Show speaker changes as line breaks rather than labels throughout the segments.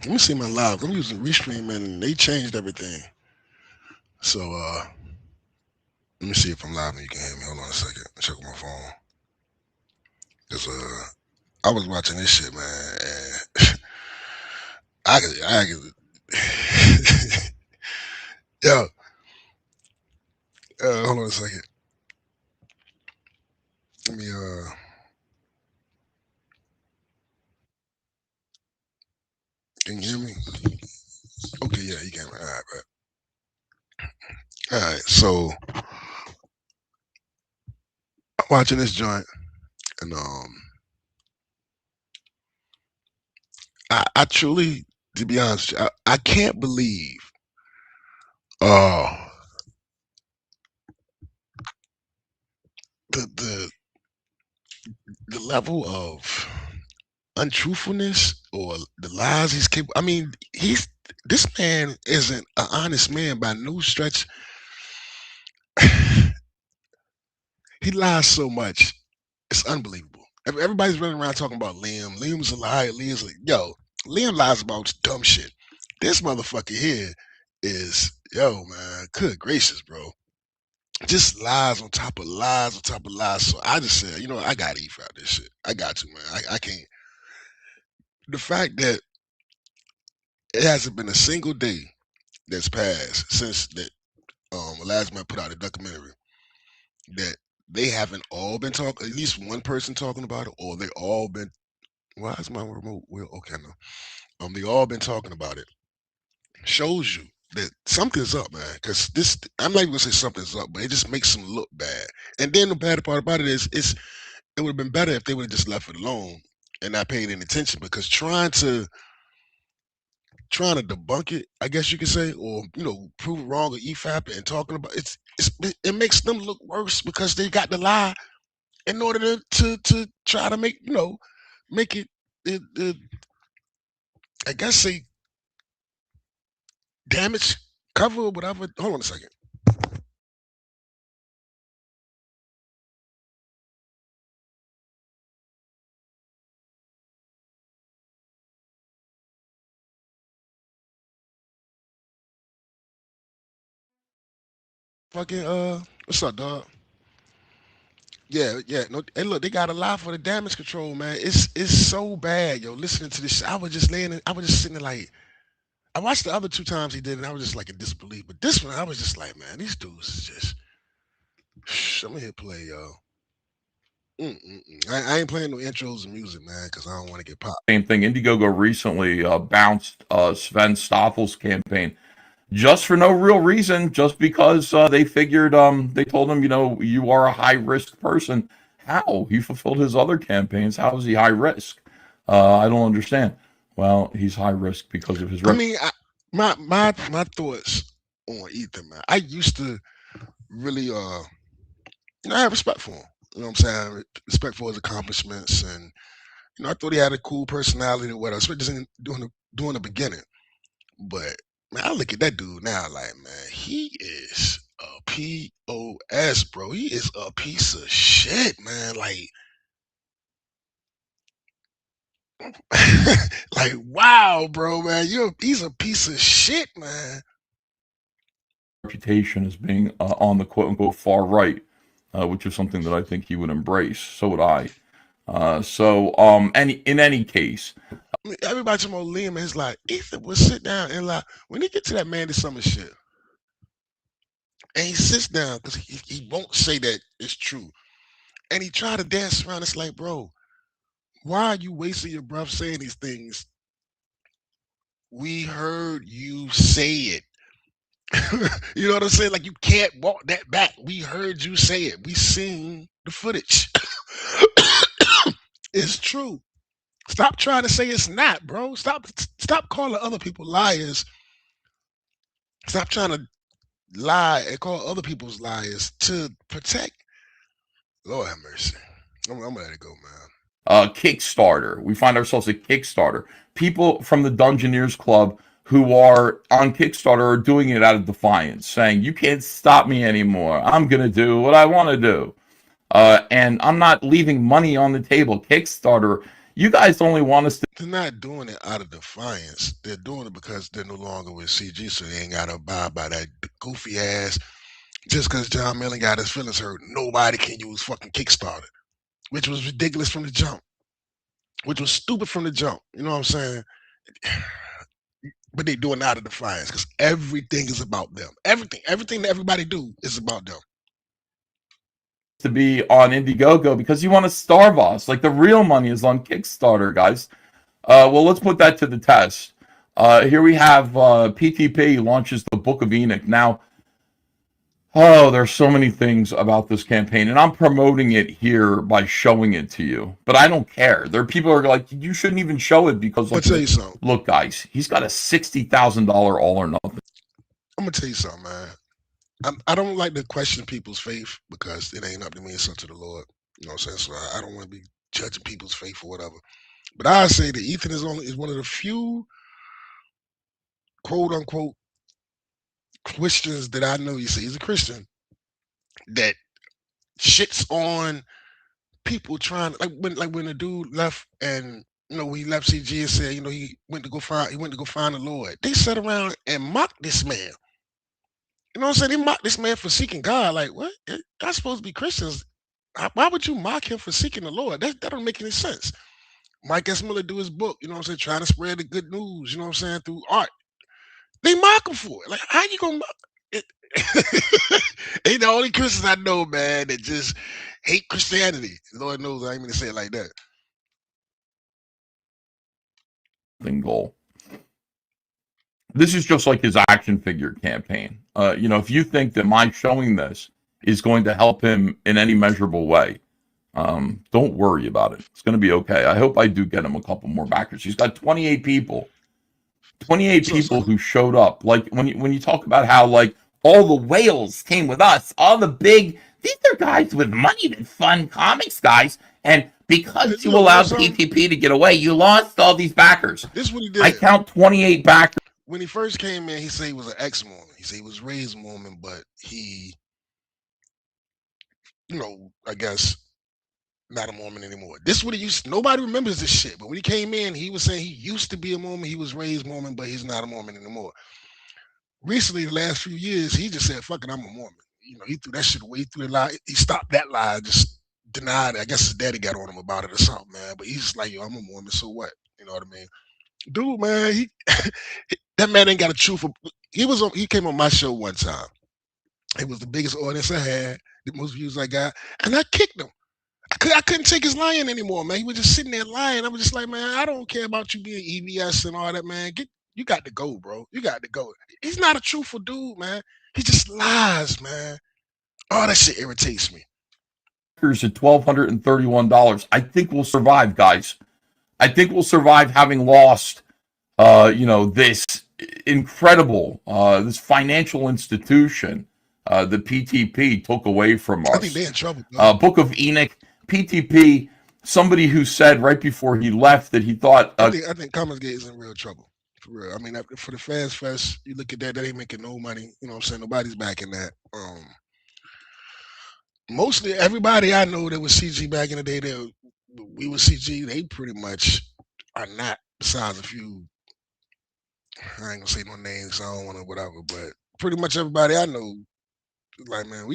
Let me see my live. I'm using Restream and they changed everything. So let me see if I'm live and you can hear me. Hold on a second. Check my phone. Cause I was watching this shit, man, and could yo, hold on a second. Let me can you hear me? Okay, yeah, you can. All right, right. All right. So I'm watching this joint, and I truly, to be honest, I can't believe uh the the level of untruthfulness or the lies he's capable. I mean, he's this man isn't an honest man by no stretch. He lies so much, it's unbelievable. Everybody's running around talking about Liam. Liam's a liar. Liam's like, yo, Liam lies about dumb shit. This motherfucker here is, yo, man, good gracious, bro. Just lies on top of lies on top of lies. So I just said, you know what, I gotta eat out this shit. I got to, man. I can't. The fact that it hasn't been a single day that's passed since that last man put out a documentary that they haven't all been talking, at least one person talking about it, or they all been. Why is my remote? Well, okay, no. They all been talking about it. Shows you that something's up, man. Because this, I'm not even gonna say something's up, but it just makes them look bad. And then the bad part about it is, it would have been better if they would have just left it alone and not paid any attention. Because trying to debunk it, I guess you could say, or prove it wrong or EFAP it and talking about it makes them look worse because they got to lie in order to try to make it I guess say damage cover or whatever. Hold on a second. Fucking what's up, dog? Yeah, yeah. No, hey, look, they got a lie for the damage control, man. It's so bad, yo. Listening to this, I was just I was just sitting there like, I watched the other two times he did, it, and I was just like in disbelief. But this one, I was just like, man, these dudes is just. I'm gonna hit play, y'all. I ain't playing no intros and music, man, because I don't want to get popped.
Same thing. Indiegogo recently bounced Sven Staffel's campaign just for no real reason, just because they figured they told him, you are a high risk person. How? He fulfilled his other campaigns. How is he high risk? I don't understand. Well, he's high risk because of his
I mean, my thoughts on Ethan, man. I used to really I have respect for him. You know what I'm saying? Respect for his accomplishments, and I thought he had a cool personality and whatever. Especially during the beginning. But man, I look at that dude now, like, man, he is a POS, bro. He is a piece of shit, man. Like, like, wow, bro, man. He's a piece of shit, man.
reputation as being on the quote unquote far right, which is something that I think he would embrace. So would I. In any case,
I mean, everybody talking about Liam is like, Ethan will sit down and like, when he get to that Mandy Summer shit, and he sits down because he won't say that it's true. And he try to dance around. It's like, bro, why are you wasting your breath saying these things? We heard you say it. You know what I'm saying? Like you can't walk that back. We heard you say it. We seen the footage. It's true. Stop trying to say it's not, bro. Stop calling other people liars. Stop trying to lie and call other people's liars to protect. Lord have mercy. I'm gonna let it go, man.
Kickstarter. We find ourselves at Kickstarter. People from the Dungeoneers Club who are on Kickstarter are doing it out of defiance, saying, "You can't stop me anymore. I'm going to do what I want to do." And I'm not leaving money on the table. Kickstarter, You guys only want us to
They're not doing it out of defiance. They're doing it because they're no longer with CG, so they ain't got to abide by that goofy ass. Just because John Millen got his feelings hurt, nobody can use fucking Kickstarter, which was ridiculous from the jump, which was stupid from the jump. You know what I'm saying? But they doing it out of defiance because everything is about them. Everything that everybody do is about them.
be on Indiegogo because you want to starve us. Like the real money is on Kickstarter, guys. Well, let's put that to the test. Here we have PTP launches the Book of Enoch. Now, oh, there's so many things about this campaign, and I'm promoting it here by showing it to you. But I don't care. There are people who are like, you shouldn't even show it because
I'm gonna tell you something.
look, guys, he's got a $60,000 all or nothing.
I'm gonna tell you something, man. I don't like to question people's faith because it ain't up to me, it's up to the Lord. You know what I'm saying? So I don't want to be judging people's faith or whatever. But I say that Ethan is one of the few quote unquote Christians that I know. You say he's a Christian that shits on people trying like when the dude left and when he left CG and said he went to go find the Lord. They sat around and mocked this man. You know what I'm saying? They mocked this man for seeking God. Like what? That's supposed to be Christians. Why would you mock him for seeking the Lord? That don't make any sense. Mike S. Miller do his book, you know what I'm saying, trying to spread the good news, you know what I'm saying, through art. They mock him for it. Like, how you gonna mock it? Ain't the only Christians I know, man, that just hate Christianity. Lord knows I ain't gonna say it like that.
Goal. This is just like his action figure campaign. If you think that my showing this is going to help him in any measurable way, don't worry about it. It's going to be okay. I hope I do get him a couple more backers. He's got 28 people. 28 people who showed up. Like when you talk about how like all the whales came with us, all the these are guys with money that fund comics, guys. And because you allowed PTP to get away, you lost all these backers.
This is what he did.
I count 28 backers.
When he first came in, he said he was an ex-Mormon. He said he was raised Mormon, but he, I guess not a Mormon anymore. This is what he used. Nobody remembers this shit. But when he came in, he was saying he used to be a Mormon. He was raised Mormon, but he's not a Mormon anymore. Recently, the last few years, he just said, "Fuck it, I'm a Mormon." He threw that shit away. He threw the lie. He stopped that lie. Just denied it. I guess his daddy got on him about it or something, man. But he's just like, "Yo, I'm a Mormon. So what?" You know what I mean? Dude, man, he that man ain't got a truth. He came on my show one time. It was the biggest audience I had, the most views I got, and I kicked him. I couldn't take his lying anymore, man. He was just sitting there lying. I was just like, man, I don't care about you being EVS and all that, man. You got to go, bro. You got to go. He's not a truthful dude, man. He just lies, man. Oh, that shit irritates me.
At $1,231. I think we'll survive, guys. I think we'll survive having lost, this incredible, this financial institution the PTP took away from us.
I think they're in trouble.
Book of Enoch, PTP, somebody who said right before he left that he thought.
I think Comicsgate is in real trouble. For real. I mean, for the Fans Fest, you look at that ain't making no money. You know what I'm saying? Nobody's backing that. Mostly everybody I know that was CG back in the day, we were CG, they pretty much are not, besides a few. I ain't gonna say no names, I don't want to whatever, but pretty much everybody I know, like, man,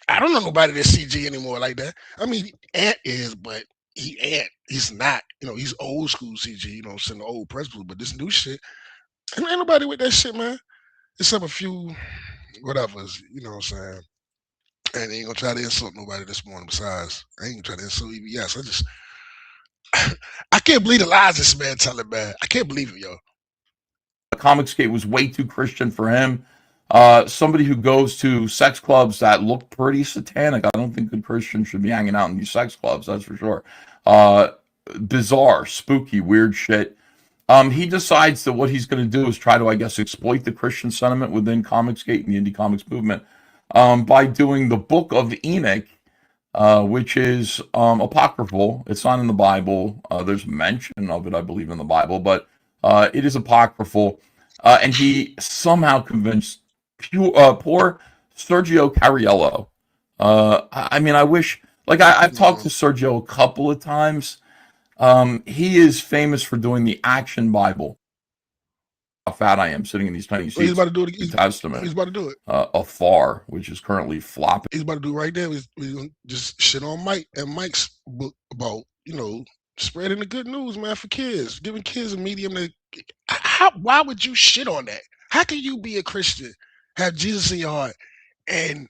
I don't know nobody that's CG anymore like that. I mean, Ant is, but he's not, he's old school CG, saying the old principles, but this new shit, ain't nobody with that shit, man. Except a few whatevers, you know what I'm saying? And I ain't gonna try to insult nobody this morning. Besides, I ain't gonna try to insult EBS. I can't believe the lies this man telling, man. I can't believe it, yo.
Comicsgate was way too Christian for him. Somebody who goes to sex clubs that look pretty satanic. I don't think good Christians should be hanging out in these sex clubs, that's for sure. Bizarre, spooky, weird shit. He decides that what he's going to do is try to, I guess, exploit the Christian sentiment within Comicsgate and the indie comics movement by doing the Book of Enoch, which is apocryphal. It's not in the Bible. There's mention of it, I believe, in the Bible, but it is apocryphal. And he somehow convinced poor Sergio Cariello. I mean, I wish, like, I've talked to Sergio a couple of times. He is famous for doing the Action Bible. How fat I am sitting in these tiny
Well, he's
seats.
about to do it.
New Testament,
He's about to do it.
afar, which is currently flopping.
He's about to do it right there. He's gonna just shit on Mike and Mike's book about spreading the good news, man, for kids, giving kids a medium to. Why would you shit on that? How can you be a Christian, have Jesus in your heart, and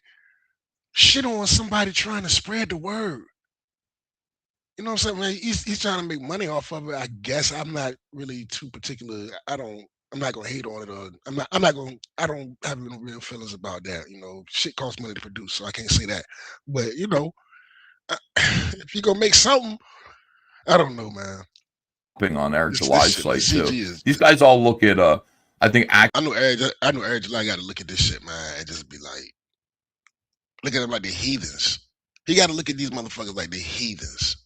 shit on somebody trying to spread the word? You know what I'm saying, man? He's trying to make money off of it. I guess I'm not really too particular. I'm not gonna hate on it, or I'm not gonna. I don't have no real feelings about that. Shit costs money to produce, so I can't say that. But if you gonna make something, I don't know, man.
On Eric
This
July's
shit, man.
site too.
CG is.
These guys all look at I think
I know Eric July got to look at this shit, man, and just be like, look at them like the heathens. He got to look at these motherfuckers like the heathens.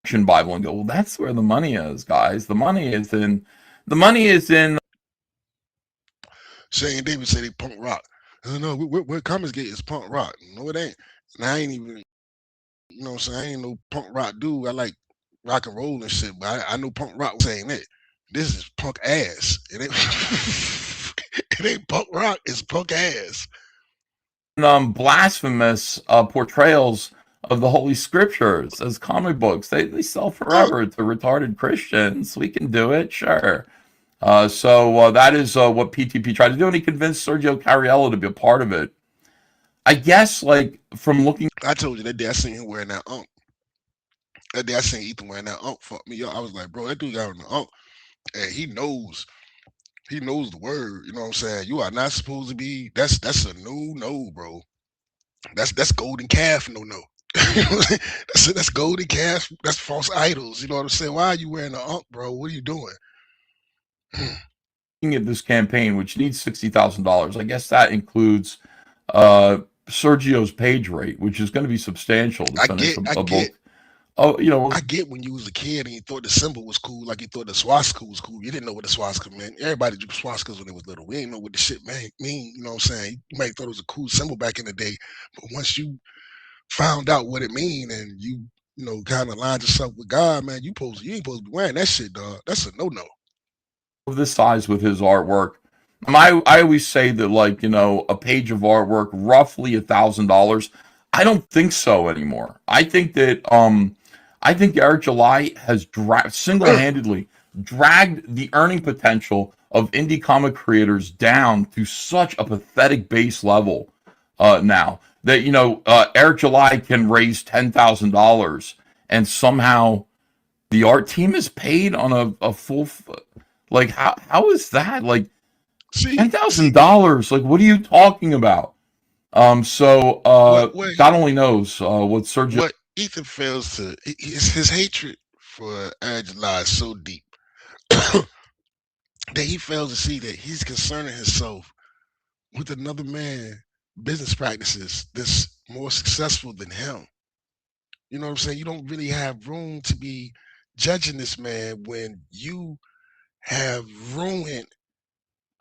Action Bible and go, well, that's where the money is, guys. The money is in
Shane Davis said they punk rock. I don't know. We're Comicsgate is punk rock. No, it ain't. And I ain't even. You know what I'm saying? I ain't no punk rock dude. I like rock and roll and shit, but I know punk rock saying that. This is punk ass. It ain't. It ain't punk rock. It's punk ass.
blasphemous portrayals of the Holy Scriptures as comic books. They sell
Uh,
forever to retarded Christians. We can do it, sure. So that is what PTP tried to do, and he convinced Sergio Cariello to be a part of it. I guess, like, from looking
I told you that day I seen him wearing that unk. That day I seen Ethan wearing that unk. Fuck me up. I was like, bro, that dude got on the unk, and he knows. He knows the word. You know what I'm saying? You are not supposed to be. That's a no, bro. That's golden calf. No. That's golden calf. That's false idols. You know what I'm saying? Why are you wearing the unk, bro? What are you doing?
at this campaign, which needs $60,000, I guess that includes Sergio's page rate, which is going to be substantial to
I
finish
get, I
a
get,
book. Oh, you know,
I get when you was a kid and you thought the symbol was cool, like you thought the swastika was cool. You didn't know what the swastika meant. Everybody drew swastikas when they was little. We didn't know what the shit mean. You know what I'm saying? You might thought it was a cool symbol back in the day, but once you found out what it mean and you kind of lined yourself with God, man, you ain't supposed to be wearing that shit, dog. That's a no.
of this size with his artwork. I always say that, like, a page of artwork roughly $1,000. I don't think so anymore. I think Eric July has single-handedly dragged the earning potential of indie comic creators down to such a pathetic base level now that Eric July can raise $10,000 and somehow the art team is paid on a full. Like, how is that? Like, ten
See
thousand dollars? Like, what are you talking about? So God only knows what Sergio
what Ethan fails to his hatred for Angela is so deep that he fails to see that he's concerning himself with another man business practices that's more successful than him. You know what I'm saying? You don't really have room to be judging this man when you have ruined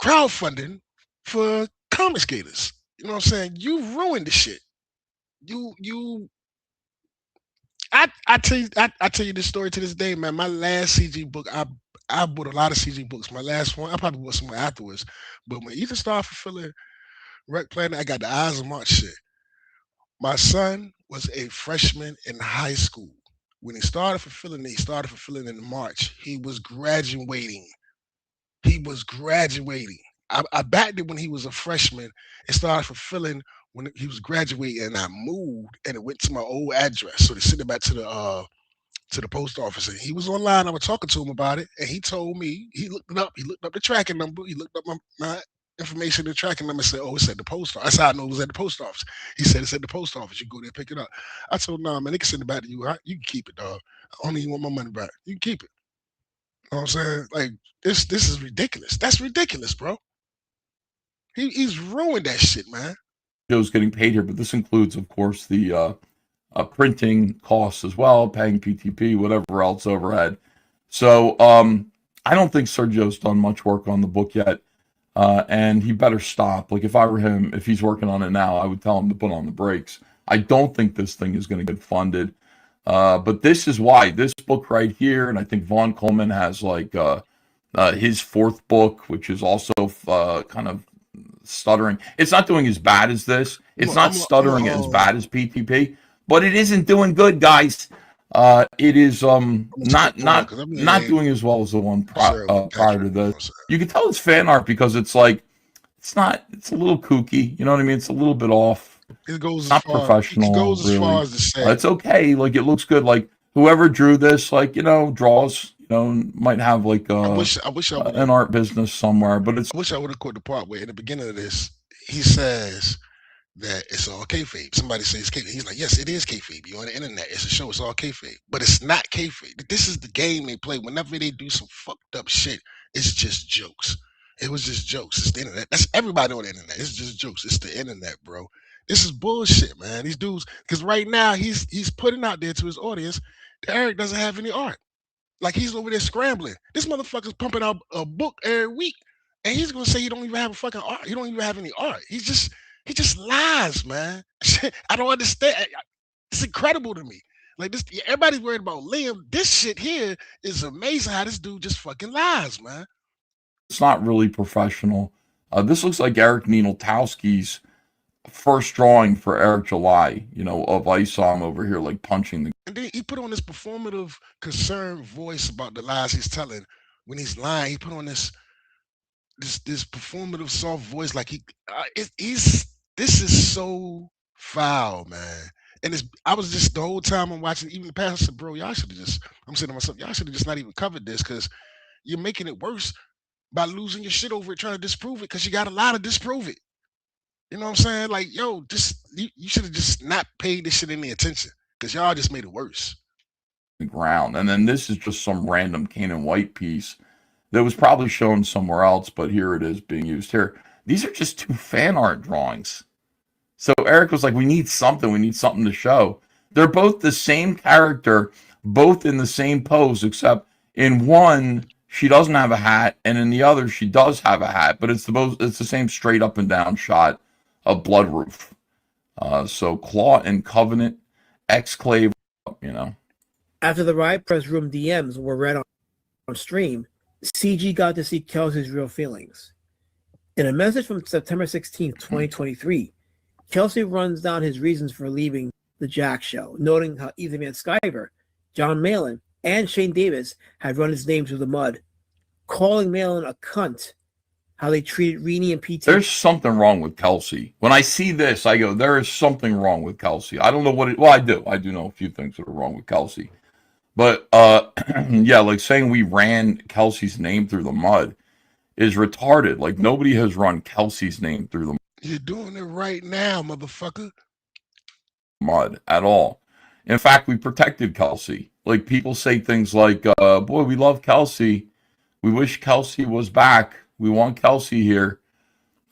crowdfunding for comic skaters. You know what I'm saying? You ruined the shit. You I tell you this story to this day, man. My last CG book, I bought a lot of CG books. My last one, I probably bought some more afterwards. But when Ethan started fulfilling Rec Planet, I got the eyes of March shit. My son was a freshman in high school. When he started fulfilling in March. He was graduating. He was graduating. I backed it when he was a freshman and started fulfilling when he was graduating, and I moved and it went to my old address. So they sent it back to the post office, and he was online. I was talking to him about it, and he told me he looked it up. He looked up the tracking number. He looked up my information, the tracking number, and said, "Oh, it's at the post office." That's how I know it was at the post office. He said it's at the post office. You go there, pick it up. I told him, "Nah, man, they can send it back to you. You can keep it, dog. I only want my money back. You can keep it." You know what I'm saying? Like this is ridiculous. That's ridiculous, bro. He's ruined that shit, man.
is getting paid here, but this includes, of course, the printing costs as well, paying PTP, whatever else overhead. So I don't think Sergio's done much work on the book yet, and he better stop. Like, if I were him, if he's working on it now, I would tell him to put on the brakes. I don't think this thing is going to get funded. But this is why this book right here, and I think Vaughn Coleman has like his fourth book, which is also kind of stuttering. It's not doing as bad as this. It's not
I'm a,
stuttering as bad as PTP, but it isn't doing good, guys. It is
I'm gonna skip through it because I really
not
ain't
doing as well as the one
necessarily
prior
catching.
to
You know
this.
what I'm saying?
You can tell it's fan art because it's like it's a little kooky. You know what I mean? It's a little bit off.
It goes as
Not
far. It
professional,
goes as far
really.
as to say.
It's okay. Like it looks good. Like whoever drew this, like draws. Might have like
I wish I would have.
an art business somewhere, but it's
I wish I would have caught the part where in the beginning of this he says that it's all kayfabe. Somebody says kayfabe. He's like, yes, it is kayfabe. You're on the internet. It's a show. It's all kayfabe, but it's not kayfabe. This is the game they play. Whenever they do some fucked up shit, it's just jokes. It was just jokes. It's the internet. That's everybody on the internet. It's just jokes. It's the internet, bro. This is bullshit, man. These dudes, because right now he's putting out there to his audience that Eric doesn't have any art. Like he's over there scrambling. This motherfucker's pumping out a book every week, and he's gonna say he don't even have a fucking art. He don't even have any art. He just lies, man. I don't understand. It's incredible to me. Like this, everybody's worried about Liam. This shit here is amazing. How this dude just fucking lies, man.
not really professional. This looks like Eric Nienotowski's first drawing for Eric July, of Isom over here, like punching the.
And then he put on this performative, concerned voice about the lies he's telling. When he's lying, he put on this performative soft voice like he's this is so foul, man. And it's I was just the whole time I'm watching, even the past, I said, bro, y'all should have just I'm saying to myself, y'all should have just not even covered this because you're making it worse by losing your shit over it, trying to disprove it because you got a lot to disprove it. You know what I'm saying? Like, yo, just you should have just not paid this shit any attention because y'all just made it worse.
Ground. And then this is just some random Canaan White piece that was probably shown somewhere else, but here it is being used here. These are just two fan art drawings. So Eric was like, we need something. We need something to show. They're both the same character, both in the same pose, except in one, she doesn't have a hat, and in the other, she does have a hat, but it's the same straight up and down shot of Bloodroof. So Claw and Covenant, Exclave, you know.
After the Riot Press Room DMs were read on stream, CG got to see Kelsey's real feelings. In a message from September 16th, 2023, Kelsey runs down his reasons for leaving the Jack Show, noting how Ethan Skyver, John Malin, and Shane Davis had run his name through the mud, calling Malin a cunt, how they treated Reenie and PT.
There's something wrong with Kelsey. When I see this, I go, there is something wrong with Kelsey. I don't know what it, well, I do. I do know a few things that are wrong with Kelsey. But, yeah, like saying we ran Kelsey's name through the mud is retarded. Like nobody has run Kelsey's name through the
You're doing it right now, motherfucker.
mud at all. In fact, we protected Kelsey. Like people say things like, boy, we love Kelsey. We wish Kelsey was back. We want Kelsey here.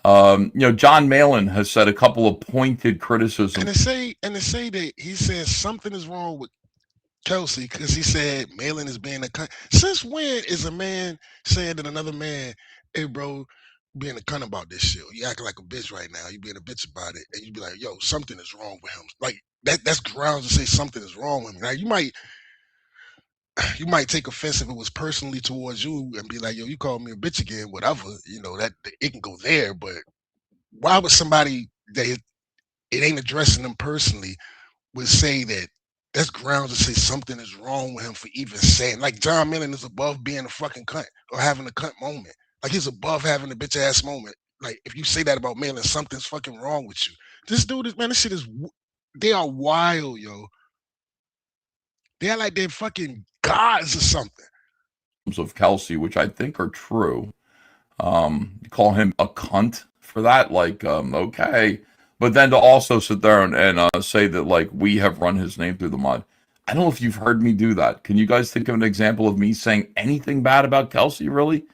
John Malin has said a couple of pointed criticisms.
And to say that he says something is wrong with Kelsey because he said Malin is being a cunt. Since when is a man saying that another man, hey bro, being a cunt about this shit? You acting like a bitch right now. You being a bitch about it, and you be like, yo, something is wrong with him. Like that's grounds to say something is wrong with him. Now you might take offense if it was personally towards you and be like, yo, you called me a bitch again, whatever. You know that it can go there, but why would somebody that it ain't addressing them personally would say that that's grounds to say something is wrong with him for even saying like John Millen is above being a fucking cunt or having a cunt moment. Like he's above having a bitch ass moment. Like if you say that about Millen, something's fucking wrong with you. This dude is man, this shit is they are wild, yo. They are like they're fucking gods or something.
of Kelsey, which I think are true. Call him a cunt for that, like, okay. But then to also sit there and say that, like, we have run his name through the mud. I don't know if you've heard me do that. Can you guys think of an example of me saying anything bad about Kelsey, really?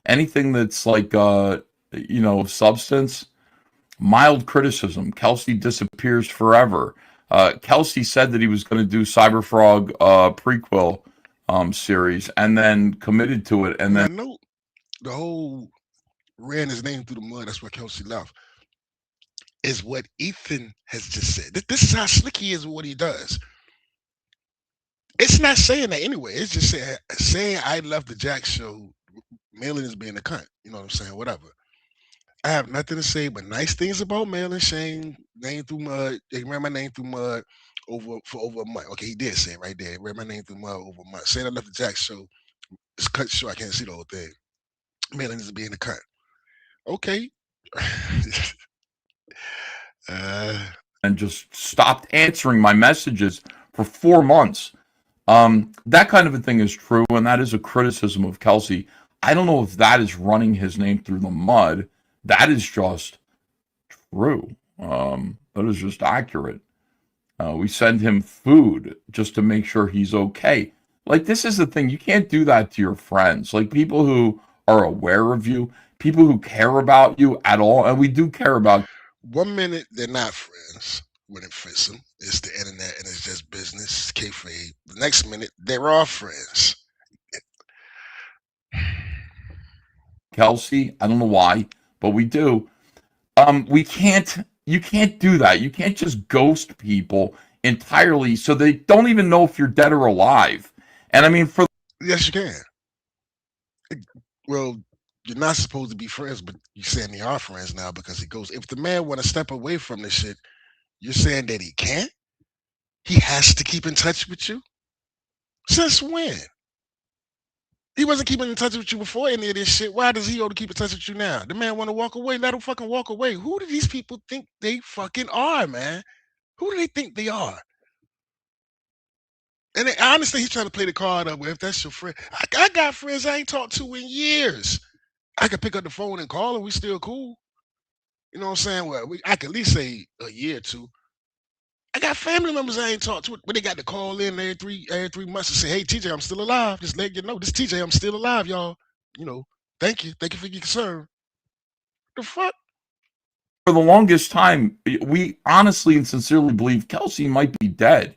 Anything that's like, of substance? Mild criticism. Kelsey disappears forever. Kelsey said that he was going to do Cyberfrog prequel series and then committed to it. And
I
then
know the whole ran his name through the mud. That's where Kelsey left. Is what Ethan has just said. This is how slick he is with what he does. It's not saying that anyway. It's just saying I left the Jack show. Malin is being a cunt. You know what I'm saying? Whatever. I have nothing to say but nice things about Malin Shane. Name through mud. They ran my name through mud over a month. Okay, he did say it right there. Ran my name through mud over a month. Saying I left the Jack show. It's cut short. I can't see the whole thing. Malin is being a cunt. Okay. uh,
and just stopped answering my messages for 4 months. That kind of a thing is true, and that is a criticism of Kelsey. I don't know if that is running his name through the mud. That is just true. That is just accurate. We send him food just to make sure he's okay. Like, this is the thing. You can't do that to your friends. Like, people who are aware of you, people who care about you at all, and we do care about.
1 minute they're not friends when it fits them. It's the internet and it's just business. It's kayfabe. The next minute they're all friends.
Kelsey. I don't know why, but we do. We can't. You can't do that. You can't just ghost people entirely, so they don't even know if you're dead or alive. And I mean, for
Yes, you can. Well, you're not supposed to be friends, but you're saying they are friends now because he goes. If the man want to step away from this shit, you're saying that he can't. He has to keep in touch with you. Since when? He wasn't keeping in touch with you before any of this shit. Why does he owe to keep in touch with you now? The man want to walk away. Let him fucking walk away. Who do these people think they fucking are, man? Who do they think they are? And then, honestly, he's trying to play the card up. Well, if that's your friend, I got friends I ain't talked to in years. I could pick up the phone and call, and we still cool. You know what I'm saying? Well, I could at least say a year or two. I got family members I ain't talked to, but they got to call in every 3 months and say, "Hey, TJ, I'm still alive. Just let you know, this TJ, I'm still alive, y'all. You know, thank you for your concern." The fuck?
the longest time, we honestly and sincerely believe Kelsey might be dead.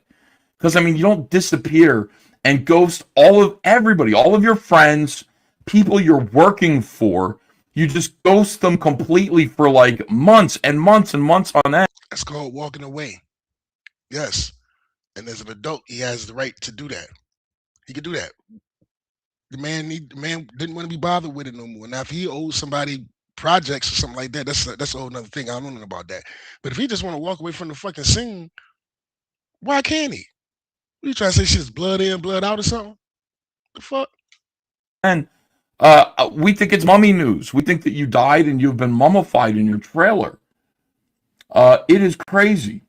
Because I mean, you don't disappear and ghost all of everybody, all of your friends, people you're working for. You just ghost them completely for like months and months and months on end.
That's called walking away. Yes, and as an adult, he has the right to do that. He could do that. The man didn't want to be bothered with it no more. Now, if he owes somebody projects or something like that, that's a whole other thing. I don't know about that. But if he just want to walk away from the fucking scene, why can't he? What you trying to say? Shit's blood in, blood out, or something? The fuck?
And we think it's mummy news. We think that you died and you've been mummified in your trailer. It is crazy.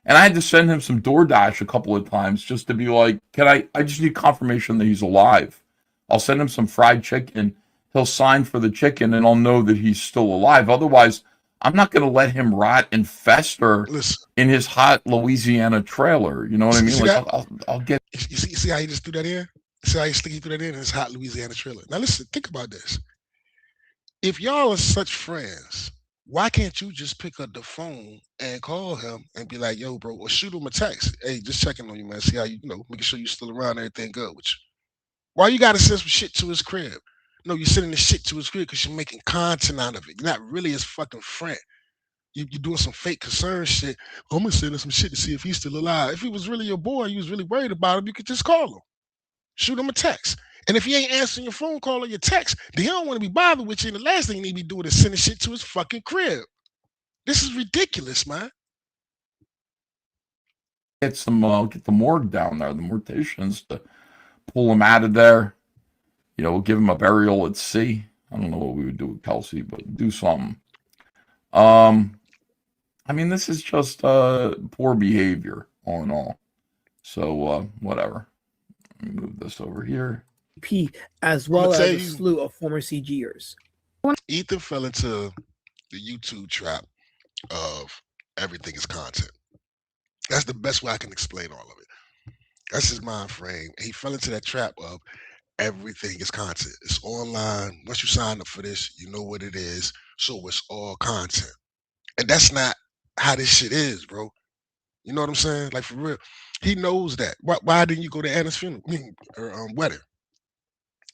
And I had to send him some DoorDash a couple of times just to be like, I just need confirmation that he's alive. I'll send him some fried chicken. He'll sign for the chicken and I'll know that he's still alive. Otherwise, I'm not going to let him rot and fester
Listen,
in his hot Louisiana trailer. You know what I
you
mean?
see
Like,
that?
I'll get.
You see how he just threw that in? See how he threw that in his hot Louisiana trailer? Now listen, think about this. If y'all are such friends, why can't you just pick up the phone and call him and be like, "Yo, bro," or shoot him a text? Hey, just checking on you, man. See how making sure you still around, everything good with you. Why you gotta send some shit to his crib? No, you're sending the shit to his crib because you're making content out of it. You're not really his fucking friend. You're doing some fake concern shit. I'm gonna send him some shit to see if he's still alive. If he was really your boy, you was really worried about him, you could just call him, shoot him a text. And if he ain't answering your phone call or your text, then he don't want to be bothered with you. And the last thing you need to be doing is sending shit to his fucking crib. This is ridiculous, man.
Get the morgue down there, the morticians to pull him out of there. You know, we'll give him a burial at sea. I don't know what we would do with Kelsey, but do something. I mean, this is just poor behavior, all in all. So, whatever. Let me move this over here.
P, as
I'm gonna
well
tell
as a
you,
slew of former CGers.
Ethan fell into the YouTube trap of everything is content. That's the best way I can explain all of it. That's his mind frame. He fell into that trap of everything is content. It's online. Once you sign up for this, you know what it is. So it's all content. And that's not how this shit is, bro. You know what I'm saying? Like for real. He knows that. Why didn't you go to Anna's funeral? I mean, her wedding.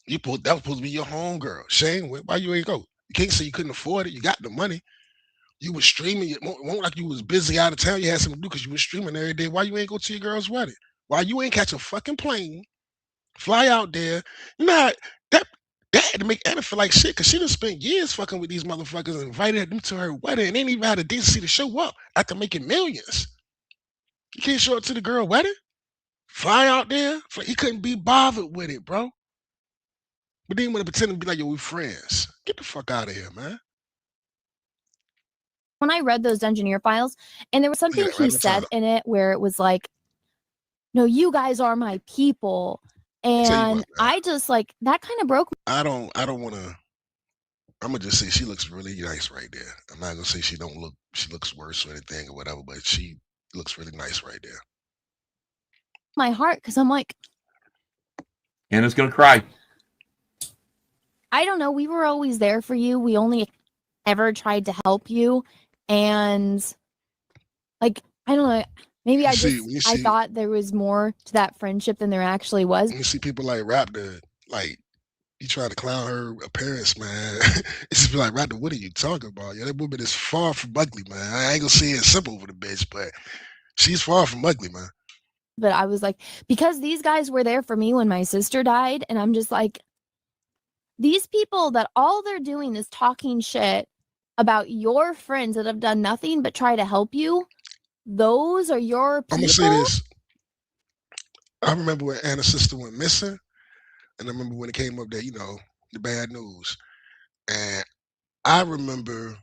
That was supposed to be your home girl. Shane, why you ain't go? You can't say you couldn't afford it. You got the money. You was streaming. It won't like you was busy out of town. You had something to do because you was streaming every day. Why you ain't go to your girl's wedding? Why you ain't catch a fucking plane, fly out there? You know how, that that had to make Anna feel like shit because she done spent years fucking with these motherfuckers and invited them to her wedding and ain't even had a decency to show up after making millions. You can't show up to the girl wedding? Fly out there? He couldn't be bothered with it, bro. But then he want to pretend to be like, yo, we friends. Get the fuck out of here, man.
When I read those Dungeoneer files, and there was something
right
he
on time.
said in it where it was like, no, you guys are my people.
Tell you
And
what, man,
I just like, that kind of broke
I don't want to. I'm gonna just say she looks really nice right there. I'm not gonna say she looks worse or anything or whatever, but she looks really nice right there.
my heart because I'm like,
Anna's gonna cry.
I don't know. We were always there for you. We only ever tried to help you. And like, I don't know. Maybe
You
I
see-
just,
you
I
see-
thought there was more to that friendship than there actually was.
When you see people like Raptor, like you try to clown her appearance, man. It's just be like, Raptor, what are you talking about? Yeah, that woman is far from ugly, man. I ain't gonna say it's simple for the bitch, but she's far from ugly, man.
But I was like, because these guys were there for me when my sister died. And I'm just like, these people that all they're doing is talking shit about your friends that have done nothing but try to help you. Those are your people.
I'm gonna say this. I remember when Anna's sister went missing, and I remember when it came up that, the bad news. And I remember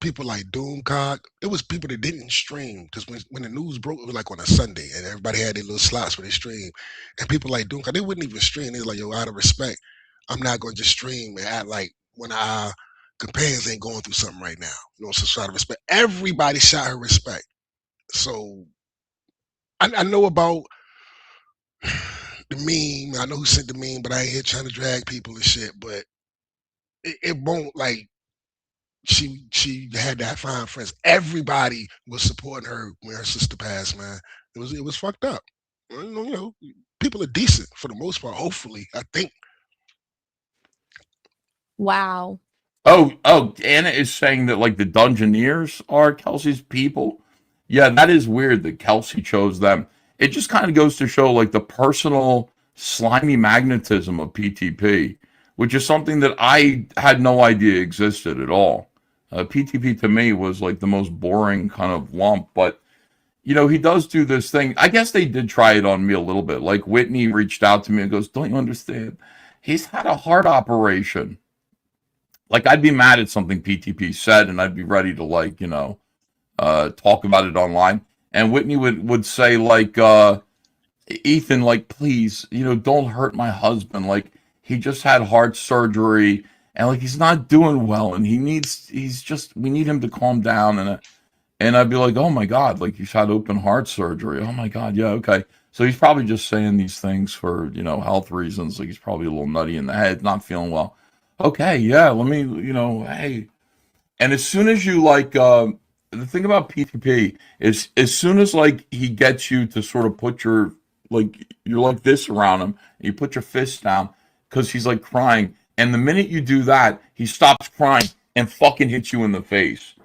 people like Doomcock. It was people that didn't stream because when the news broke, it was like on a Sunday, and everybody had their little slots for their stream. And people like Doomcock, they wouldn't even stream. They was like, yo, out of respect, I'm not going to just stream and act like when our companions ain't going through something right now. So out of respect, everybody shot her respect. So I know about the meme. I know who sent the meme, but I ain't here trying to drag people and shit. But it won't like she had to find friends. Everybody was supporting her when her sister passed, man. It was fucked up. People are decent for the most part, hopefully, I think.
Wow.
Oh, Anna is saying that like the Dungeoneers are Kelsey's people. Yeah, that is weird that Kelsey chose them. It just kind of goes to show like the personal slimy magnetism of PTP, which is something that I had no idea existed at all. PTP to me was like the most boring kind of lump, but he does do this thing. I guess they did try it on me a little bit. Like Whitney reached out to me and goes, "Don't you understand? He's had a heart operation." Like I'd be mad at something PTP said, and I'd be ready to talk about it online. And Whitney would say like, Ethan, like please, don't hurt my husband. Like he just had heart surgery, and like he's not doing well, and we need him to calm down. And I'd be like, oh my God, like he's had open heart surgery. Oh my God, yeah, okay. So he's probably just saying these things for health reasons. Like he's probably a little nutty in the head, not feeling well. Okay, yeah, let me, hey. And as soon as you the thing about PTP is as soon as like he gets you to sort of put you're like this around him, and you put your fist down because he's like crying. And the minute you do that, he stops crying and fucking hits you in the face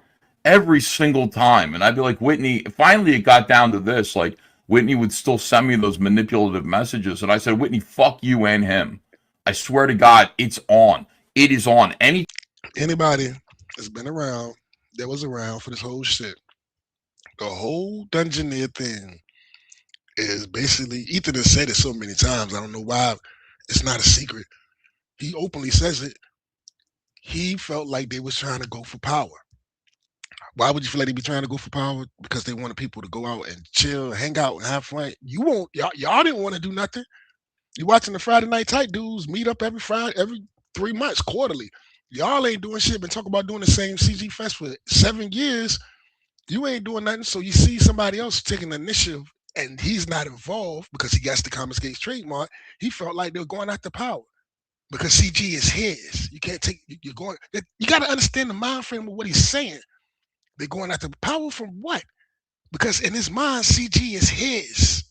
every single time. And I'd be like, Whitney, finally it got down to this. Like Whitney would still send me those manipulative messages. And I said, Whitney, fuck you and him. I swear to God, it's on. It is on.
Anybody that's been around, that was around for this whole shit, the whole Dungeoneer thing is basically, Ethan has said it so many times, I don't know why it's not a secret. He openly says it. He felt like they was trying to go for power. Why would you feel like they be trying to go for power? Because they wanted people to go out and chill, hang out, and have fun. You won't, y'all didn't want to do nothing. You watching the Friday Night Tight dudes meet up every Friday, every 3 months, quarterly. Y'all ain't doing shit. Been talking about doing the same CG Fest for 7 years. You ain't doing nothing. So you see somebody else taking the initiative, and he's not involved because he got the Comicsgate trademark. He felt like they were going after power because CG is his. You can't take. You're going. You got to understand the mind frame of what he's saying. They're going after power from what? Because in his mind, CG is his.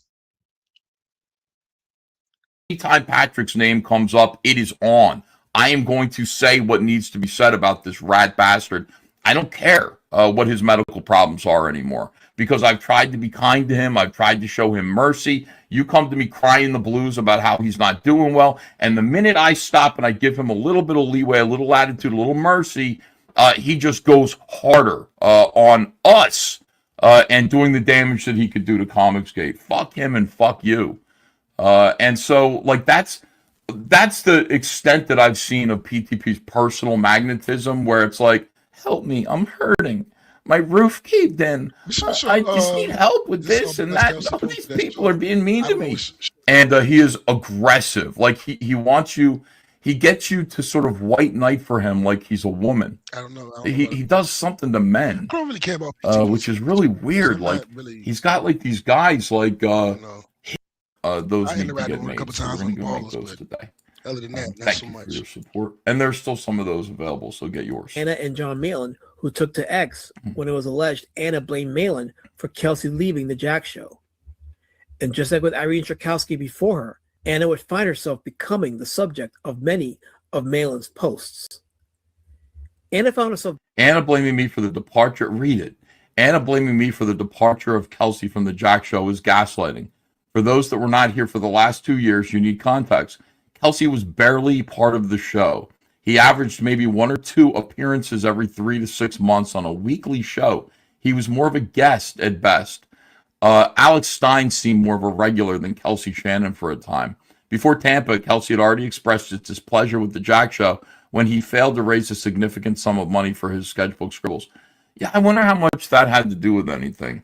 Anytime Patrick's name comes up, it is on. I am going to say what needs to be said about this rat bastard. I don't care what his medical problems are anymore, because I've tried to be kind to him. I've tried to show him mercy. You come to me crying the blues about how he's not doing well, and the minute I stop and I give him a little bit of leeway, a little attitude, a little mercy, he just goes harder on us and doing the damage that he could do to Comicsgate. Fuck him and fuck you. And so, like, that's the extent that I've seen of PTP's personal magnetism, where it's like, help me, I'm hurting. My roof caved in. I just need help with this and that. All these people are being mean to me. And he is aggressive. Like, he wants you, he gets you to sort of white knight for him like he's a woman.
I don't know.
He does something to men.
I don't really care about
which is really weird. Like, he's got like these guys like those need to get made. So we're going to go make those today.
Other than that, not
thank
so
you
much.
for your support. And there's still some of those available, so get yours.
Anna and John Malin, who took to X when it was alleged Anna blamed Malin for Kelsey leaving the Jack show. And just like with Irene Strakowski before her, Anna would find herself becoming the subject of many of Malin's posts. Anna found herself...
Anna blaming me for the departure... Read it. Anna blaming me for the departure of Kelsey from the Jack show is gaslighting. For those that were not here for the last 2 years, you need context. Kelsey was barely part of the show. He averaged maybe 1 or 2 appearances every 3 to 6 months on a weekly show. He was more of a guest at best. Alex Stein seemed more of a regular than Kelsey Shannon for a time. Before Tampa, Kelsey had already expressed his displeasure with the Jack show when he failed to raise a significant sum of money for his sketchbook scribbles. Yeah, I wonder how much that had to do with anything.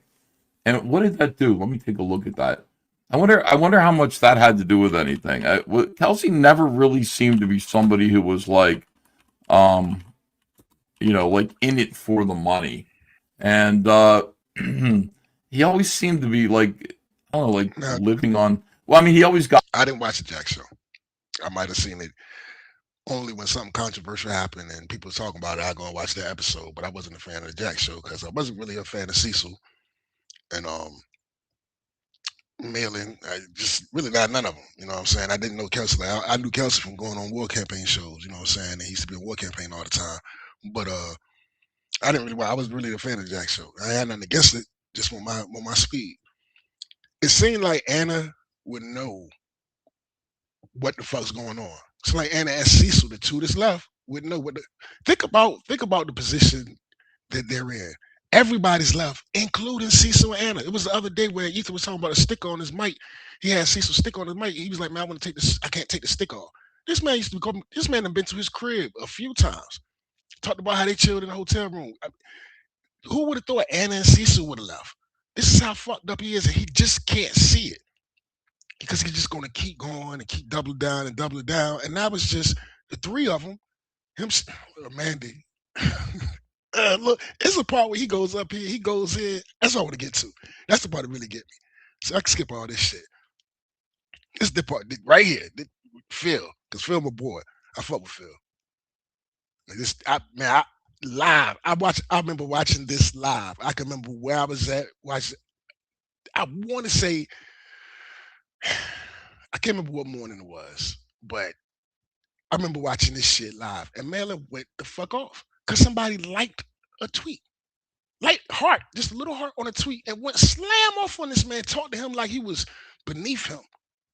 And what did that do? Let me take a look at that. I wonder how much that had to do with anything. Kelsey never really seemed to be somebody who was like, like in it for the money. And he always seemed to be like, I don't know, like living on. Well, I mean, he always got.
I didn't watch the Jack show. I might have seen it only when something controversial happened and people were talking about it. I go and watch that episode, but I wasn't a fan of the Jack show because I wasn't really a fan of Cecil and Malin. I just really not none of them. You know what I'm saying? I didn't know Kelsey. Like, I knew Kelsey from going on war campaign shows. You know what I'm saying? And he used to be on war campaign all the time. But I didn't really. I was really a fan of the Jack show. I had nothing against it. Just with my speed. It seemed like Anna would know what the fuck's going on. It's like Anna and Cecil, the two that's left, would know what. Think about the position that they're in. Everybody's left, including Cecil and Anna. It was the other day where Ethan was talking about a sticker on his mic. He had Cecil stick on his mic. He was like, "Man, I want to take this. I can't take the stick off." This man used to go. This man had been to his crib a few times. Talked about how they chilled in the hotel room. Who would have thought Anna and Cecil would have left? This is how fucked up he is, and he just can't see it because he's just going to keep going and keep doubling down and doubling down. And now it's just the three of them. Him, Mandy. Look, it's a part where he goes up here, he goes in. That's what I want to get to. That's the part that really get me. So I can skip all this shit. This is the part right here. Phil, because Phil my boy. I fuck with Phil. Like this, live. I remember watching this live. I can remember where I was at. I want to say, I can't remember what morning it was, but I remember watching this shit live. And Malin went the fuck off because somebody liked a tweet. Like heart, just a little heart on a tweet, and went slam off on this man, talked to him like he was beneath him.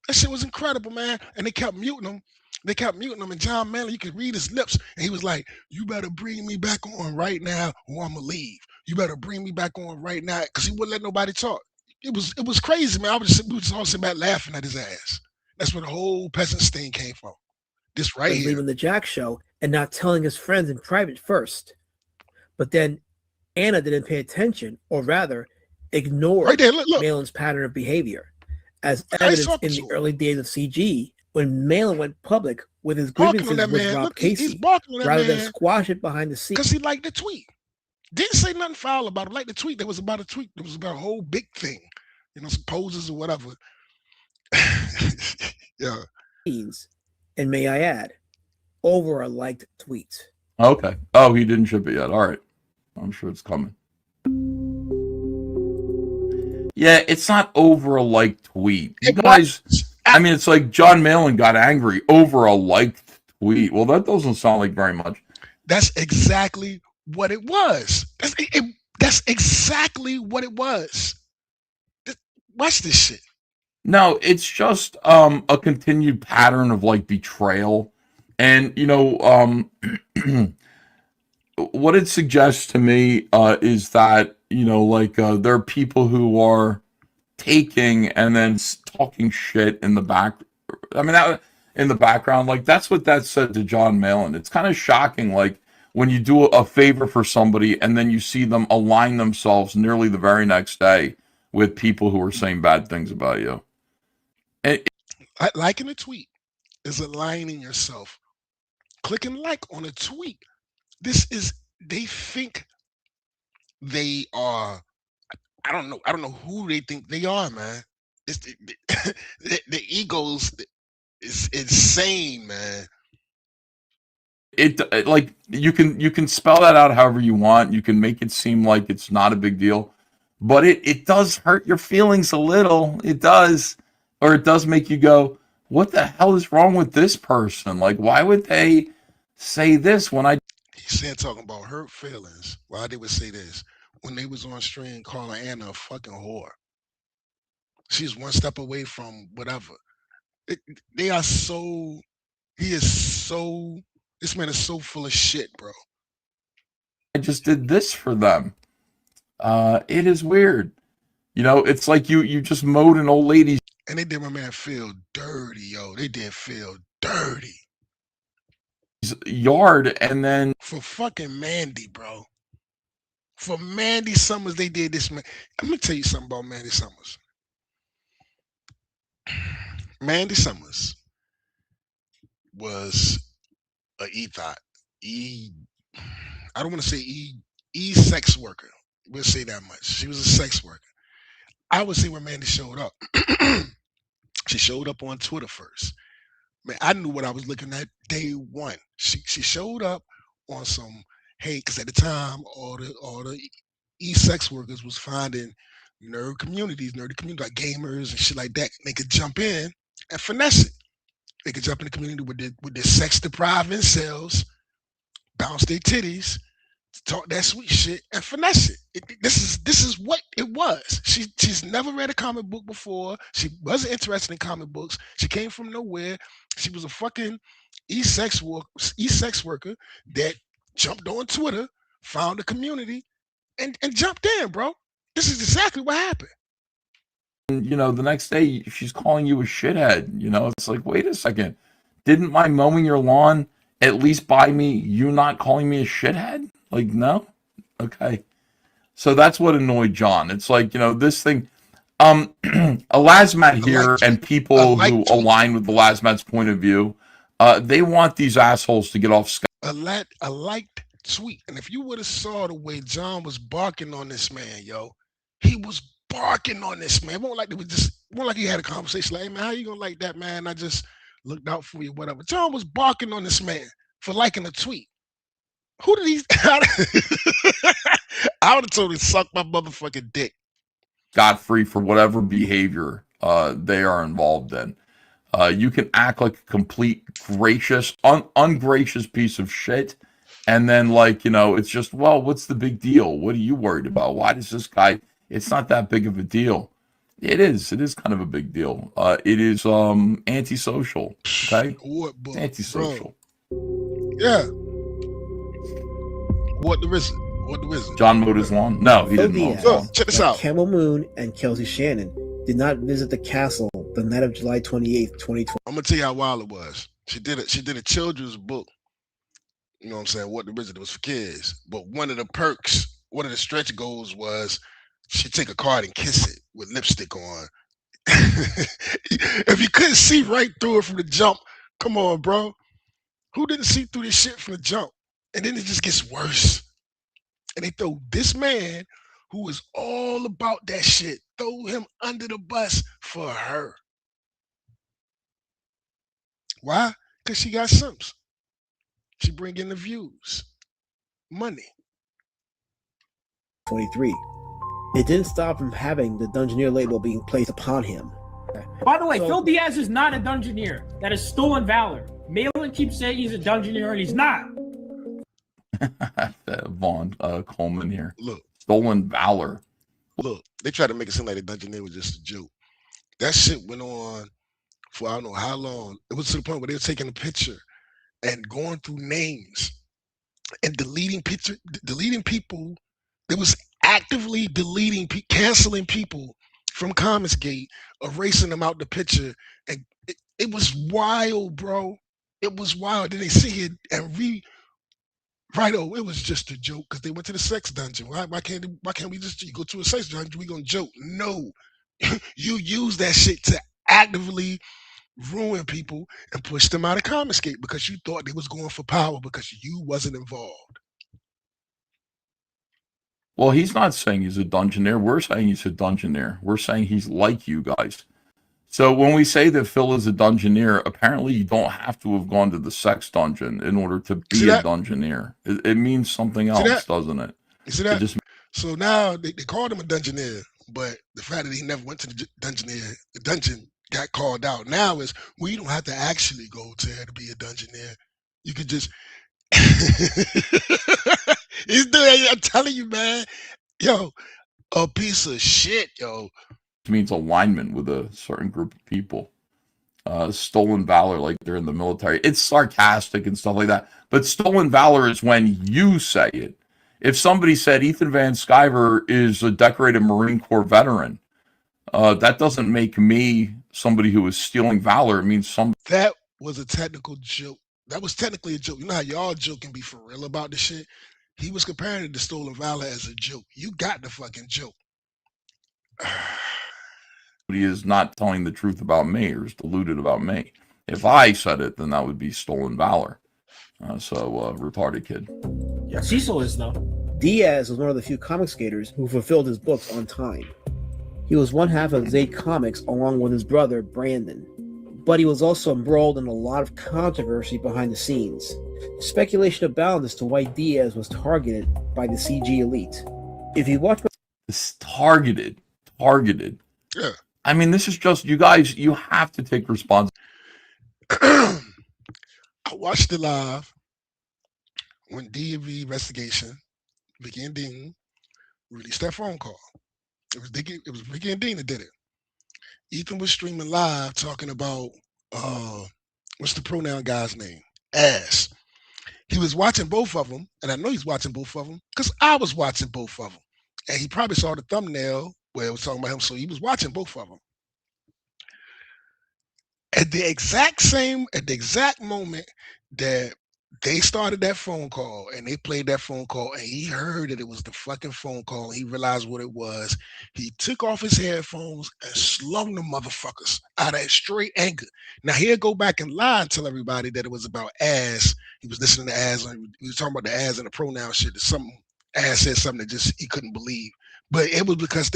That shit was incredible, man. And they kept muting him. And John Malin, you could read his lips, and he was like, "You better bring me back on right now, or I'm gonna leave. You better bring me back on right now," because he wouldn't let nobody talk. It was crazy, man. We was all sitting back laughing at his ass. That's where the whole peasant sting came from. This right here.
Leaving the Jack show and not telling his friends in private first. But then Anna didn't pay attention, or rather, ignored
right there, look.
Malin's pattern of behavior, as evidenced in the early days of CG when Malin went public with his grievances with Rob Casey, rather than squash it behind the scenes.
Because he liked the tweet. Didn't say nothing foul about it. Like the tweet, there was about a tweet. There was about a whole big thing. Some poses or whatever. Yeah.
And may I add, over a liked tweet.
Okay. Oh, he didn't ship it yet. All right. I'm sure it's coming. Yeah, it's not over a liked tweet. You guys, I mean, it's like John Malin got angry over a liked tweet. Well, that doesn't sound like very much.
That's exactly what it was. That's exactly what it was. Watch this shit.
No, it's just a continued pattern of like betrayal. And what it suggests to me is that, there are people who are taking and then talking shit in the back. I mean, that in the background, like that's what that said to John Malin. It's kind of shocking, like when you do a favor for somebody and then you see them align themselves nearly the very next day with people who are saying bad things about you. And
Liking a tweet is aligning yourself. Clicking like on a tweet. They think they are. I don't know who they think they are, man. It's the egos is insane, man.
it like you can spell that out however you want. You can make it seem like it's not a big deal, but it does hurt your feelings a little. It does, or it does make you go, "What the hell is wrong with this person? Like, why would they say this when I?"
He said talking about hurt feelings. Why they would say this when they was on stream calling Anna a fucking whore. She's one step away from whatever. They are so. He is so. This man is so full of shit, bro.
I just did this for them. It is weird. It's like you just mowed an old lady's
And they did my man feel dirty, yo. They did feel dirty
yard, and then
for fucking Mandy, bro. For Mandy Summers, they did this, man. I'm gonna tell you something about Mandy Summers. Mandy Summers was a e-thought. I don't want to say sex worker. We'll say that much. She was a sex worker. I would say when Mandy showed up, she showed up on Twitter first. Man, I knew what I was looking at day one. She showed up on some, hey, because at the time all the sex workers was finding nerdy communities like gamers and shit like that. They could jump in and finesse it. They could jump in the community with their sex deprived incels, bounce their titties, talk that sweet shit, and finesse it. This is what it was. She's never read a comic book before. She wasn't interested in comic books. She came from nowhere. She was a fucking sex worker that jumped on Twitter, found a community, and jumped in, bro. This is exactly what happened.
the next day she's calling you a shithead. It's like, wait a second, didn't my mowing your lawn at least buy me you not calling me a shithead? Like, no? Okay. So that's what annoyed John. It's like, this thing, a Lasmat here and people who align with the Lasmat's point of view, they want these assholes to get off scot.
A liked tweet. And if you would have saw the way John was barking on this man, yo, he was barking on this man. It won't like he had a conversation like, hey man, how you gonna like that, man? I just looked out for you, whatever. John was barking on this man for liking a tweet. Who did he? I would have told him suck my motherfucking dick.
Scot-free for whatever behavior they are involved in. You can act like a complete gracious, ungracious piece of shit, and then it's just, well, what's the big deal? What are you worried about? Why does this guy? It's not that big of a deal. It is kind of a big deal. It is antisocial. Okay,
what
antisocial.
Bro. Yeah. What the wizard?
John mowed his lawn? No, he didn't mow his lawn.
Check this out.
Camel Moon and Kelsey Shannon did not visit the castle the night of July 28th, 2020.
I'm gonna tell you how wild it was. She did a children's book. You know what I'm saying? What the wizard? It was for kids. But one of the stretch goals was she'd take a card and kiss it with lipstick on. If you couldn't see right through it from the jump, come on, bro. Who didn't see through this shit from the jump? And then it just gets worse. And they throw this man who is all about that shit, throw him under the bus for her. Why? Because she got simps. She bring in the views. Money.
23. It didn't stop from having the Dungeoneer label being placed upon him.
By the way, Phil Diaz is not a Dungeoneer. That is stolen valor. Malin keeps saying he's a Dungeoneer and he's not.
Vaughn Coleman here.
Look,
Stolen valor.
look. They tried to make it seem like the Dungeoneer was just a joke. That shit went on for I don't know how long. It was to the point where they were taking a picture and going through names and deleting people. They was actively deleting, canceling people from Comicsgate, erasing them out the picture, and it was wild, bro. It was wild. Then they sit here and right. Oh, it was just a joke because they went to the sex dungeon. Why can't we just go to a sex dungeon? We gonna joke? No, you use that shit to actively ruin people and push them out of Comicsgate because you thought they was going for power because you wasn't involved.
Well, he's not saying he's a Dungeoneer. We're saying he's a Dungeoneer. We're saying he's like you guys. So when we say that Phil is a Dungeoneer, apparently you don't have to have gone to the sex dungeon in order to be a Dungeoneer. It means something else, doesn't it?
You see that? So now they called him a Dungeoneer, but the fact that he never went to the dungeon got called out. Now is we don't have to actually go there to be a Dungeoneer. You could just he's doing. I'm telling you, man. Yo, a piece of shit, yo.
It means alignment with a certain group of people. Stolen valor, like they're in the military. It's sarcastic and stuff like that. But stolen valor is when you say it. If somebody said Ethan Van Sciver is a decorated Marine Corps veteran, that doesn't make me somebody who is stealing valor. It means somebody.
That was a technical joke. That was technically a joke. You know how y'all joke and be for real about this shit? He was comparing it to stolen valor as a joke. You got the fucking joke.
He is not telling the truth about me or is deluded about me. If I said it, then that would be stolen valor. Retarded kid.
Yeah, Cecil is though.
Diaz was one of the few comic skaters who fulfilled his books on time. He was one half of Zade Comics along with his brother Brandon, but he was also embroiled in a lot of controversy behind the scenes. Speculation abounds as to why Diaz was targeted by the CG elite. If you watch
this targeted.
Yeah.
I mean, this is just, you guys, you have to take responsibility.
I watched it live when DMV investigation, Vicky and Dean released that phone call. It was Vicky and Dean that did it. Ethan was streaming live talking about what's the pronoun guy's name? Ass. He was watching both of them, and I know he's watching both of them because I was watching both of them. And he probably saw the thumbnail where it was talking about him, so he was watching both of them. At the exact moment that they started that phone call and they played that phone call and he heard that it was the fucking phone call and he realized what it was, he took off his headphones and slung the motherfuckers out of straight anger. Now he'll go back and lie and tell everybody that it was about ass. He was listening to ass. He was talking about the ass and the pronoun shit. Ass said something that just he couldn't believe. But it was because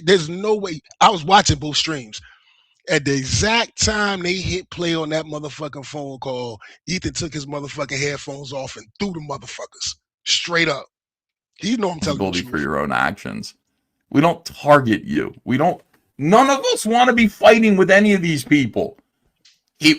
there's no way. I was watching both streams. At the exact time they hit play on that motherfucking phone call, Ethan took his motherfucking headphones off and threw the motherfuckers straight up. You know I'm telling you.
For your own actions. We don't target you. None of us want to be fighting with any of these people.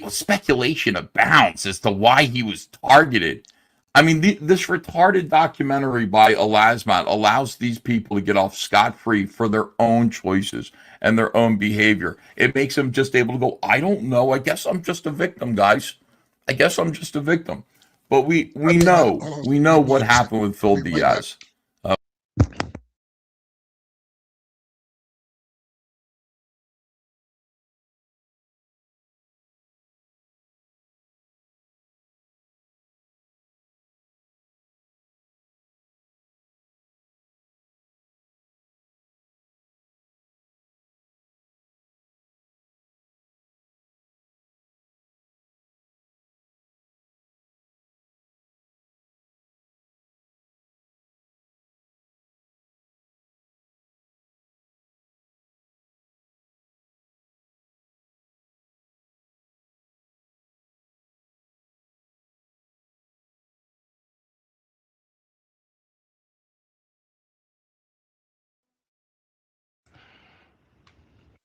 Speculation abounds as to why he was targeted. I mean, this retarded documentary by Elasmat allows these people to get off scot-free for their own choices and their own behavior. It makes them just able to go, I don't know. I guess I'm just a victim, guys. I guess I'm just a victim. But we know what happened with Phil Diaz.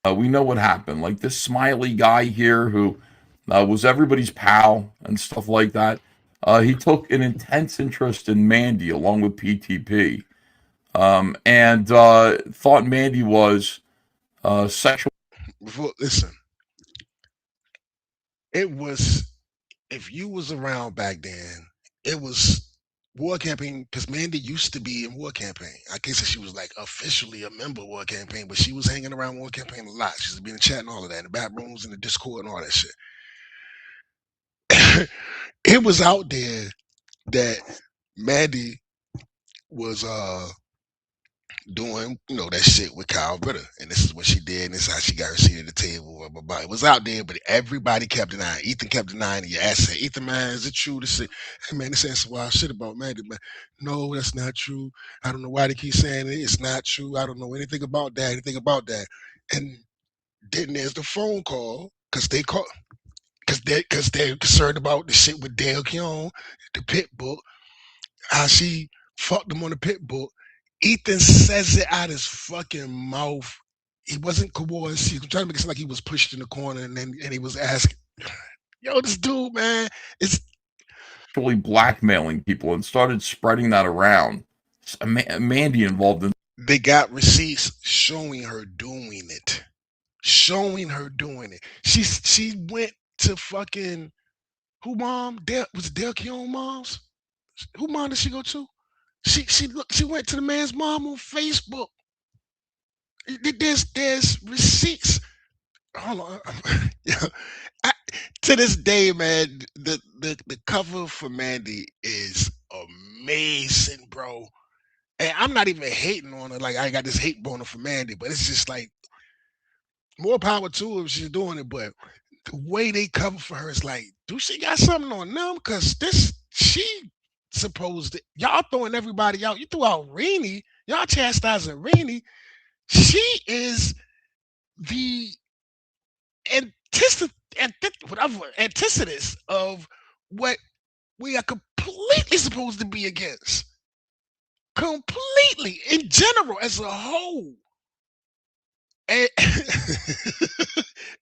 We know what happened. Like this Smiley guy here who was everybody's pal and stuff like that. he took an intense interest in Mandy along with PTP, and thought Mandy was sexual.
Listen, it was, if you was around back then, it was War Campaign, because Mandy used to be in War Campaign. I guess she was like officially a member of War Campaign, but she was hanging around War Campaign a lot. She used to be in the chat and all of that, in the back rooms and the Discord and all that shit. It was out there that Mandy was doing, that shit with Kyle Ritter, and this is what she did, and this is how she got her seat at the table. Blah, blah, blah. It was out there, but everybody kept denying. Ethan kept denying, and you asked her, Ethan, man, is it true to say, hey man, they saying some wild shit about Mandy, man? No, that's not true. I don't know why they keep saying it. It's not true. I don't know anything about that. And then there's the phone call, because they call, because they're concerned about the shit with Dale Keown, the pit book, how she fucked him on the pit book. Ethan says it out his fucking mouth. He wasn't coerced. He was trying to make it seem like he was pushed in the corner, and he was asking, "Yo, this dude, man, it's
Actually blackmailing people and started spreading that around. Mandy involved in.
They got receipts showing her doing it. She went to fucking who mom? Was it Dale Keown mom's? Who mom did she go to? She went to the man's mom on Facebook. There's receipts. Hold on. Yeah. To this day, man, the cover for Mandy is amazing, bro. And I'm not even hating on her. Like, I got this hate boner for Mandy, but it's just like more power to her if she's doing it. But the way they cover for her is like, do she got something on them? Because she supposed to, y'all throwing everybody out. You threw out Rainey. Y'all chastising Rainey. She is the antithesis of what we are completely supposed to be against. Completely, in general, as a whole. And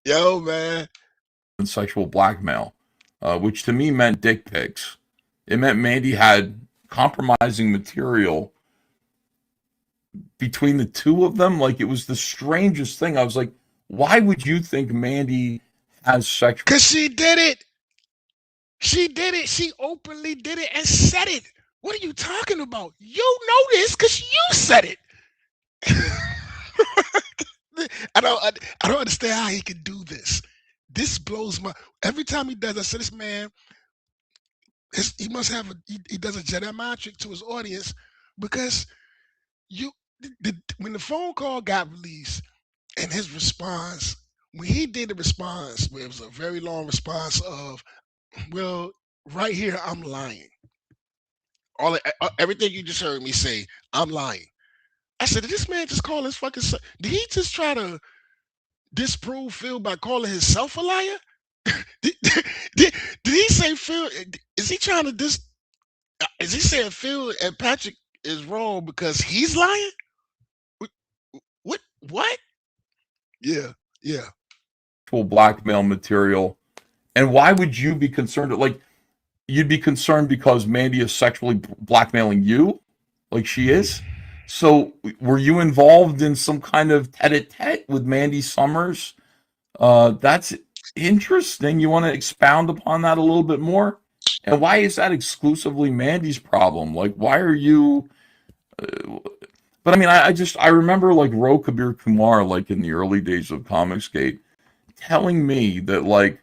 yo, man.
Sexual blackmail, which to me meant dick pics. It meant Mandy had compromising material between the two of them. Like, it was the strangest thing. I was like, why would you think Mandy has sexual?
Because she did it. She did it. She openly did it and said it. What are you talking about? You know this because you said it. I don't understand how he can do this. This blows my. Every time he does, I say, this man, he must have he does a Jedi mind trick to his audience, because when the phone call got released and his response, when he did the response, where it was a very long response of, well, right here, I'm lying. Everything you just heard me say, I'm lying. I said, did this man just call his fucking son? Did he just try to disprove Phil by calling himself a liar? did he say Phil? Is he trying to is he saying Phil and Patrick is wrong because he's lying? What? Yeah.
Blackmail material. And why would you be concerned? Like, you'd be concerned because Mandy is sexually blackmailing you, like she is. So, were you involved in some kind of tete-a-tete with Mandy Summers? That's interesting. You want to expound upon that a little bit more? And why is that exclusively Mandy's problem? Like, why are you? But I mean, I remember like Ro Kabir Kumar, like in the early days of Comicsgate, telling me that like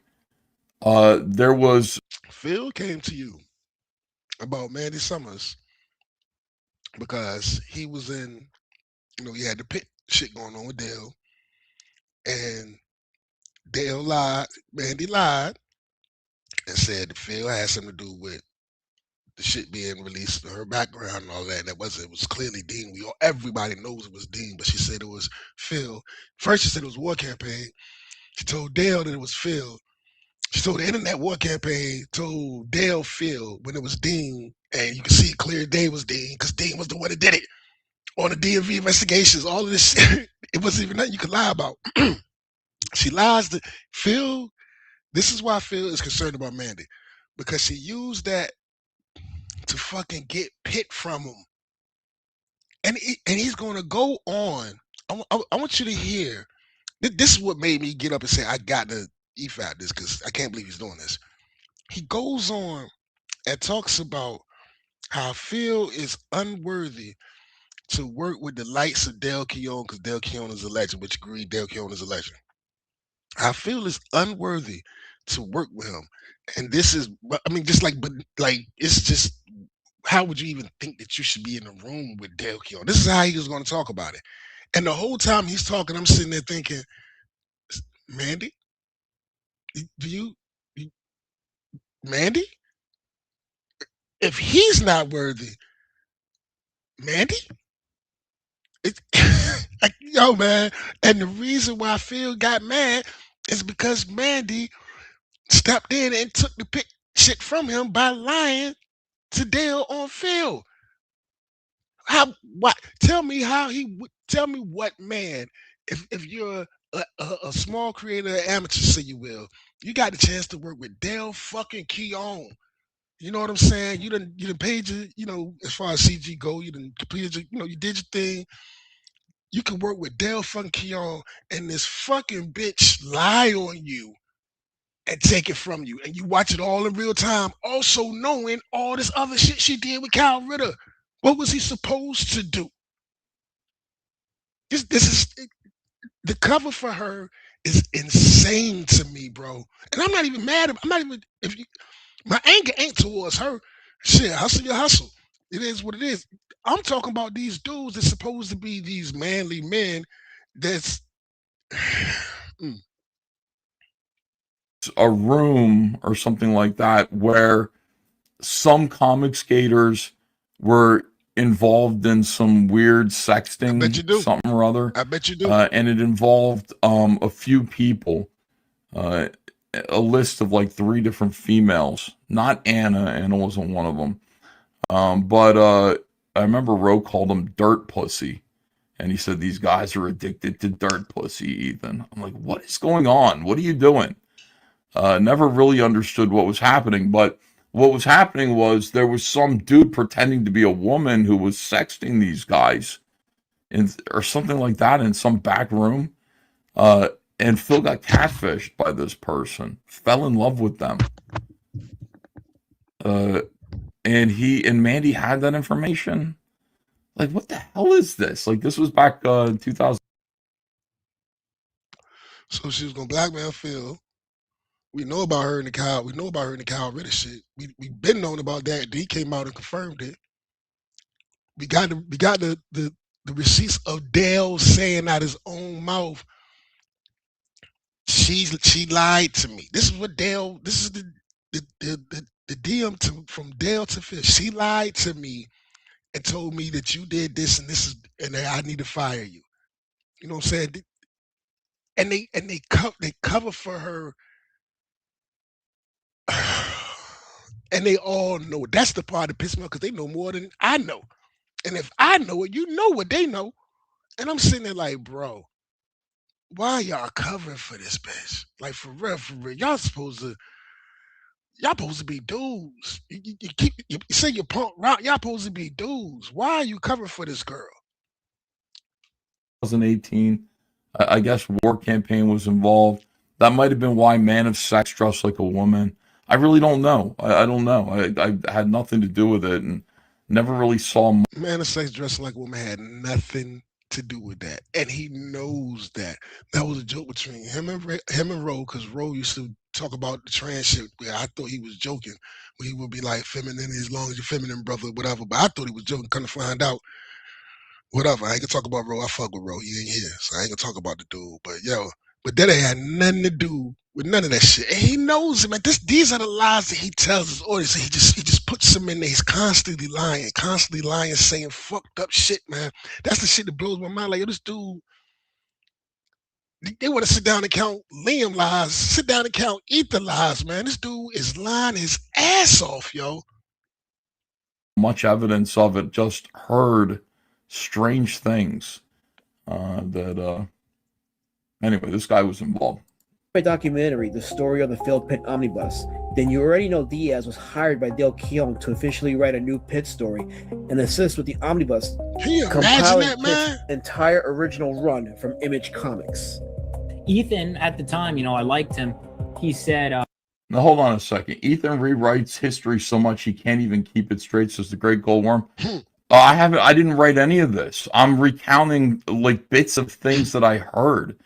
there was.
Phil came to you about Mandy Summers because he was in, he had the pit shit going on with Dale, and Dale lied, Mandy lied, and said that Phil had something to do with the shit being released, her background and all that. And it was clearly Dean. Everybody knows it was Dean, but she said it was Phil. First, she said it was War Campaign. She told Dale that it was Phil. She told the Internet War Campaign, told Dale Phil when it was Dean, and you can see clear day was Dean because Dean was the one that did it on the DMV investigations. All of this shit, it wasn't even nothing you could lie about. She lies to Phil. This is why Phil is concerned about Mandy, because she used that to fucking get Pitt from him. And he's going to go on. I want you to hear. This is what made me get up and say, I got to EFAP this because I can't believe he's doing this. He goes on and talks about how Phil is unworthy to work with the likes of Dale Keown because Dale Keown is a legend, which agreed Dale Keown is a legend. I feel is unworthy to work with him. And this is, I mean, just like, but like, it's just, how would you even think that you should be in a room with Dale Keown? This is how he was going to talk about it. And the whole time he's talking, I'm sitting there thinking, Mandy, do Mandy? If he's not worthy, Mandy? It's, like, yo, man. And the reason why Phil got mad is because Mandy stepped in and took the shit from him by lying to Dale on Phil. How? What? Tell me how he would. Tell me what man. If you're a small creator, amateur, say you will, you got the chance to work with Dale fucking Keown. You know what I'm saying? You done paid your, as far as CG go, you done completed your, you did your thing. You can work with Dale fucking Keown and this fucking bitch lie on you and take it from you. And you watch it all in real time, also knowing all this other shit she did with Kyle Ritter. What was he supposed to do? This is the cover for her is insane to me, bro. And I'm not even mad. I'm not even my anger ain't towards her. Shit, hustle your hustle. It is what it is. I'm talking about these dudes that's supposed to be these manly men. That's
a room or something like that where some comic skaters were involved in some weird sexting, something or other.
I bet you do.
And it involved a few people, a list of like 3 different females. Not Anna. Anna wasn't one of them. But I remember Ro called them dirt pussy. And he said, these guys are addicted to dirt pussy, Ethan. I'm like, what is going on? What are you doing? Never really understood what was happening. But what was happening was there was some dude pretending to be a woman who was sexting these guys or something like that in some back room. And Phil got catfished by this person, fell in love with them. And he and Mandy had that information. Like, what the hell is this? Like, this was back 2000.
So she was gonna blackmail Phil. We know about her in the Kyle. We know about her in the Kyle Ritter shit. We've been known about that. He came out and confirmed it. We got the receipts of Dale saying out his own mouth, she lied to me. This is what Dale. This is the DM from Dale to Phil. She lied to me and told me that you did this and this is and that I need to fire you. You know what I'm saying? And they cover for her. And they all know it. That's the part that pisses me off because they know more than I know. And if I know it, you know what they know. And I'm sitting there like, bro, why y'all covering for this bitch? Like for real, y'all supposed to be dudes. You say you're punk rock, y'all supposed to be dudes. Why are you covering for this girl?
2018, I guess War Campaign was involved. That might have been why Man of Sex dressed like a woman. I really don't know. I don't know. I had nothing to do with it and never really saw.
Man of Sex dressing like a woman had nothing to do with that, and he knows that. That was a joke between him and Ro, because Ro used to talk about the trans shit. Where I thought he was joking, where he would be like, "Feminine, as long as you're feminine, brother, whatever." But I thought he was joking. Kind of find out, whatever. I ain't gonna talk about Ro. I fuck with Ro. He ain't here, so I ain't gonna talk about the dude. But but that ain't had nothing to do with none of that shit. And he knows it, man. These are the lies that he tells his audience. He just puts them in there. He's constantly lying, saying fucked up shit, man. That's the shit that blows my mind. Like, yo, this dude, they want to sit down and count Liam lies, sit down and count Ethan lies, man. This dude is lying his ass off, yo.
Much evidence of it, just heard strange things anyway, this guy was involved.
Documentary, The Story of the Phil Pitt Omnibus, then you already know Diaz was hired by Dale Keown to officially write a new Pitt story and assist with the omnibus,
Can you imagine
compiling
that,
Pitt's
man?
entire original run from Image Comics.
Ethan, at the time, I liked him. He said,
Now hold on a second. Ethan rewrites history so much he can't even keep it straight, says the Great Goldworm. I didn't write any of this. I'm recounting like bits of things that I heard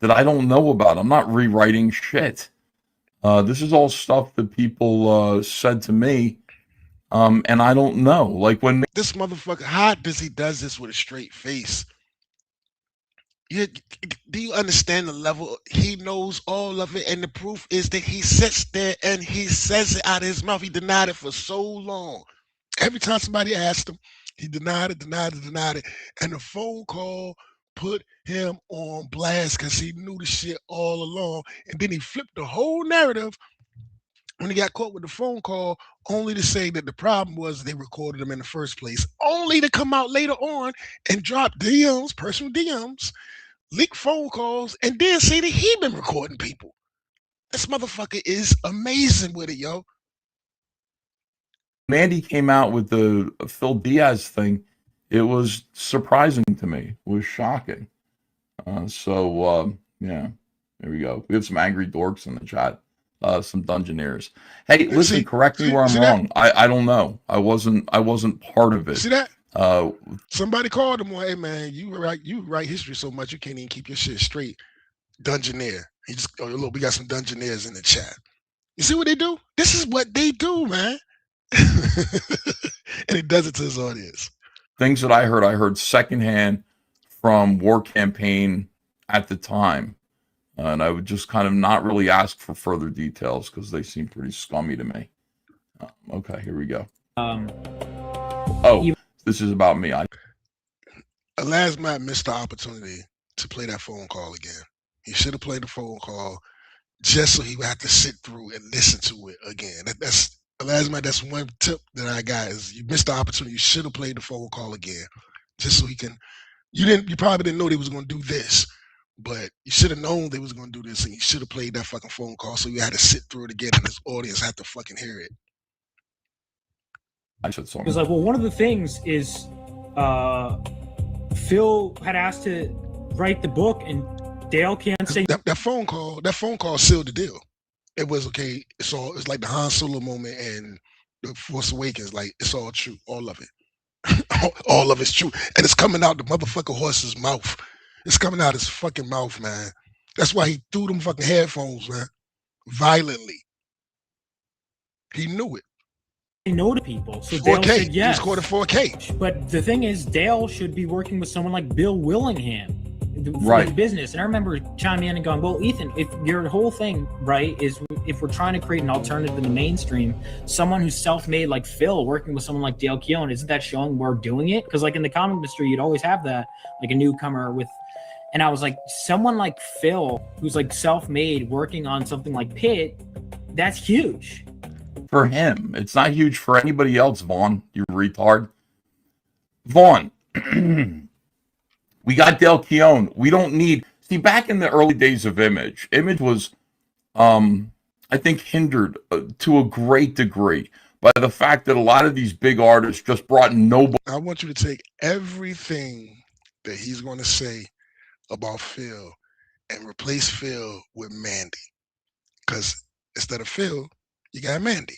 that I don't know about. I'm not rewriting shit. This is all stuff that people said to me, and I don't know. Like when
This motherfucker, how does he does this with a straight face? Do you understand the level? He knows all of it, and the proof is that he sits there and he says it out of his mouth. He denied it for so long. Every time somebody asked him, he denied it, and the phone call put him on blast because he knew the shit all along. And then he flipped the whole narrative when he got caught with the phone call, only to say that the problem was they recorded him in the first place, only to come out later on and drop DMs, personal DMs, leak phone calls, and then say that he been recording people. This motherfucker is amazing with it, yo.
Mandy came out with the Phil Diaz thing, it was surprising to me. It was shocking. Yeah, there we go. We have some angry dorks in the chat, some Dungeoneers. Hey, listen, correct me where I'm wrong. I don't know. I wasn't part of it.
See that? Somebody called him, hey man, you write history so much you can't even keep your shit straight. Dungeoneer. He just look, we got some Dungeoneers in the chat. You see what they do? This is what they do, man. And he does it to his audience.
Things that I heard secondhand from War Campaign at the time. And I would just kind of not really ask for further details because they seem pretty scummy to me. Okay, here we go. This is about me.
Elasmat missed the opportunity to play that phone call again. He should have played the phone call just so he would have to sit through and listen to it again. That's Elasmat. That's one tip that I got is you missed the opportunity. You should have played the phone call again, just so he can. You probably didn't know they was going to do this, but you should have known they was going to do this, and you should have played that fucking phone call so you had to sit through it again, and his audience had to fucking hear it.
I said something.
It was like, well, one of the things is Phil had asked to write the book, and Dale can't say
that phone call sealed the deal. It was okay. It's like the Han Solo moment and the Force Awakens. Like it's all true, all of it, all of it's true, and it's coming out the motherfucker horse's mouth. It's coming out his fucking mouth, man. That's why he threw them fucking headphones, man, violently. He knew it.
No to people. So
4K.
Dale said yes.
He was scored 4K.
But the thing is, Dale should be working with someone like Bill Willingham,
right?
The business. And I remember chiming in and going, "Well, Ethan, if your whole thing, right, is if we're trying to create an alternative in the mainstream, someone who's self-made like Phil working with someone like Dale Keown, isn't that showing we're doing it? Because like in the comic industry, you'd always have that, like a newcomer with." And I was like, someone like Phil, who's like self-made, working on something like Pitt, that's huge.
For him, it's not huge for anybody else, Vaughn, you retard. Vaughn, we got Dale Keown. We don't need... See, back in the early days of Image was, I think, hindered to a great degree by the fact that a lot of these big artists just brought nobody.
I want you to take everything that he's going to say about Phil and replace Phil with Mandy. Because instead of Phil, you got Mandy.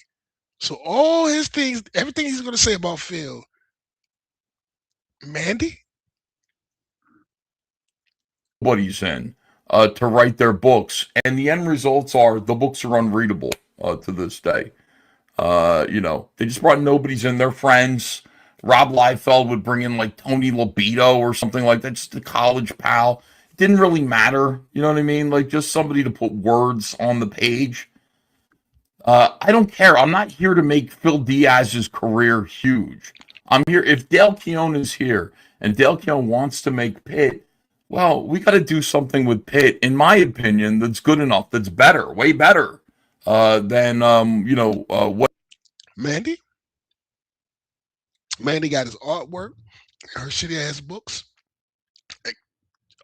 So all his things, everything he's going to say about Phil, Mandy?
What he's in to write their books. And the end results are the books are unreadable to this day. They just brought nobodies in, their friends. Rob Liefeld would bring in like Tony Libido or something like that, just a college pal. It didn't really matter, you know what I mean? Like just somebody to put words on the page. I don't care. I'm not here to make Phil Diaz's career huge. I'm here. If Dale Keown is here and Dale Keown wants to make Pitt, well, we got to do something with Pitt, in my opinion, that's good enough, that's better, way better than, what.
Mandy? Mandy got his artwork, her shitty ass books,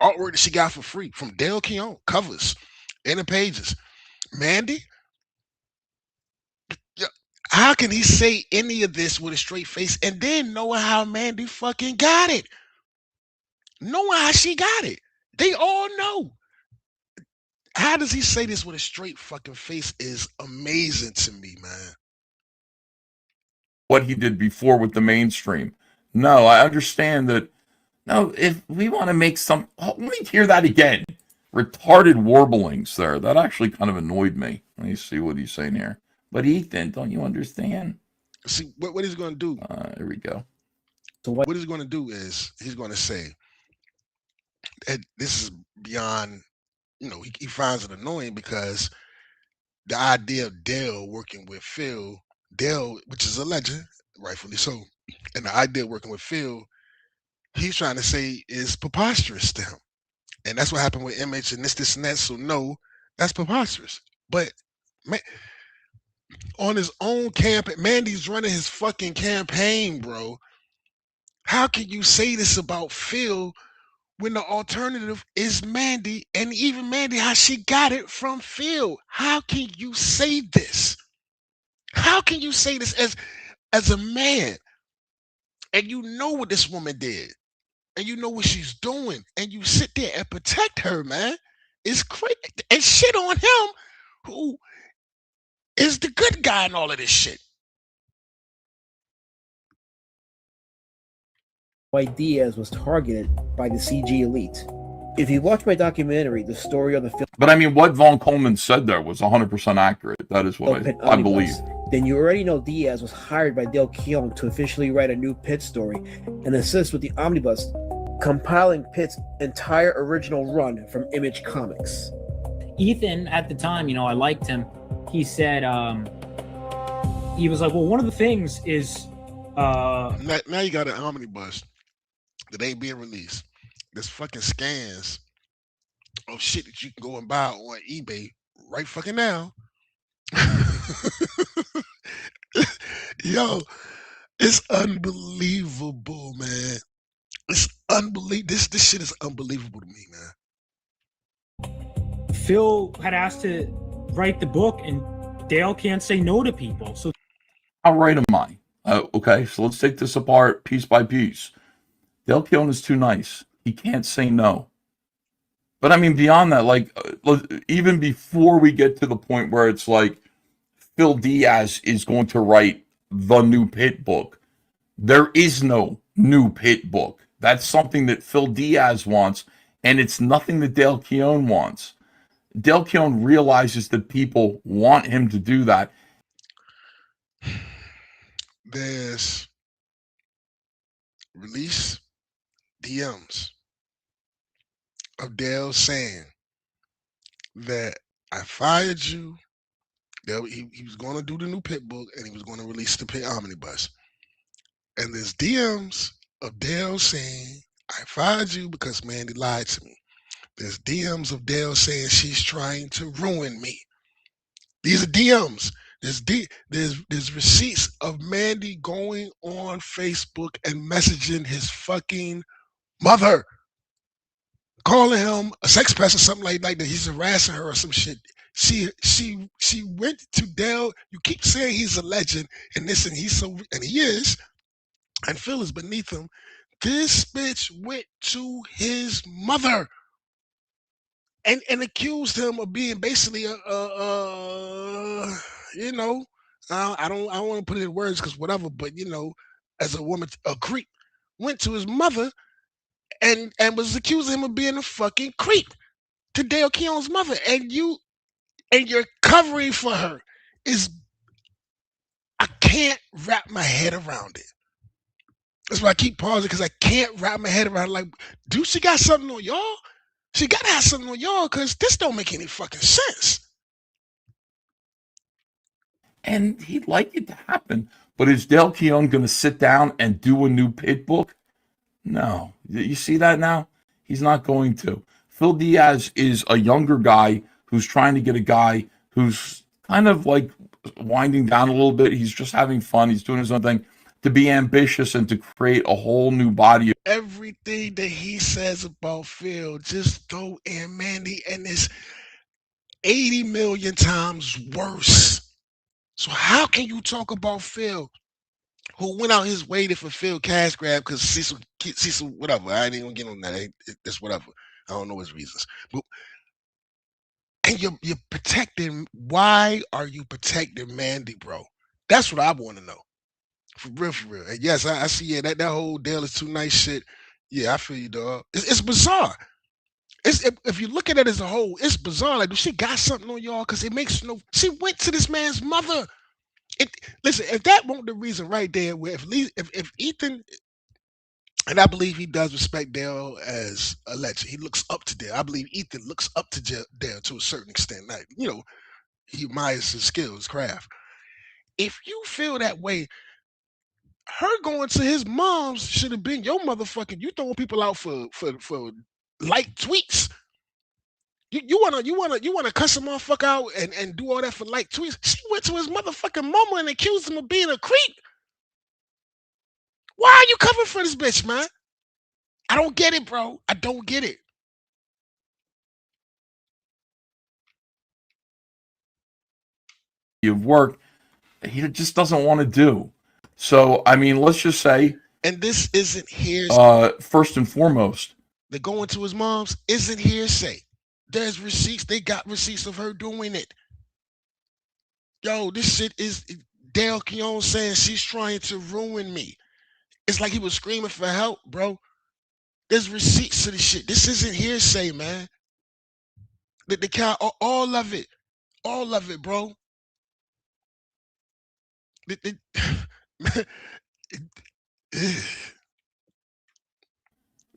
artwork that she got for free from Dale Keown, covers, inner pages. Mandy? How can he say any of this with a straight face and then knowing how Mandy fucking got it? Knowing how she got it. They all know. How does he say this with a straight fucking face is amazing to me, man.
What he did before with the mainstream. No, I understand that. No, if we want to make some, let me hear that again. Retarded warblings there. That actually kind of annoyed me. Let me see what he's saying here. But Ethan, don't you understand?
See, what he's going to do,
Here we go.
So
what he's going to do is he's going to say, that this is beyond, he finds it annoying because the idea of Dale working with Phil, Dale, which is a legend, rightfully so, and the idea of working with Phil, he's trying to say is preposterous to him. And that's what happened with Image and this, and that. So no, that's preposterous. But man, on his own campaign, Mandy's running his fucking campaign, bro. How can you say this about Phil when the alternative is Mandy, and even Mandy, how she got it from Phil? How can you say this? How can you say this as a man, and you know what this woman did, and you know what she's doing, and you sit there and protect her, man? It's crazy, and shit on him, who is the good guy in all of this shit.
why Diaz was targeted by the CG elite. If you watch my documentary, The Story of the Film,
But I mean, what Von Coleman said there was 100% accurate. That is what I believe.
then you already know Diaz was hired by Dale Keown to officially write a new Pitt story and assist with the omnibus, compiling Pitt's entire original run from Image Comics.
Ethan, at the time, I liked him. He said, he was like, well, one of the things is...
Now you got an omnibus that ain't being released. There's fucking scans of shit that you can go and buy on eBay right fucking now. Yo, it's unbelievable, man. It's unbelievable. This shit is unbelievable to me, man.
Phil had asked to write the book, and Dale can't say no to people. So
How right am I? Okay, so let's take this apart piece by piece. Dale Keown is too nice. He can't say no. But I mean, beyond that, like, even before we get to the point where it's like Phil Diaz is going to write the new Pitt book, there is no new Pitt book. That's something that Phil Diaz wants, and it's nothing that Dale Keown wants. Dale Keown realizes that people want him to do that.
There's release DMs of Dale saying that I fired you. He was going to do the new Pitt book, and he was going to release the Pitt omnibus. And there's DMs of Dale saying I fired you because Mandy lied to me. There's DMs of Dale saying she's trying to ruin me. These are DMs. There's receipts of Mandy going on Facebook and messaging his fucking mother, calling him a sex pest or something like that. He's harassing her or some shit. She went to Dale. You keep saying he's a legend and this, and he is, and Phil is beneath him. This bitch went to his mother and accused him of being basically I don't want to put it in words because whatever, but as a woman, a creep, went to his mother and was accusing him of being a fucking creep to Dale Keown's mother, and you're covering for her. I can't wrap my head around it. That's why I keep pausing, because I can't wrap my head around it. Like, dude, she got something on y'all? She gotta have something on y'all, because this don't make any fucking sense.
And he'd like it to happen. But is Dale Keown going to sit down and do a new Pitt book? No. You see that now? He's not going to. Phil Diaz is a younger guy who's trying to get a guy who's kind of like winding down a little bit. He's just having fun. He's doing his own thing, to be ambitious and to create a whole new body.
Everything that he says about Phil, just throw in Mandy, and it's 80 million times worse. So how can you talk about Phil, who went out his way to fulfill cash grab because Cecil, whatever. I ain't even gonna get on that. That's whatever. I don't know his reasons. But and you're protecting. Why are you protecting Mandy, bro? That's what I want to know. For real, for real. And yes, I see. Yeah, that whole Dale is too nice shit. Yeah, I feel you, dog. It's bizarre. If you look at it as a whole, it's bizarre. Like, she got something on y'all? Because it makes no. She went to this man's mother. It Listen. If that won't the reason right there, where if Ethan, and I believe he does respect Dale as a legend. He looks up to Dale. I believe Ethan looks up to Dale to a certain extent. Like, he admires his skills, his craft. If you feel that way, her going to his mom's should have been your motherfucking. You throwing people out for like tweets. You wanna cuss a motherfucker out and do all that for like tweets. She went to his motherfucking mama and accused him of being a creep. Why are you covering for this bitch, man? I don't get it, bro. I don't get it.
Of work he just doesn't want to do. So, I mean, let's just say,
And this isn't hearsay.
first and foremost,
The going to his mom's isn't hearsay. There's receipts. They got receipts of her doing it. Yo, this shit is Dale Keown saying she's trying to ruin me. It's like he was screaming for help, bro. There's receipts to this shit. This isn't hearsay, man. The cow, all of it, bro.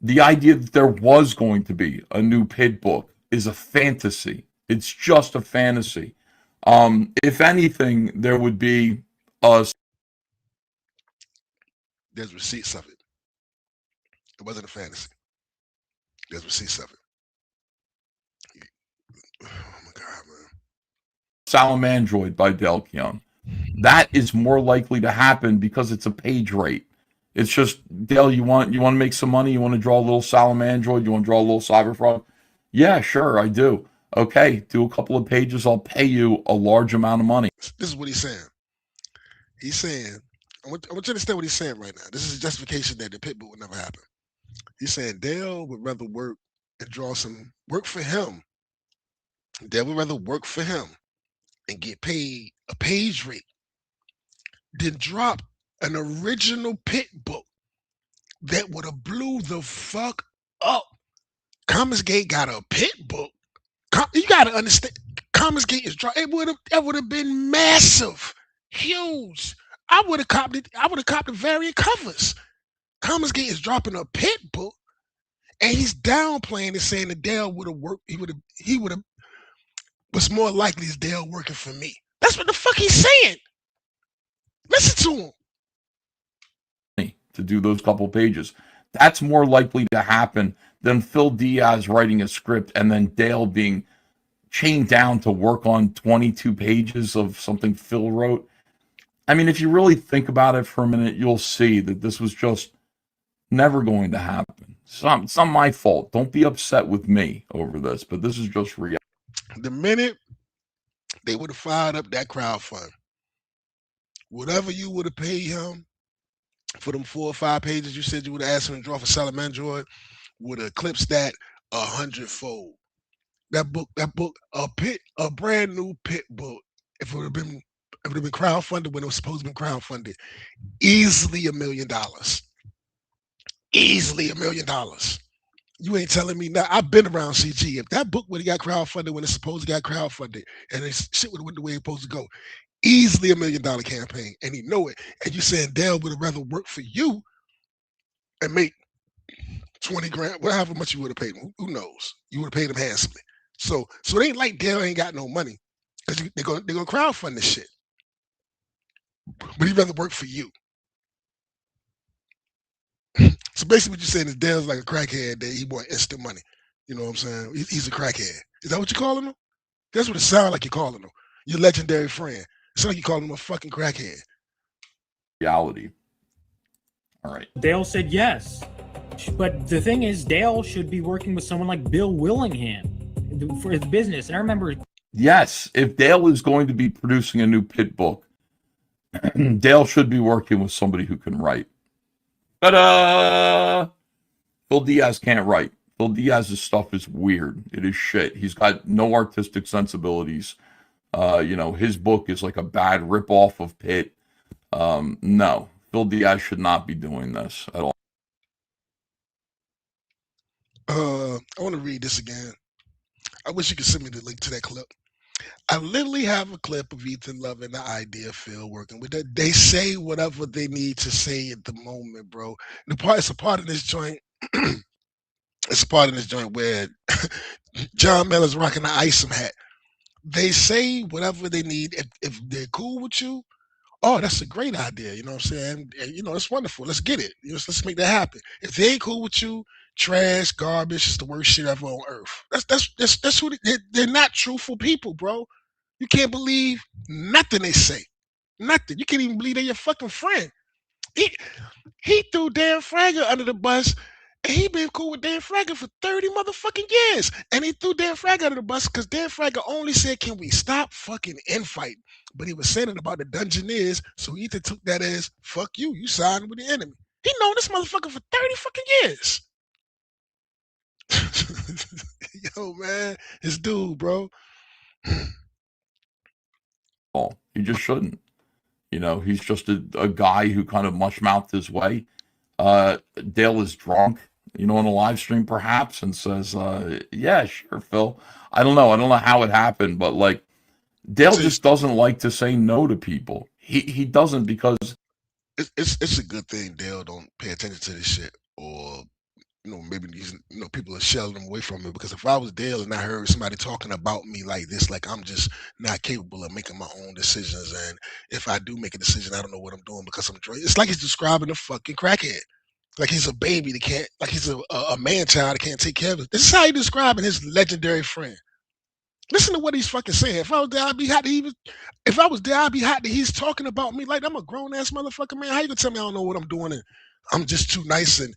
the idea that there was going to be a new Pit book is a fantasy. It's just a fantasy. If anything, there would be a.
There's receipts of it. It wasn't a fantasy. There's receipts of it. Oh my god, man.
Salamandroid by Dale Keown. That is more likely to happen because it's a page rate. It's just, Dale, you want to make some money? You want to draw a little Salamandroid? You want to draw a little Cyberfrog? Yeah, sure, I do. Okay, do a couple of pages. I'll pay you a large amount of money.
This is what he's saying. He's saying, I want you to understand what he's saying right now. This is a justification that the pit book would never happen. He's saying Dale would rather work and draw some work for him. Dale would rather work for him and get paid a page rate than drop an original pit book that would have blew the fuck up. Comicsgate got a pit book. You gotta understand. Comicsgate is dry. It would have been massive, huge. I would have copped it. I would have copped the variant covers. Comicsgate is dropping a pit book, and he's downplaying and saying that Dale would have worked. He would have. What's more likely is Dale working for me. That's what the fuck he's saying. Listen to him.
To do those couple pages. That's more likely to happen than Phil Diaz writing a script and then Dale being chained down to work on 22 pages of something Phil wrote. I mean, if you really think about it for a minute, you'll see that this was just never going to happen. It's not my fault. Don't be upset with me over this, but this is just reality.
The minute they would have fired up that crowdfund, whatever you would have paid him for them 4 or 5 pages you said you would have asked him to draw for Salamandroid, would have eclipsed that 100-fold. That book, a brand new pit book, if it would have been crowdfunded when it was supposed to be crowdfunded, easily $1 million. Easily $1 million. You ain't telling me now. I've been around CG. If that book would have got crowdfunded when it's supposed to got crowdfunded, and this shit would have went the way it's supposed to go, easily $1 million campaign, and he know it. And you saying Dale would have rather work for you and make 20 grand, whatever much you would have paid him. Who knows? You would have paid him handsomely. So it ain't like Dale ain't got no money because they're gonna crowdfund this shit. But he'd rather work for you. So basically, what you're saying is Dale's like a crackhead that he want instant money. You know what I'm saying? He's a crackhead. Is that what you're calling him? That's what it sounds like you're calling him. Your legendary friend. It's like you calling him a fucking crackhead.
Reality. All right.
Dale said yes. But the thing is, Dale should be working with someone like Bill Willingham for his business. And I remember.
Yes, if Dale is going to be producing a new Pit book, Dale should be working with somebody who can write. Ta-da! Phil Diaz can't write. Phil Diaz's stuff is weird. It is shit. He's got no artistic sensibilities. His book is like a bad ripoff of Pitt. No, Phil Diaz should not be doing this at all.
I want to read this again. I wish you could send me the link to that clip. I literally have a clip of Ethan loving the idea of Phil working with that. They say whatever they need to say at the moment, bro. It's a part of this joint. It's a part of this joint where John Miller's rocking the Isom hat. They say whatever they need. If they're cool with you, oh, that's a great idea. You know what I'm saying? And, it's wonderful. Let's get it. Let's make that happen. If they ain't cool with you, trash, garbage, it's the worst shit ever on earth. That's who they're not truthful people, bro. You can't believe nothing they say. Nothing. You can't even believe they're your fucking friend. He threw Dan Fragger under the bus, and he been cool with Dan Fragger for 30 motherfucking years. And he threw Dan Fragger under the bus because Dan Fragger only said, "Can we stop fucking infighting?" But he was saying it about the Dungeoneers, so Ethan took that as, "Fuck you, you signed with the enemy." He known this motherfucker for 30 fucking years. Yo, man, this dude, bro.
He just shouldn't. He's just a guy who kind of mush-mouthed his way. Dale is drunk, on a live stream perhaps, and says, yeah, sure, Phil. I don't know how it happened, but like Dale just doesn't like to say no to people. He doesn't because
it's a good thing Dale don't pay attention to this shit, or maybe these people are shelling him away from it. Because if I was Dale and I heard somebody talking about me like this, like I'm just not capable of making my own decisions, and if I do make a decision, I don't know what I'm doing because I'm drunk. It's like he's describing a fucking crackhead, like he's a baby that can't, like he's a man child that can't take care of it. This is how he's describing his legendary friend. Listen to what he's fucking saying. If I was there, I'd be hot. If I was there, I'd be hot that he's talking about me like I'm a grown ass motherfucker, man. How you gonna tell me I don't know what I'm doing and I'm just too nice and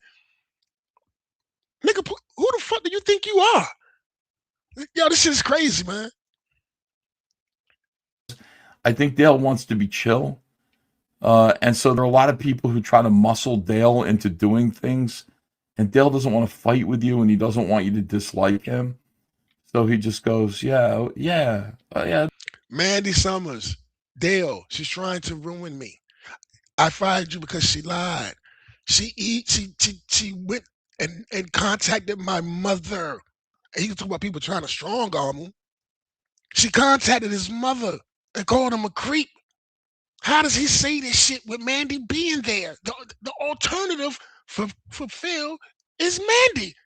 nigga? Who the fuck do you think you are? Yo, this shit is crazy, man.
I think Dale wants to be chill, and so there are a lot of people who try to muscle Dale into doing things, and Dale doesn't want to fight with you, and he doesn't want you to dislike him. So he just goes, yeah.
Mandy Summers, Dale, she's trying to ruin me. I fired you because she lied. She went and contacted my mother. And he can talk about people trying to strong arm him. She contacted his mother and called him a creep. How does he say this shit with Mandy being there? The alternative for Phil is Mandy.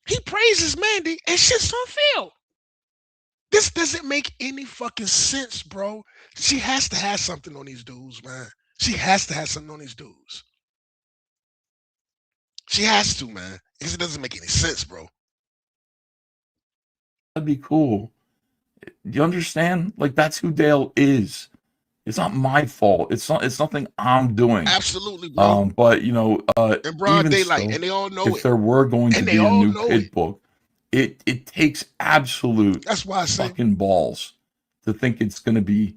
He praises Mandy and shits on Phil. This doesn't make any fucking sense, bro. She has to have something on these dudes, man. She has to have something on these dudes. She has to, man. Because it doesn't make any sense, bro.
That'd be cool. You understand? Like that's who Dale is. It's not my fault. It's nothing I'm doing.
Absolutely, bro.
But
in broad daylight,
still,
and they all know
if
it.
there were going to
And
be
they
a
all
new
know
Pitt
it.
book, it takes absolute
That's why I say
fucking balls to think it's going to be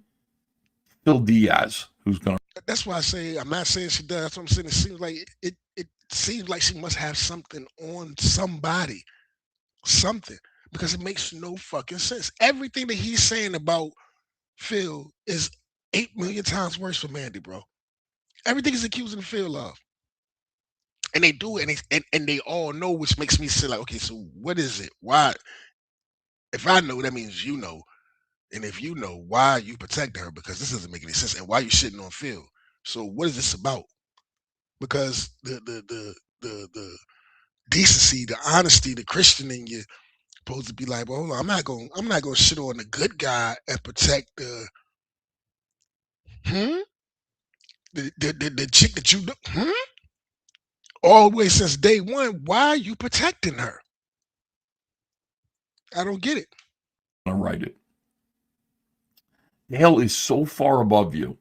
Phil Diaz who's going to.
that's why I say I'm not saying she does. That's what I'm saying. It seems like it seems like she must have something on somebody. Something. Because it makes no fucking sense. Everything that he's saying about Phil is 8 million times worse for Mandy, bro. Everything is accusing Phil of. And they do it, and they all know, which makes me say, like, okay, so what is it? Why? If I know, that means you know. And if you know, why are you protecting her? Because this doesn't make any sense. And why are you shitting on Phil? So what is this about? Because the decency, the honesty, the Christian in you supposed to be like, well, hold on, I'm not gonna shit on the good guy and protect the the chick that you always since day one. Why are you protecting her? I don't get it.
Write it. Dale is so far above you.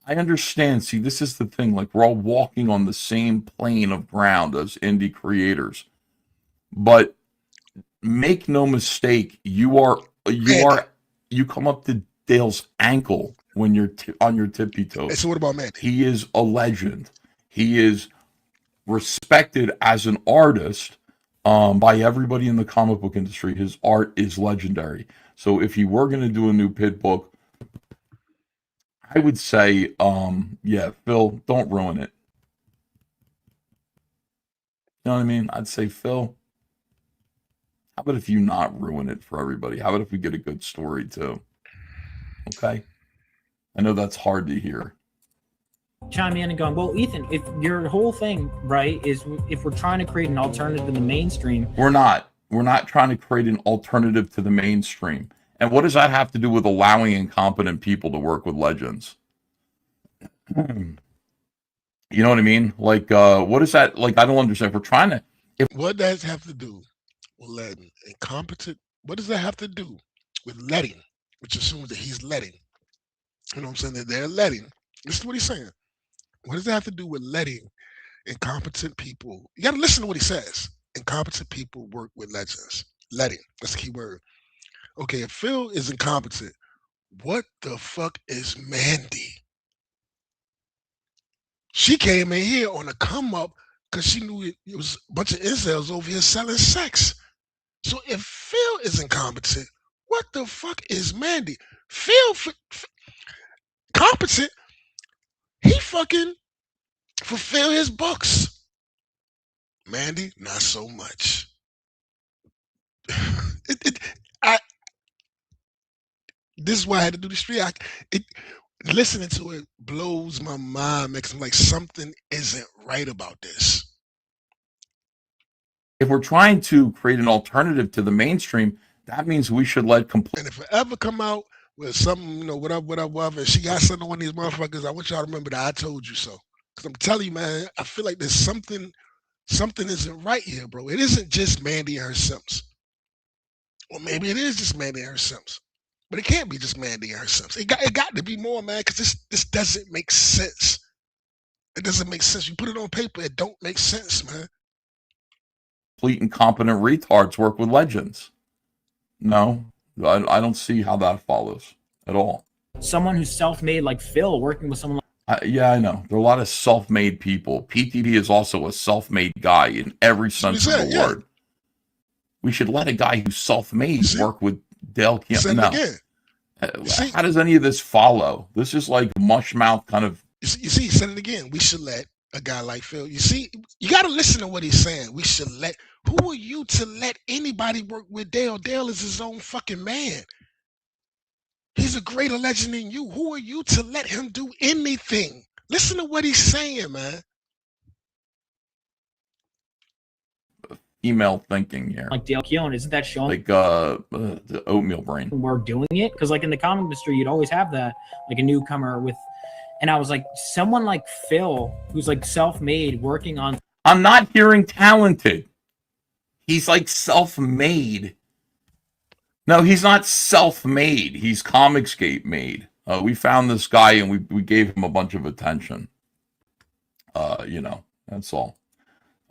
I understand. See, this is the thing. Like we're all walking on the same plane of ground as indie creators, but make no mistake, you come up to Dale's ankle when you're on your tippy
And
toes.
so what about Mandy?
He is a legend. He is respected as an artist by everybody in the comic book industry. His art is legendary. So if you were going to do a new Pit book, I would say, yeah, Phil, don't ruin it. You know what I mean? I'd say, Phil, how about if you not ruin it for everybody? How about if we get a good story too? Okay? I know that's hard to hear.
Chime in and going, well, Ethan, if your whole thing, right, is if we're trying to create an alternative in the mainstream,
We're not. We're not trying to create an alternative to the mainstream. And what does that have to do with allowing incompetent people to work with legends? You know what I mean? Like, what is that? Like, I don't understand. If we're trying to,
What does that have to do with letting incompetent? What does that have to do with letting, which assumes that he's letting? You know what I'm saying? That they're letting. This is what he's saying. What does that have to do with letting incompetent people? You got to listen to what he says. Incompetent people work with legends. Letting. That's the key word. Okay, if Phil is incompetent, what the fuck is Mandy? She came in here on a come up because she knew it was a bunch of incels over here selling sex. So if Phil is incompetent, what the fuck is Mandy? Phil competent. He fucking fulfill his books. Mandy, not so much. I this is why I had to do the street. Listening to it blows my mind, makes me like something isn't right about this.
if we're trying to create an alternative to the mainstream, that means we should let
And if it ever come out with something, you know, whatever, and she got something on these motherfuckers, I want y'all to remember that I told you so. Because I'm telling you, man, I feel like there's something isn't right here, bro. It isn't just Mandy and her Simps. Or maybe it is just Mandy and her Simps. But it can't be just Mandy and her Simps. It got to be more, man, because this doesn't make sense. It doesn't make sense. You put it on paper, it don't make sense, man.
complete incompetent retards work with legends. No, I don't see how that follows at all.
someone who's self-made like Phil working with someone
Yeah, I know. There are a lot of self-made people. PTB is also a self-made guy in every sense of the word. We should let a guy who's self-made work with Dale Keown. No. How does any of this follow? This is like mush mouth kind of.
You see, he said it again. We should let a guy like Phil. You see, you got to listen to what he's saying. We should let. Who are you to let anybody work with Dale? Dale is his own fucking man. He's a greater legend than you. Who are you to let him do anything? Listen to what he's saying, man.
Email thinking here.
like Dale Keown, isn't that showing
Like the oatmeal brain.
we're doing it? Because like in the comic industry, you'd always have that, like a newcomer with, and I was like, someone like Phil, who's like self-made, working on.
I'm not hearing talented. He's like self-made. No, he's not self-made. He's Comicsgate made. We found this guy and we gave him a bunch of attention. You know, that's all.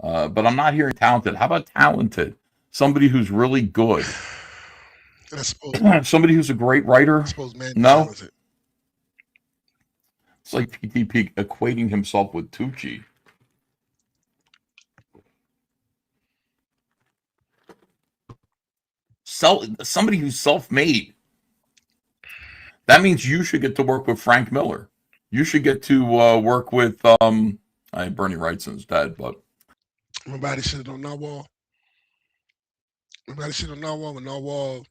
But I'm not hearing talented. How about talented? Somebody who's really good. Somebody who's a great writer. No. Talented. It's like PTP equating himself with Tucci. Somebody who's self-made. That means you should get to work with Frank Miller. You should get to work with Bernie Wrightson's dead, but
everybody shit on Narwhal. Everybody shit on Narwhal when Narwhal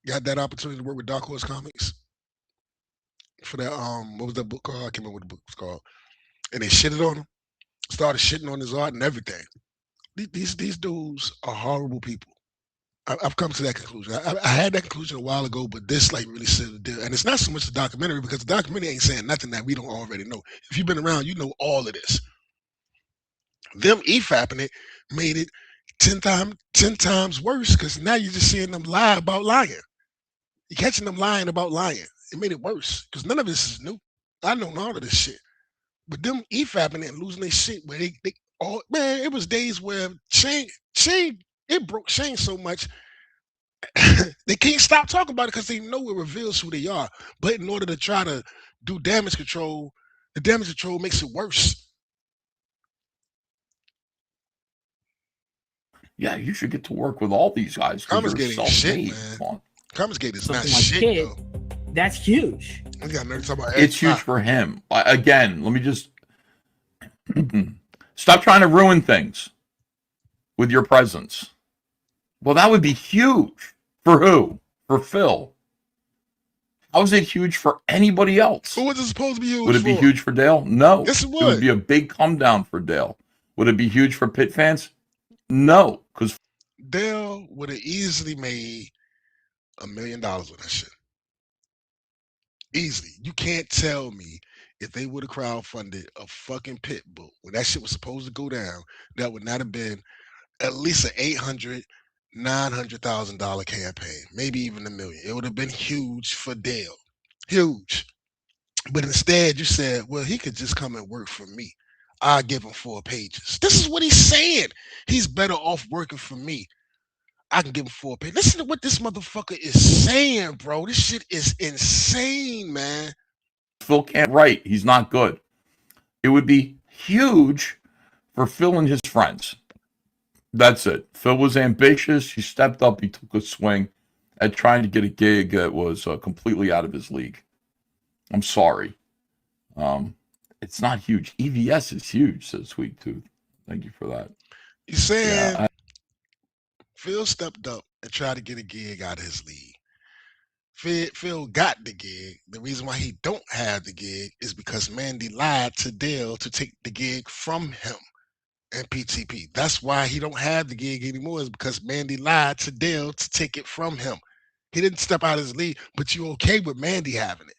got that opportunity to work with Dark Horse Comics for that what was that book called? I can't remember what the book was called. And they shitted on him. Started shitting on his art and everything. These dudes are horrible people. I've come to that conclusion. I had that conclusion a while ago, but this like really said it. And it's not so much the documentary because the documentary ain't saying nothing that we don't already know. If you've been around, you know all of this. Them EFAPing it made it 10 times worse because now you're just seeing them lie about lying. You're catching them lying about lying. It made it worse because none of this is new. I know all of this shit. But them EFAPing it and losing their shit where they all, man, it was days where Shane, it broke Shane so much. They can't stop talking about it because they know it reveals who they are. But in order to try to do damage control, the damage control makes it worse.
Yeah, you should get to work with all these guys because you're
Comicsgate ain't shit,
self-made.
man.
Come on.
Comicsgate is not
Something like
shit,
Kid,
though.
that's huge.
We got nerds talking about
It's huge for him. Again, let me just stop trying to ruin things with your presence. Well, that would be huge. For who? For Phil. How is it huge for anybody else?
Who was it supposed to be huge
Would it be
for?
huge for Dale? No.
Yes, it
It would
would.
be a big come down for Dale. Would it be huge for Pitt fans? No, because
Dale would have easily made $1 million on that shit. Easily. You can't tell me if they would have crowdfunded a fucking pit book when that shit was supposed to go down, that would not have been at least an $800,000-$900,000 campaign, maybe even $1 million. It would have been huge for Dale. Huge. But instead, you said, well, he could just come and work for me. I'll give him 4 pages. This is what he's saying. He's better off working for me. I can give him 4 pages. Listen to what this motherfucker is saying, bro. This shit is insane, man.
Phil can't write. He's not good. It would be huge for Phil and his friends. That's it. Phil was ambitious. He stepped up. He took a swing at trying to get a gig that was completely out of his league. I'm sorry. It's not huge. EVS is huge, says Sweet Tooth. Thank you for that.
You're saying
Yeah,
Phil stepped up and tried to get a gig out of his league. Phil got the gig. The reason why he don't have the gig is because Mandy lied to Dale to take the gig from him and PTP. That's why he don't have the gig anymore, is because Mandy lied to Dale to take it from him. He didn't step out of his league, but you okay with Mandy having it.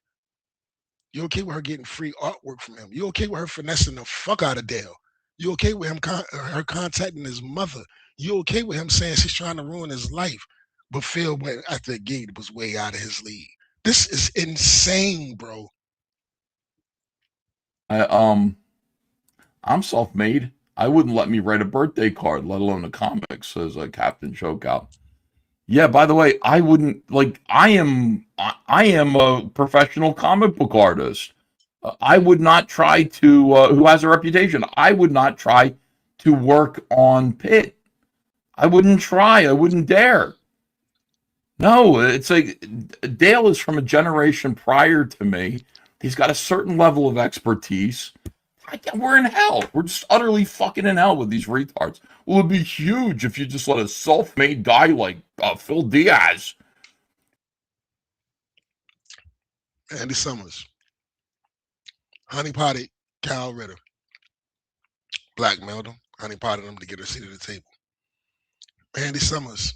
You okay with her getting free artwork from him. You okay with her finessing the fuck out of Dale. You okay with him her contacting his mother. You okay with him saying she's trying to ruin his life. But Phil went after the gig that was way out of his league. This is insane, bro.
I'm self-made. I wouldn't let me write a birthday card, let alone a comic, says Captain Chokeout. Yeah, by the way, I wouldn't like I am a professional comic book artist. I would not try to who has a reputation. I would not try to work on Pitt. I wouldn't try. I wouldn't dare. No, it's like Dale is from a generation prior to me. He's got a certain level of expertise. We're in hell. We're just utterly fucking in hell with these retards. Well, it'd be huge if you just let a self-made guy like Phil Diaz.
Andy Summers, honey potted Cal Ritter, blackmailed him, honey potted him to get a seat at the table. Andy Summers.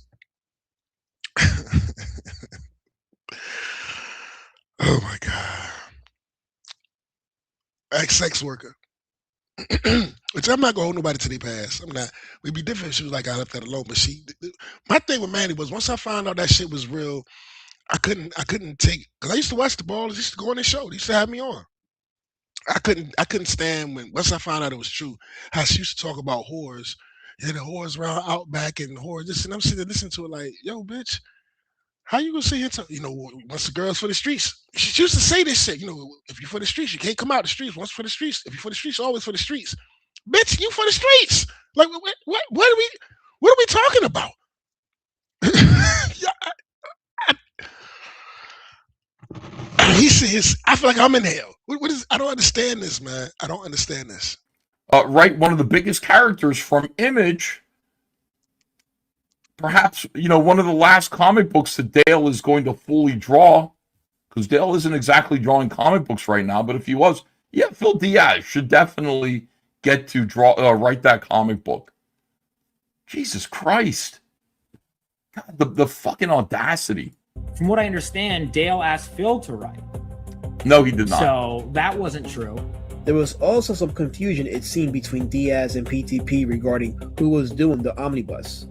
Oh my God. Ex-sex worker. Which I'm not gonna hold nobody to their past. I'm not. We'd be different if she was like, I left that alone. But my thing with Mandy was, once I found out that shit was real, I couldn't take, because I used to watch the ball. I used to go on their show. They used to have me on. I couldn't stand when, once I found out it was true, how she used to talk about whores. Yeah, the whores around Outback and whores. This, and I'm sitting there listening to it like, yo, bitch, how you gonna sit here? Once the girls for the streets, she used to say this shit. If you're for the streets, you can't come out the streets. Once for the streets, if you're for the streets, always for the streets. Bitch, you for the streets? Like, what are we talking about? Yeah, he says, I feel like I'm in hell. What is? I don't understand this, man. I don't understand this.
Right, one of the biggest characters from Image. Perhaps, one of the last comic books that Dale is going to fully draw, because Dale isn't exactly drawing comic books right now, but if he was, yeah, Phil Diaz should definitely get to write that comic book. Jesus Christ. God, the fucking audacity.
From what I understand, Dale asked Phil to write.
No, he did not.
So that wasn't true.
There was also some confusion, it seemed, between Diaz and PTP regarding who was doing the omnibus.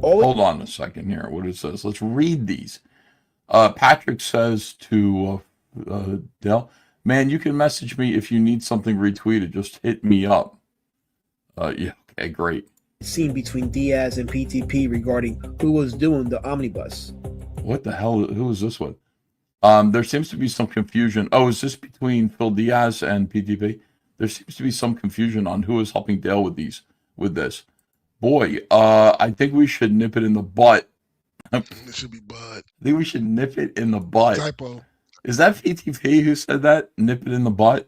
Hold on a second here. What it says? Let's read these. Patrick says to Dale, man, you can message me if you need something retweeted. Just hit me up. Yeah, okay, great.
scene between Diaz and PTP regarding who was doing the omnibus.
What the hell? Who is this with? There seems to be some confusion. Oh, is this between Phil Diaz and PTP? There seems to be some confusion on who is helping Dale with this. Boy, I think we should nip it in the butt.
It should be Bud.
I think we should nip it in the butt.
Typo.
Is that PTP who said that? Nip it in the butt?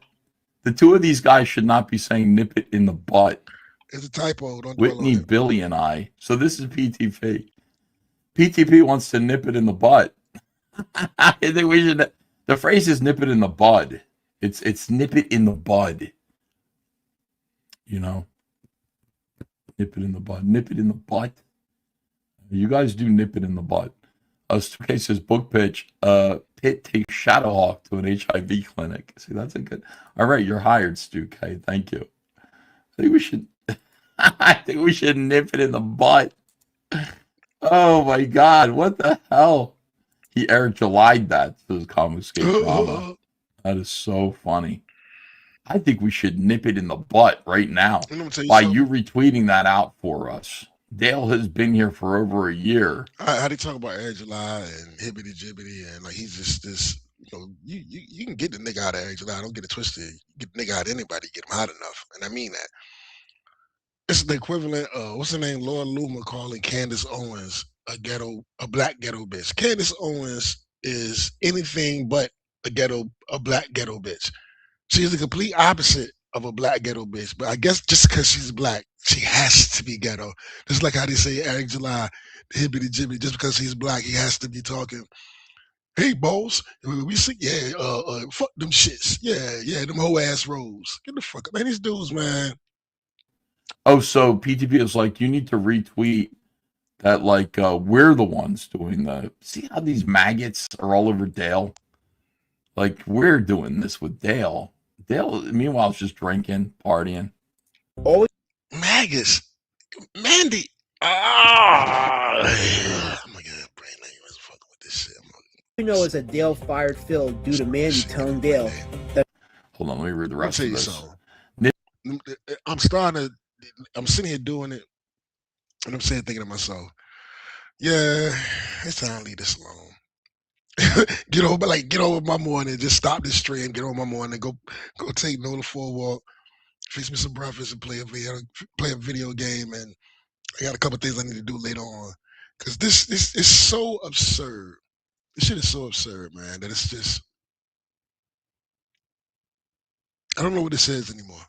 The two of these guys should not be saying nip it in the butt.
It's a typo. Don't
Whitney, Billy, and I. So this is PTP. PTP wants to nip it in the butt. I think we should. The phrase is nip it in the bud. It's nip it in the bud. You know, nip it in the bud. Nip it in the butt. You guys do nip it in the butt. Stu says book pitch. Pitt takes Shadowhawk to an HIV clinic. See, that's a good. All right, you're hired, Stu K. Thank you. I think we should. I think we should nip it in the butt. Oh my God! What the hell? He Eric July'd that to his Comicsgate drama. That is so funny. I think we should nip it in the butt right now by you retweeting that out for us. Dale has been here for over a year.
How do you talk about Eric July and Hibbity Jibbity and like he's just this? You know, you can get the nigga out of Eric July. Don't get it twisted. You get the nigga out of anybody, get him hot enough, and I mean that. It's the equivalent of what's her name, Laura Loomer calling Candace Owens a black ghetto bitch. Candace Owens is anything but a black ghetto bitch. She's the complete opposite of a black ghetto bitch. But I guess just because she's black, she has to be ghetto. Just like how they say Eric July, hibbity jibbity, just because he's black, he has to be talking. Hey, boss, we see, fuck them shits. Yeah, them whole ass rolls. Get the fuck up. Man, these dudes, man.
Oh, so PTP is like, you need to retweet that, like, we're the ones doing the. See how these maggots are all over Dale? Like, we're doing this with Dale. Dale, meanwhile, is just drinking, partying.
Always
maggots. Mandy. Oh my God, brain ain't was fucking with this shit.
you know is that Dale fired Phil due to Mandy telling Dale that.
Hold on, let me read the rest of this.
I'm sitting here doing it, and I'm thinking to myself, yeah, it's time to leave this alone. Get over my morning, just stop this stream, get over my morning, go take Nola for a walk, fix me some breakfast, and play a video game, and I got a couple things I need to do later on, because this is so absurd. This shit is so absurd, man, that it's just, I don't know what this is anymore.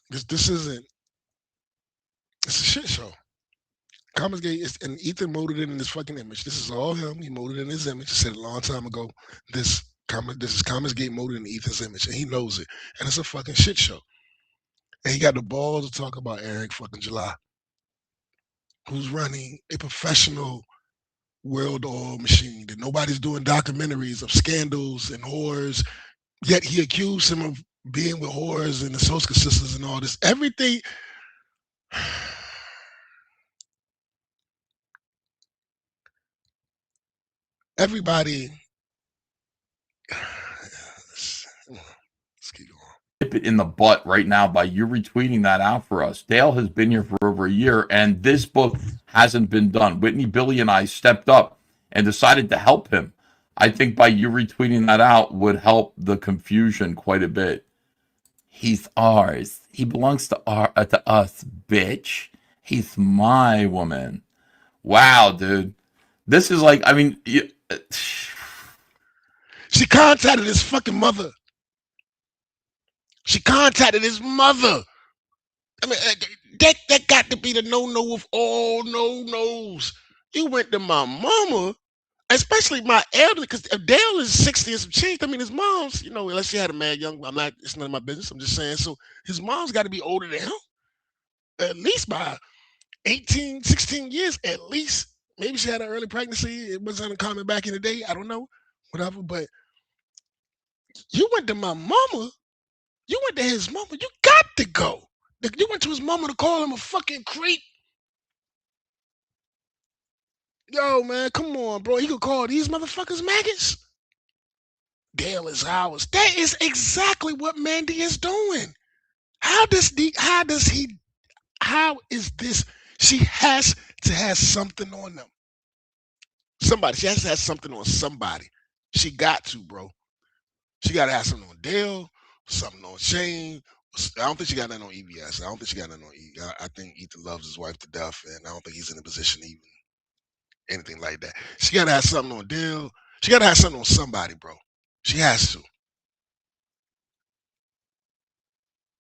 This isn't. It's a shit show. Comicsgate is, and Ethan molded it in his fucking image. This is all him. He molded it in his image. He said a long time ago, this is Comicsgate molded in Ethan's image, and he knows it. And it's a fucking shit show. And he got the balls to talk about Eric fucking July, who's running a professional world oil machine. That nobody's doing documentaries of scandals and whores. Yet he accused him of being with whores and the Soska sisters and all this. Everything. Everybody. Let's keep going.
Nip it in the butt right now by you retweeting that out for us. Dale has been here for over a year, and this book hasn't been done. Whitney, Billy, and I stepped up and decided to help him. I think by you retweeting that out would help the confusion quite a bit. He's ours. He belongs to us, bitch. He's my woman. Wow, dude. This is like, I mean...
She contacted his fucking mother. She contacted his mother. I mean, that got to be the no-no of all no-nos. You went to my mama, especially my elder, because Dale is 60 and some change. I mean, his mom's, unless she had a mad young, it's none of my business. I'm just saying. So his mom's got to be older than him, at least by 18, 16 years, at least. Maybe she had an early pregnancy. It wasn't uncommon back in the day. I don't know, whatever. But you went to my mama. You went to his mama. You got to go. You went to his mama to call him a fucking creep. Yo, man, come on, bro. He could call these motherfuckers maggots. Dale is ours. That is exactly what Mandy is doing. How does he How is this? She has to have something on them. Somebody. She has to have something on somebody. She got to, bro. She got to have something on Dale, something on Shane. I don't think she got nothing on EBS. I don't think she got nothing on E. I think Ethan loves his wife to death, and I don't think he's in a position to even anything like that. She got to have something on Dale. She got to have something on somebody, bro. She has to.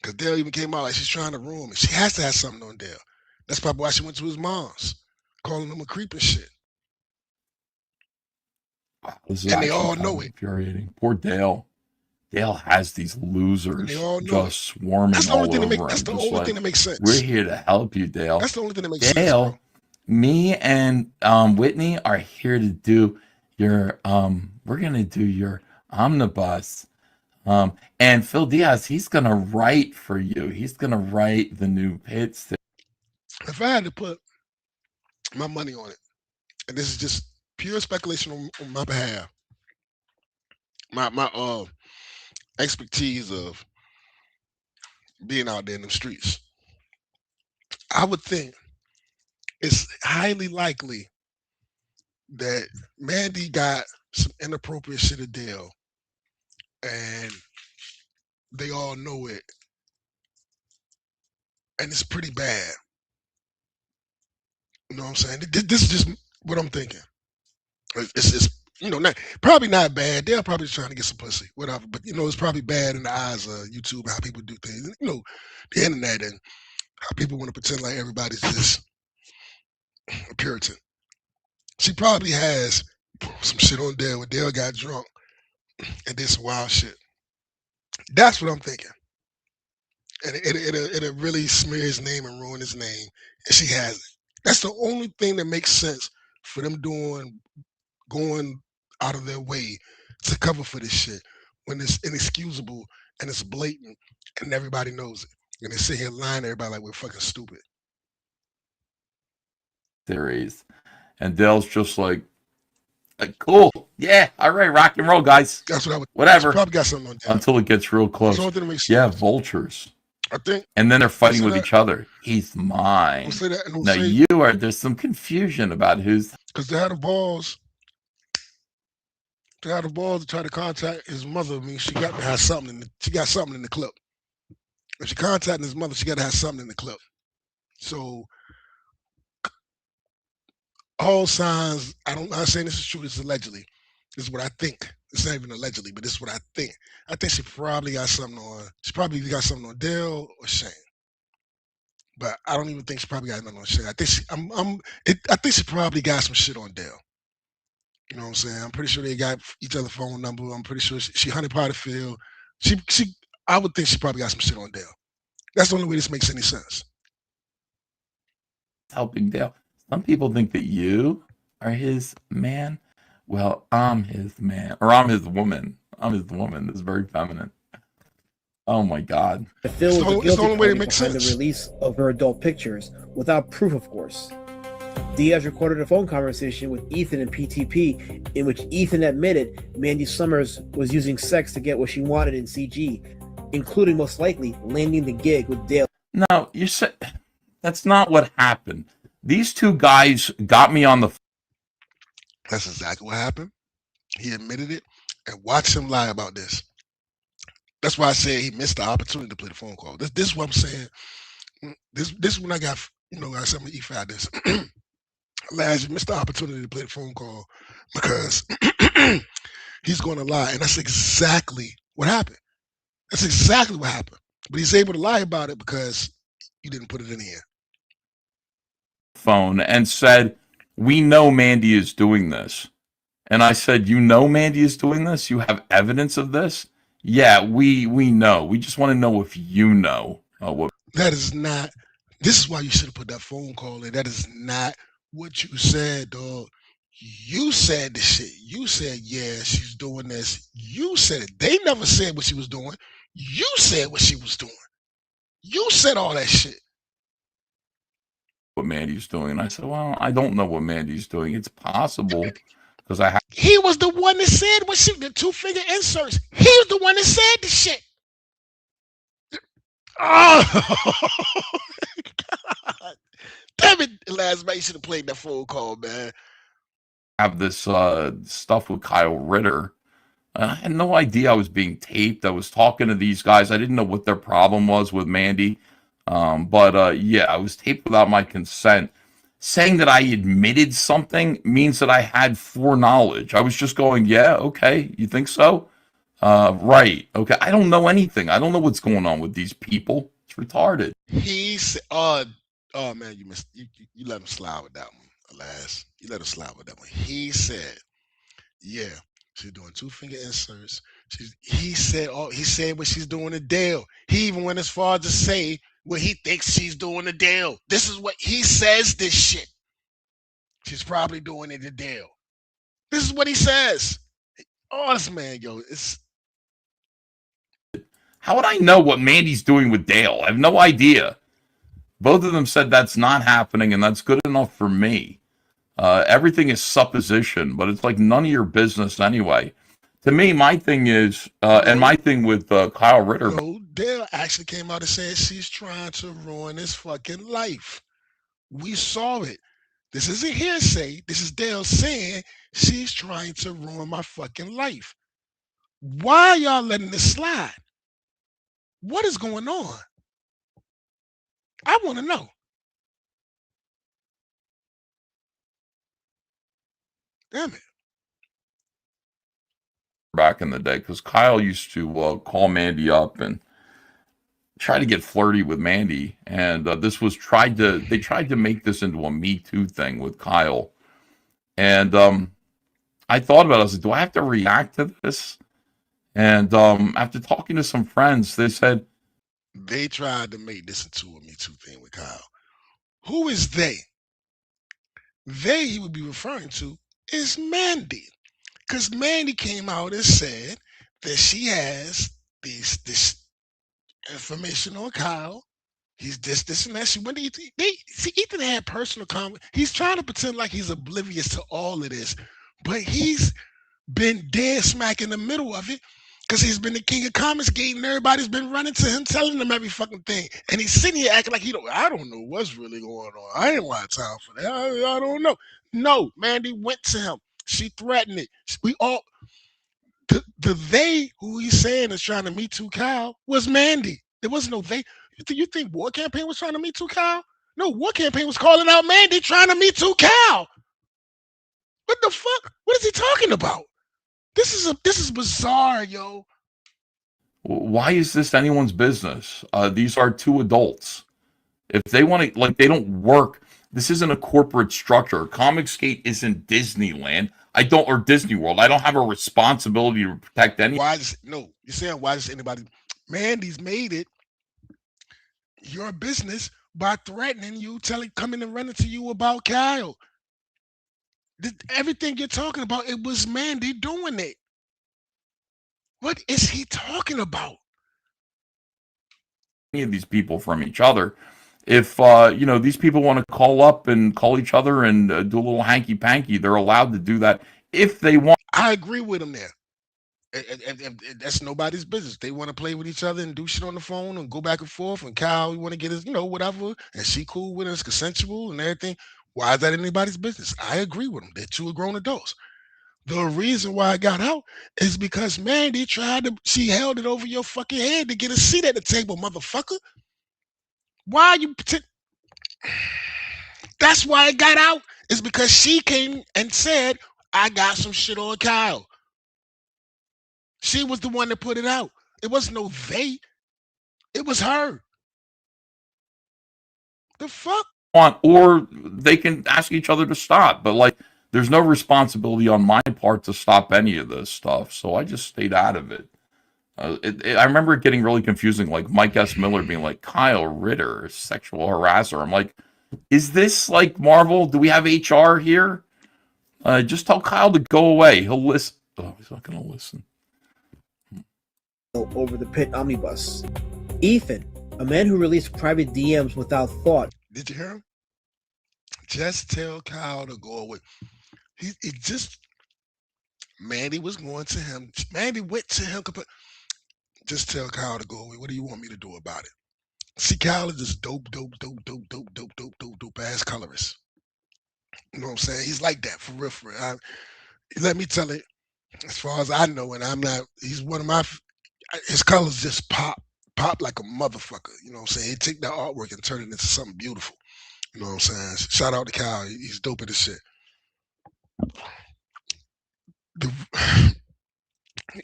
Because Dale even came out like she's trying to ruin me. She has to have something on Dale. That's probably why she went to his mom's, calling him a creep and shit.
This is
And they
actually
all
kind
know
of
it.
infuriating. Poor Dale. Dale has these losers
They all know
just swarming
That's the only
all
thing that
over
makes.
him.
That's the
Just
only
like,
thing that makes sense.
we're here to help you, Dale.
That's the only thing that makes sense, bro.
Dale, me and Whitney are here to do your we're gonna do your omnibus. And Phil Diaz, he's gonna write for you. He's gonna write the new hits.
If I had to put my money on it, and this is just pure speculation on my behalf, my expertise of being out there in the streets, I would think it's highly likely that Mandy got some inappropriate shit at Dale, and they all know it, and it's pretty bad. You know what I'm saying? This is just what I'm thinking. It's not probably not bad. They're probably trying to get some pussy, whatever. But it's probably bad in the eyes of YouTube and how people do things. The internet and how people want to pretend like everybody's just a Puritan. She probably has some shit on Dale when Dale got drunk and did some wild shit. That's what I'm thinking. And it'll really smear his name and ruin his name. And she has it. That's the only thing that makes sense for them going out of their way to cover for this shit when it's inexcusable and it's blatant and everybody knows it. And they sit here lying to everybody like we're fucking stupid.
Theories. And Dale's just like cool. Yeah, all right, rock and roll, guys.
That's what I would.
Whatever.
Probably got something on Dale.
Until it gets real close.
That's the only thing that makes
Yeah,
sense.
vultures.
I think.
And then they're fighting with each other. He's mine.
We'll say that, and we'll
Now
say,
there's some confusion about who's.
because they had the balls. They had the balls to try to contact his mother. I mean, she got to have something. She got something in the clip. If she contacted his mother, she got to have something in the clip. So all signs. I'm not saying this is true. This is allegedly. This is what I think. It's not even allegedly, but this is what I think. I think she probably got something on. She probably got something on Dale or Shane. But I don't even think she probably got nothing on Shane. I think I think she probably got some shit on Dale. You know what I'm saying? I'm pretty sure they got each other's phone number. I'm pretty sure she honey potted Phil. I would think she probably got some shit on Dale. That's the only way this makes any sense.
Helping Dale. Some people think that you are his man. Well, I'm his man, or I'm his woman. I'm his woman. This is very feminine. Oh my God.
Phil was
It's the only way
guilty
it makes
behind the
sense.
release of her adult pictures, without proof, of course. Diaz recorded a phone conversation with Ethan and PTP in which Ethan admitted Mandy Summers was using sex to get what she wanted in CG, including most likely landing the gig with Dale.
No, you said that's not what happened. These two guys got me on the.
That's exactly what happened. He admitted it, and watch him lie about this. That's why I said he missed the opportunity to play the phone call. This is what I'm saying. This is when I got, I said I'm gonna E5 this. Laz missed the opportunity to play the phone call because he's going to lie, and that's exactly what happened. That's exactly what happened. But he's able to lie about it because you didn't put it in here.
Phone and said, "We know Mandy is doing this." And I said, "You know Mandy is doing this? You have evidence of this?" "Yeah, we know. We just want to know if you know what."
That is not. This is why you should have put that phone call in. That is not what you said, dog. You said the shit. You said, yeah, she's doing this. You said it. They never said what she was doing. You said what she was doing. You said all that shit.
What Mandy's doing. And I said, "Well, I don't know what Mandy's doing. It's possible because I have."
He was the one that said what she, the 2-finger inserts. He was the one that said the shit. Oh, Damn it, last night you should have played that phone call, man.
Have this stuff with Kyle Ritter. I had no idea I was being taped. I was talking to these guys. I didn't know what their problem was with Mandy. But yeah, I was taped without my consent. Saying that I admitted something means that I had foreknowledge. I was just going, yeah, okay, you think so? Right, okay. I don't know anything. I don't know what's going on with these people. It's retarded.
He said, oh man, you missed. You let him slide with that one, alas. You let him slide with that one. He said, yeah, she's doing 2-finger inserts. He said what she's doing to Dale. He even went as far as to say what he thinks she's doing to Dale. This is what he says. This shit. She's probably doing it to Dale. This is what he says. Oh, this man, yo, it's.
How would I know what Mandy's doing with Dale? I have no idea. Both of them said that's not happening, and that's good enough for me. Everything is supposition, but it's like none of your business anyway. To me, my thing is, and my thing with Kyle Ritter.
No, Dale actually came out and said she's trying to ruin his fucking life. We saw it. This isn't hearsay. This is Dale saying she's trying to ruin my fucking life. Why are y'all letting this slide? What is going on? I want to know. Damn it.
Back in the day, because Kyle used to call Mandy up and try to get flirty with Mandy, and this was they tried to make this into a Me Too thing with Kyle, and I thought about it. I was like, do I have to react to this? And after talking to some friends, they said
they tried to make this into a Me Too thing with Kyle. Who is they? They he would be referring to is Mandy. Because Mandy came out and said that she has this information on Kyle. He's this, and that. She went to Ethan. Ethan had personal comment. He's trying to pretend like he's oblivious to all of this, but he's been dead smack in the middle of it because he's been the king of Comicsgate, and everybody's been running to him, telling him every fucking thing. And he's sitting here acting like I don't know what's really going on. I ain't got time for that. I don't know. No, Mandy went to him. She threatened it. We all the they who he's saying is trying to Me Too Kyle was Mandy. There was no they. You think War Campaign was trying to Me Too Kyle? No, War Campaign was calling out Mandy trying to Me Too Kyle. What the fuck? What is he talking about? This is bizarre, yo.
why is this anyone's business? These are two adults. If they want to, like, they don't work. This isn't a corporate structure. Comicsgate isn't Disneyland. Or Disney World. I don't have a responsibility to protect anyone.
You're saying why does anybody? Mandy's made it your business by threatening you, coming and running to you about Kyle. Everything you're talking about, it was Mandy doing it. What is he talking about?
Any of these people from each other. If these people want to call up and call each other and do a little hanky panky, they're allowed to do that if they want.
I agree with him there. And that's nobody's business. They want to play with each other and do shit on the phone and go back and forth. And Kyle, you want to get his, whatever, and she cool with it, it's consensual and everything. Why is that anybody's business? I agree with them. They're two grown adults. The reason why I got out is because Mandy she held it over your fucking head to get a seat at the table, motherfucker. Why are you? That's why I got out. Is because she came and said, I got some shit on Kyle. She was the one that put it out. It wasn't no they. It was her. The fuck?
Or they can ask each other to stop. But, like, there's no responsibility on my part to stop any of this stuff. So I just stayed out of it. I remember it getting really confusing, like Mike S. Miller being like, Kyle Ritter, sexual harasser. I'm like, is this like Marvel? Do we have HR here? Just tell Kyle to go away. He'll listen. Oh, he's not going to listen.
Over the pit omnibus. Ethan, a man who released private DMs without thought.
Did you hear him? Just tell Kyle to go away. Mandy was going to him. Mandy went to him. Just tell Kyle to go away. What do you want me to do about it? See, Kyle is just dope ass colorist. You know what I'm saying? He's like that for real, for real. Let me tell it. As far as I know, and I'm not. He's one of my. His colors just pop like a motherfucker. You know what I'm saying? He take that artwork and turn it into something beautiful. You know what I'm saying? Shout out to Kyle. He's dope at this shit.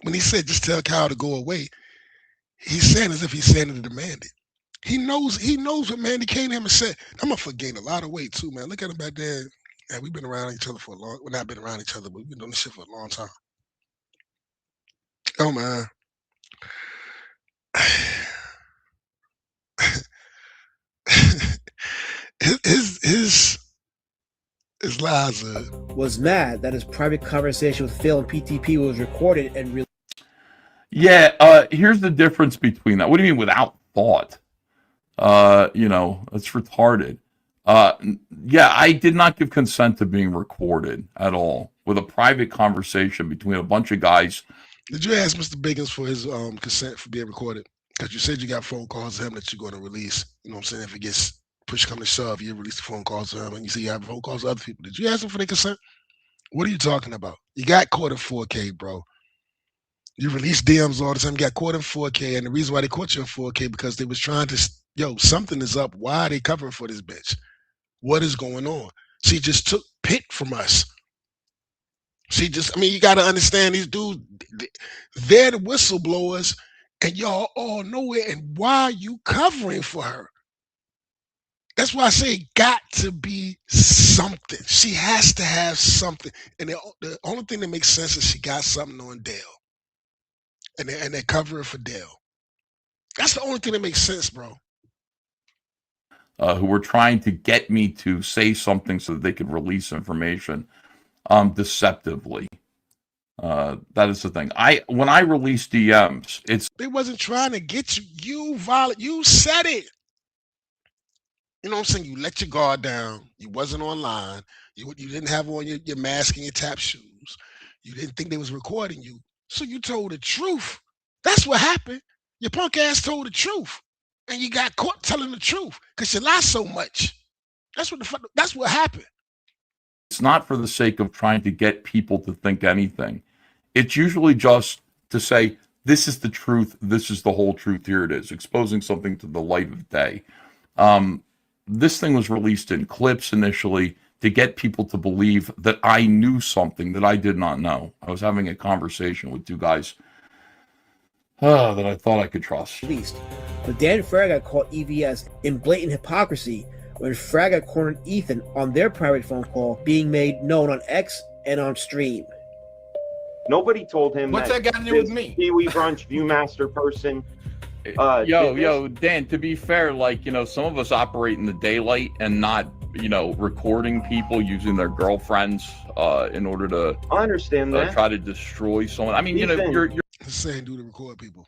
When he said just tell Kyle to go away, he's saying as if he's saying it to Mandy. He knows what Mandy came to him and said. I'm gonna gain a lot of weight too, man. Look at him back there. Yeah, we've been around each other for a long. Well, not been around each other, but we've been doing this shit for a long time. Oh man. his lies
was mad that his private conversation with Phil and PTP was recorded and released.
Yeah, here's the difference between that. What do you mean without thought? It's retarded. Yeah, I did not give consent to being recorded at all with a private conversation between a bunch of guys.
Did you ask Mr. Biggins for his consent for being recorded? Because you said you got phone calls to him that you're going to release. You know what I'm saying? If it gets push come to shove, you release the phone calls to him, and you see you have phone calls to other people. Did you ask him for their consent? What are you talking about? You got caught in 4K, bro. You release DMs all the time. You got caught in 4K, and the reason why they caught you in 4K because they was trying to, something is up. Why are they covering for this bitch? What is going on? She just took pick from us. You got to understand these dudes, they're the whistleblowers, and y'all all know it, and why are you covering for her? That's why I say it got to be something. She has to have something. And the only thing that makes sense is she got something on Dale. And they're covering for Dale. That's the only thing that makes sense, bro.
Who were trying to get me to say something so that they could release information deceptively. That is the thing. When I release DMs,
they wasn't trying to get you. You said it. You know what I'm saying? You let your guard down. You wasn't online. You didn't have on your mask and your tap shoes. You didn't think they was recording you. So you told the truth. That's what happened. Your punk ass told the truth. And you got caught telling the truth because you lie so much. That's what happened.
It's not for the sake of trying to get people to think anything. It's usually just to say, this is the truth. This is the whole truth. Here it is. Exposing something to the light of day. This thing was released in clips initially to get people to believe that I knew something that I did not know. I was having a conversation with two guys that I thought I could trust.
But Dan Fraga caught EVS in blatant hypocrisy when Fraga cornered Ethan on their private phone call being made known on X and on stream.
Nobody told him
what's that got to do with me?
Pee-wee Brunch Viewmaster person.
Dan, to be fair, some of us operate in the daylight and not, recording people using their girlfriends in order to
I understand that.
Try to destroy someone. I mean,
Ethan.
you're
the same dude to record people.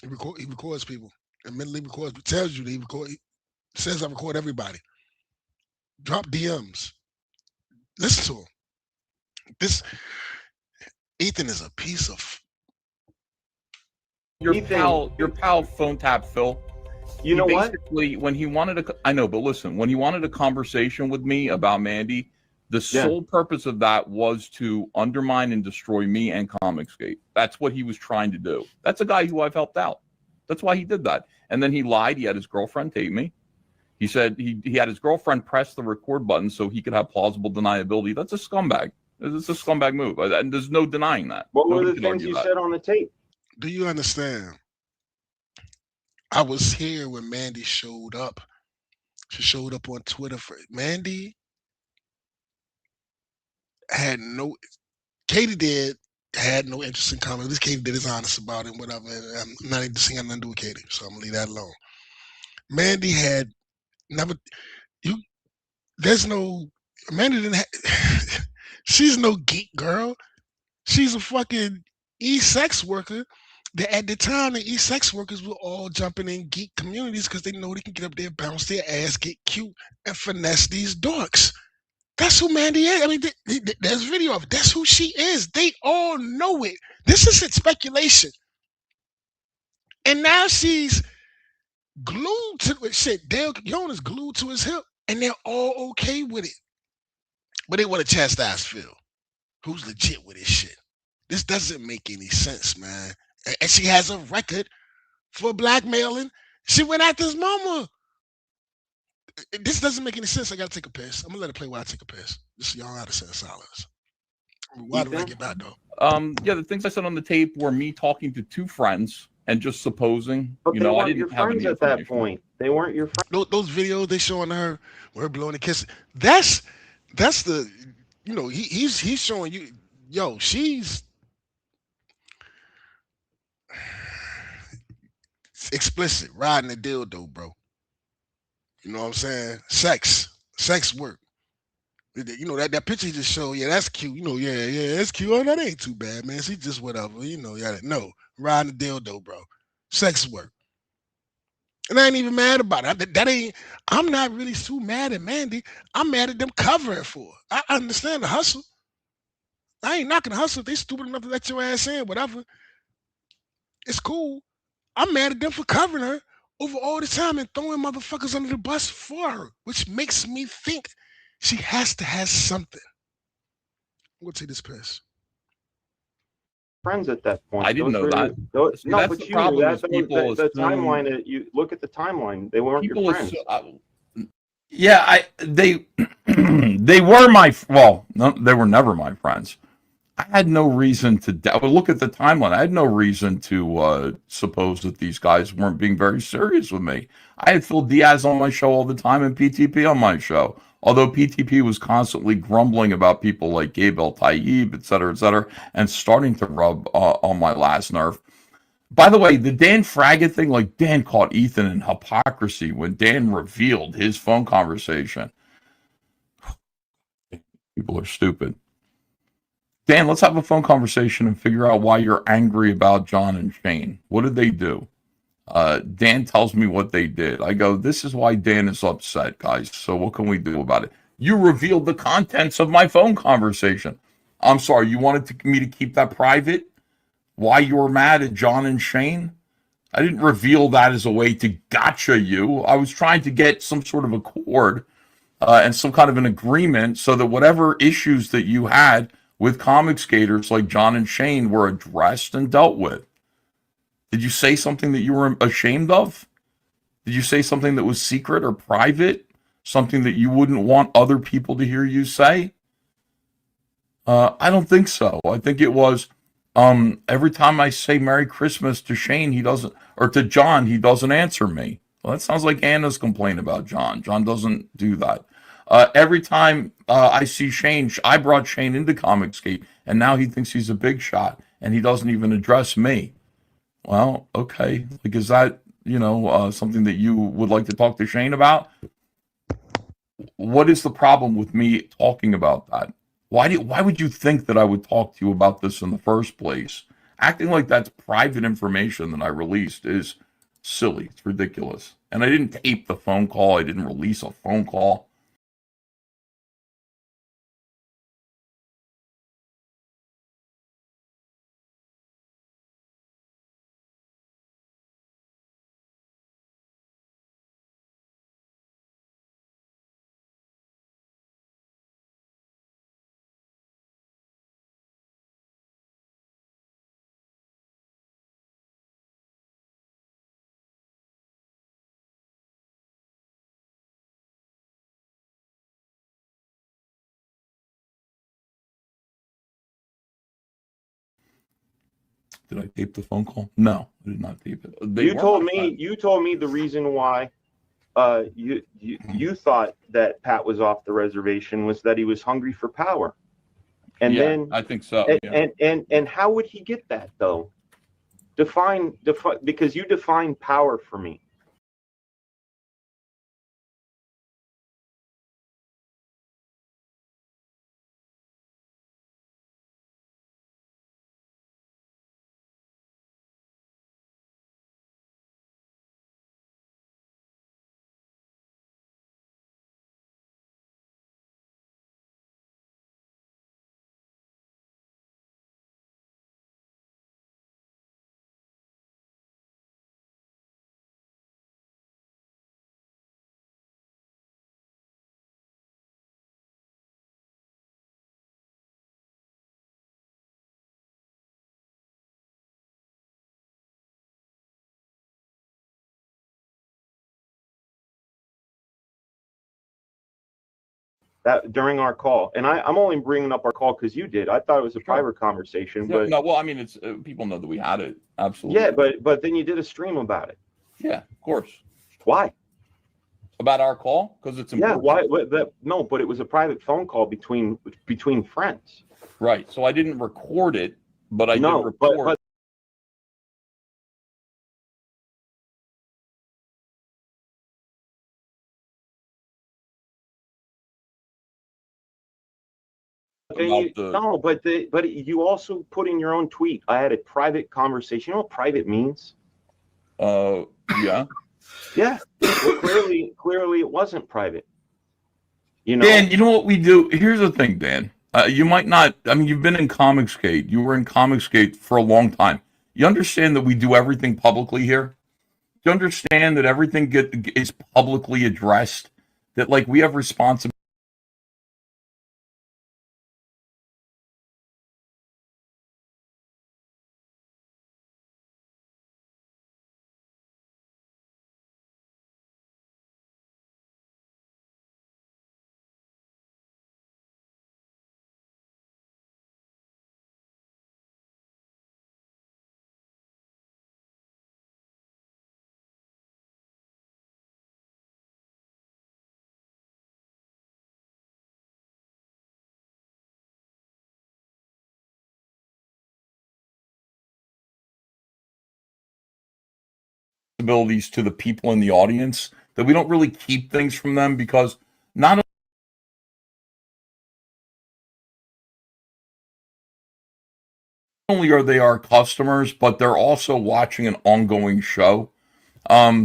He records people and mentally records, tells you that he record. He says I record everybody. Drop DMs. Listen to him. This Ethan is a piece of.
Your pal phone tap Phil.
You know what?
When he wanted when he wanted a conversation with me about Mandy, the sole purpose of that was to undermine and destroy me and Comicsgate. That's what he was trying to do. That's a guy who I've helped out. That's why he did that. And then he lied. He had his girlfriend tape me. He said he had his girlfriend press the record button so he could have plausible deniability. That's a scumbag. It's a scumbag move. And there's no denying that.
What were the things you said on the tape?
Do you understand? I was here when Mandy showed up. She showed up on Twitter for Mandy. Had no interest in comedy. At least Katie did is honest about it and whatever. I'm not even saying nothing to do with Katie, so I'm gonna leave that alone. Mandy had never Mandy didn't have she's no geek girl. She's a fucking sex worker. That at the time the sex workers were all jumping in geek communities because they know they can get up there, bounce their ass, get cute, and finesse these dorks. That's who Mandy is. I mean, there's video of it. That's who she is. They all know it. This isn't speculation. And now she's glued to it. Shit, Dale Keown is glued to his hip, and they're all okay with it. But they want to chastise Phil, who's legit with his shit. This doesn't make any sense, man. And she has a record for blackmailing. She went after his mama. This doesn't make any sense. I gotta take a piss. I'm gonna let it play while I take a piss. Just so y'all out of sense silence. Why did I
Ethan,
get back though?
Yeah, the things I said on the tape were me talking to two friends and just supposing.
but
You
they
know, I
weren't your
didn't have
friends
any
at that
information.
point. They weren't your friends.
Those videos they showing her, her blowing a kiss. That's the, you know, he's showing you, yo, she's explicit, riding a dildo, bro. You know what I'm saying? Sex work. You know that picture you just showed, yeah, that's cute. You know, yeah, that's cute. Oh, that ain't too bad, man. She just whatever. You know, yeah, no, riding a dildo, bro. Sex work. And I ain't even mad about it. That ain't. I'm not really too mad at Mandy. I'm mad at them covering for her. I understand the hustle. I ain't knocking the hustle. If they stupid enough to let your ass in, whatever. It's cool. I'm mad at them for covering her over all the time and throwing motherfuckers under the bus for her, which makes me think she has to have something. I'm gonna take this piss.
Friends at that
I
point.
didn't
Those
know
were
that. See,
no,
that's
but
the
you knew
problem
that.
is people
The
assume
timeline that you look at the timeline. They weren't your
people
friends.
assume. Yeah, they they were my well, no, they were never my friends. I had no reason to well, look at the timeline. I had no reason to suppose that these guys weren't being very serious with me. I had Phil Diaz on my show all the time and PTP on my show. Although PTP was constantly grumbling about people like Gabe El Tayyib, et cetera, and starting to rub on my last nerve. By the way, the Dan Fraggett thing, like Dan caught Ethan in hypocrisy when Dan revealed his phone conversation. People are stupid. Dan, let's have a phone conversation and figure out why you're angry about John and Shane. What did they do? Dan tells me what they did. I go, this is why Dan is upset, guys. So what can we do about it? You revealed the contents of my phone conversation. I'm sorry, you wanted me to keep that private? Why you were mad at John and Shane? I didn't reveal that as a way to gotcha you. I was trying to get some sort of accord and some kind of an agreement so that whatever issues that you had with comic skaters like John and Shane were addressed and dealt with. Did you say something that you were ashamed of? Did you say something that was secret or private? Something that you wouldn't want other people to hear you say? I don't think so. I think it was every time I say Merry Christmas to Shane, he doesn't, or to John, he doesn't answer me. Well, that sounds like Anna's complaint about John. John doesn't do that. Every time I see Shane, I brought Shane into Comicsgate, and now he thinks he's a big shot, and he doesn't even address me. Well, okay. Like, is that, something that you would like to talk to Shane about? What is the problem with me talking about that? Why would you think that I would talk to you about this in the first place? Acting like that's private information that I released is silly. It's ridiculous. And I didn't tape the phone call. I didn't release a phone call. Did I tape the phone call? No, I did not tape it. They
You
were my
told me.
friend.
You told me the reason why you thought that Pat was off the reservation was that he was hungry for power. And
Yeah,
then
I think so.
and,
Yeah.
and how would he get that though? Define because you define power for me. that during our call, and I'm only bringing up our call because you did. I thought it was a private conversation,
No,
but
no, well, I mean, it's people know that we had it. Absolutely.
yeah, but then you did a stream about it.
Yeah, of course.
Why?
About our call because it's
Yeah,
important.
why? No, but it was a private phone call between friends.
Right. So I didn't record it, but I did
No,
report.
but then
about the
no, but you also put in your own tweet. I had a private conversation. You know what private means?
yeah.
Yeah. Well, clearly it wasn't private. You know.
Dan, you know what we do? Here's the thing, Dan. You might not. I mean, you've been in Comicsgate. You were in Comicsgate for a long time. You understand that we do everything publicly here. You understand that everything is publicly addressed. That like we have responsibility. To the people in the audience that we don't really keep things from them because not only are they our customers, but they're also watching an ongoing show.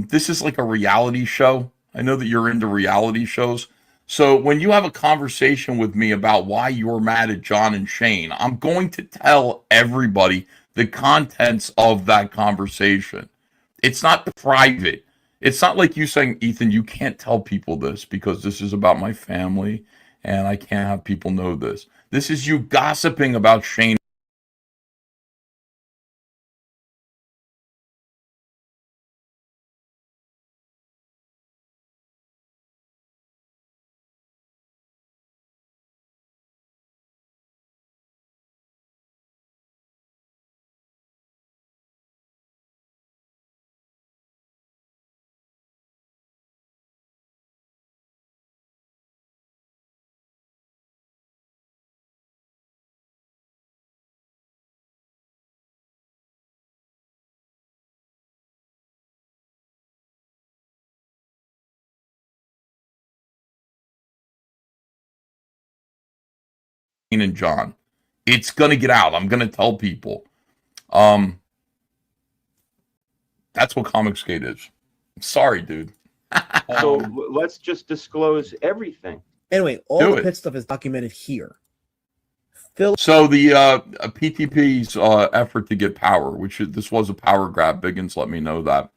This is like a reality show. I know that you're into reality shows. So when you have a conversation with me about why you're mad at John and Shane, I'm going to tell everybody the contents of that conversation. It's not private. It's not like you saying, Ethan, you can't tell people this because this is about my family and I can't have people know this. This is you gossiping about Shane. And John. It's gonna get out. I'm gonna tell people. Um, that's what Comicsgate is. Sorry, dude.
So let's just disclose everything.
Anyway, all
Do
the
it.
pit stuff is documented here.
So the PTP's effort to get power, this was a power grab. Biggins let me know that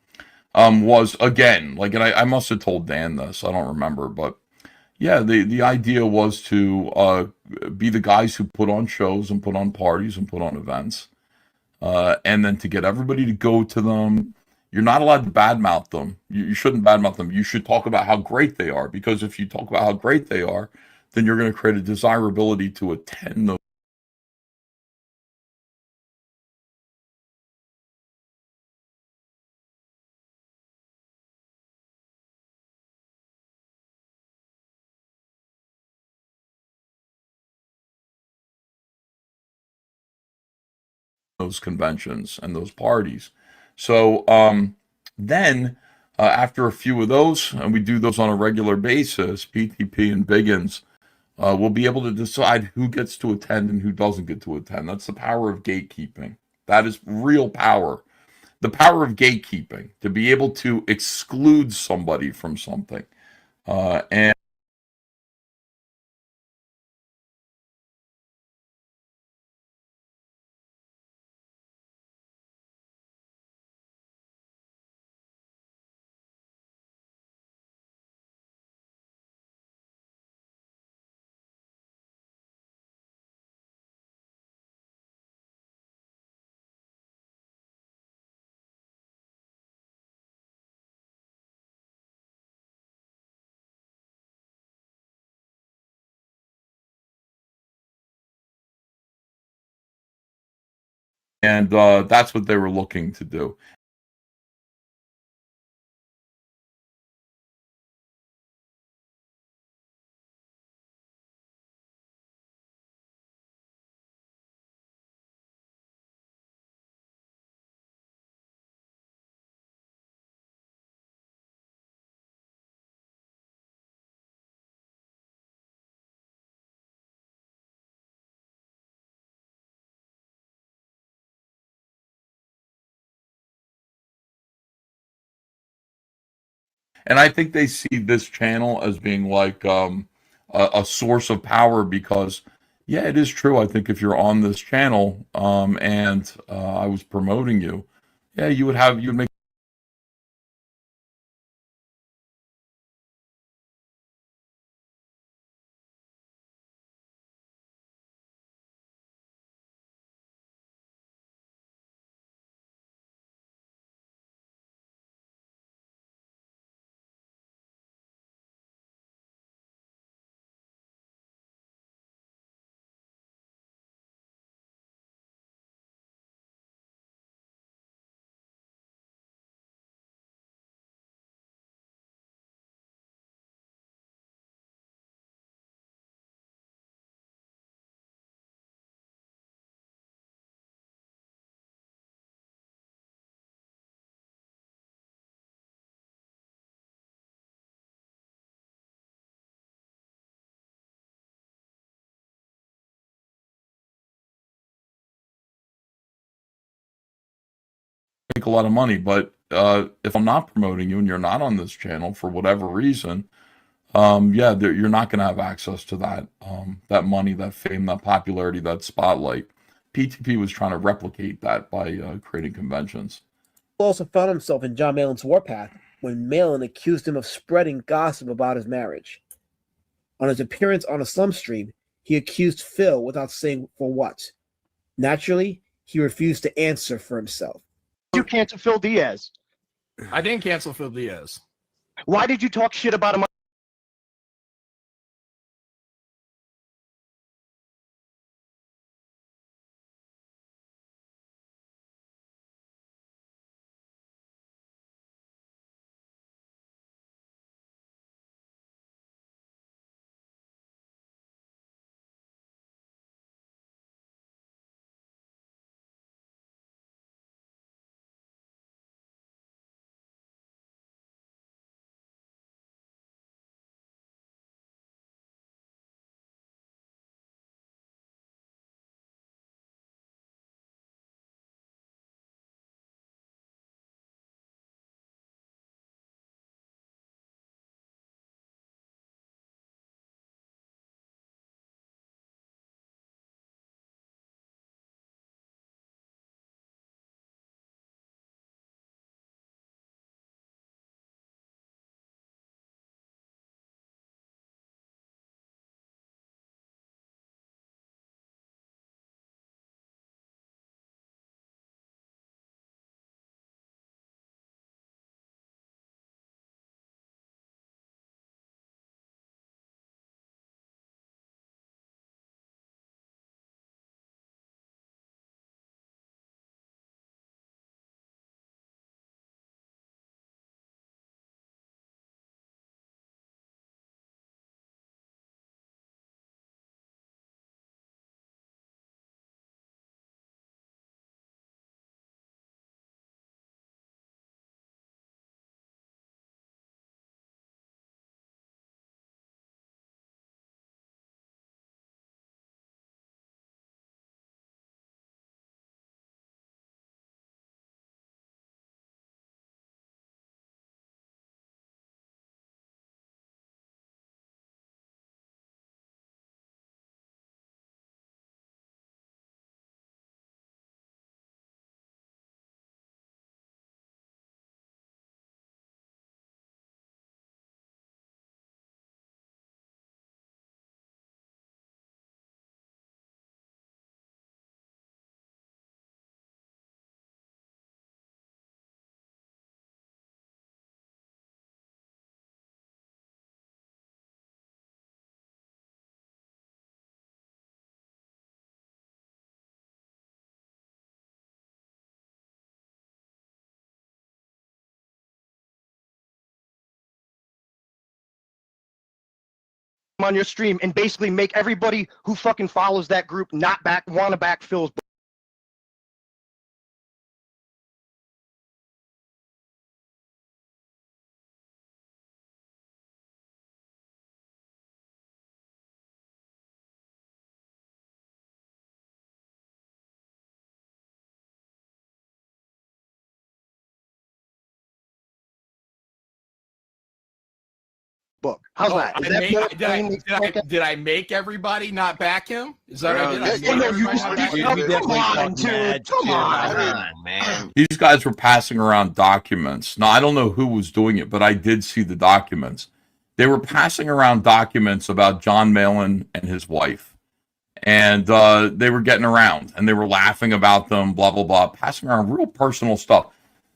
was again like, and I must have told Dan this. I don't remember, but yeah, the idea was to be the guys who put on shows and put on parties and put on events, and then to get everybody to go to them. You're not allowed to badmouth them. You shouldn't badmouth them. You should talk about how great they are, because if you talk about how great they are, then you're going to create a desirability to attend those conventions and those parties. So then after a few of those, and we do those on a regular basis, PTP and Biggins will be able to decide who gets to attend and who doesn't get to attend. That's the power of gatekeeping. That is real power. The power of gatekeeping, to be able to exclude somebody from something. And and that's what they were looking to do. And I think they see this channel as being like a source of power because, yeah, it is true. I think if you're on this channel and I was promoting you, yeah, you would make a lot of money. But if I'm not promoting you and you're not on this channel for whatever reason, yeah, you're not going to have access to that money, that fame, that popularity, that spotlight. PTP was trying to replicate that by creating conventions.
He also found himself in John Malin's warpath when Malin accused him of spreading gossip about his marriage. On his appearance on a Slum stream, he accused Phil without saying for what. Naturally, he refused to answer for himself.
You cancel Phil Diaz.
I didn't cancel Phil Diaz.
Why did you talk shit about him on your stream and basically make everybody who fucking follows that group not want to back Phil's. Book. How's that? Is that more plainly spoken?
did I make everybody not back him? Is that what I did? I
Yeah,
made
yeah,
no,
everybody
you-
not back
you-
him?
you- come on, dude. Come on.
man.
These guys were passing around documents. Now, I don't know who was doing it, but I did see the documents. They were passing around documents about John Malin and his wife. And they were getting around and they were laughing about them, blah, blah, blah, passing around real personal stuff.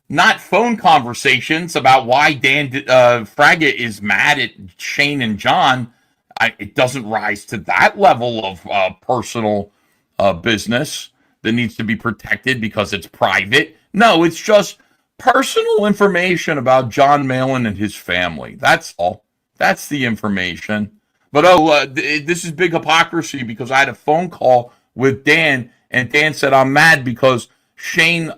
Not phone conversations about why Dan Fraga is mad at Shane and John. It doesn't rise to that level of personal business that needs to be protected because it's private. No, it's just personal information about John Malin and his family. That's all. That's the information. But this is big hypocrisy because I had a phone call with Dan, and Dan said I'm mad because Shane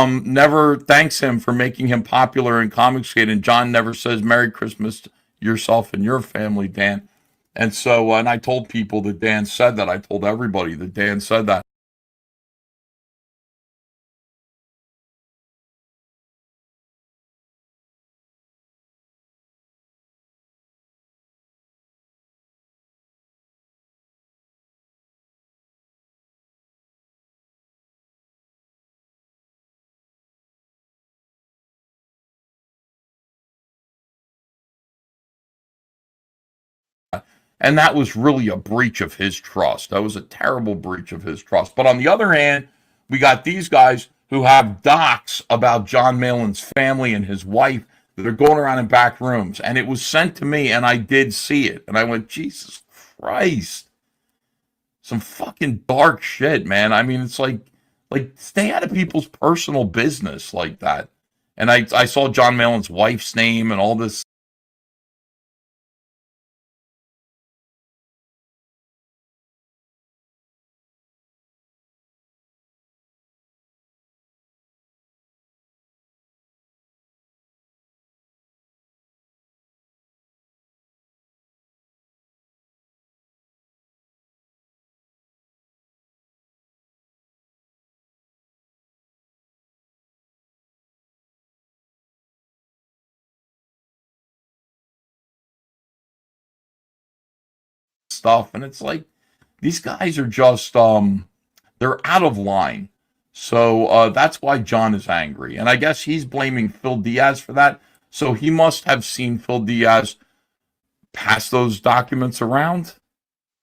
never thanks him for making him popular in Comicsgate, and John never says Merry Christmas to yourself and your family, Dan. And so, and I told people that Dan said that. I told everybody that Dan said that. And that was really a breach of his trust. That was a terrible breach of his trust. But on the other hand, we got these guys who have docs about John Malin's family and his wife that are going around in back rooms. And it was sent to me, and I did see it. And I went, Jesus Christ. Some fucking dark shit, man. I mean, it's like stay out of people's personal business like that. And I saw John Malin's wife's name and all this stuff. And it's like these guys are just they're out of line. So that's why John is angry. And I guess he's blaming Phil Diaz for that. So he must have seen Phil Diaz pass those documents around.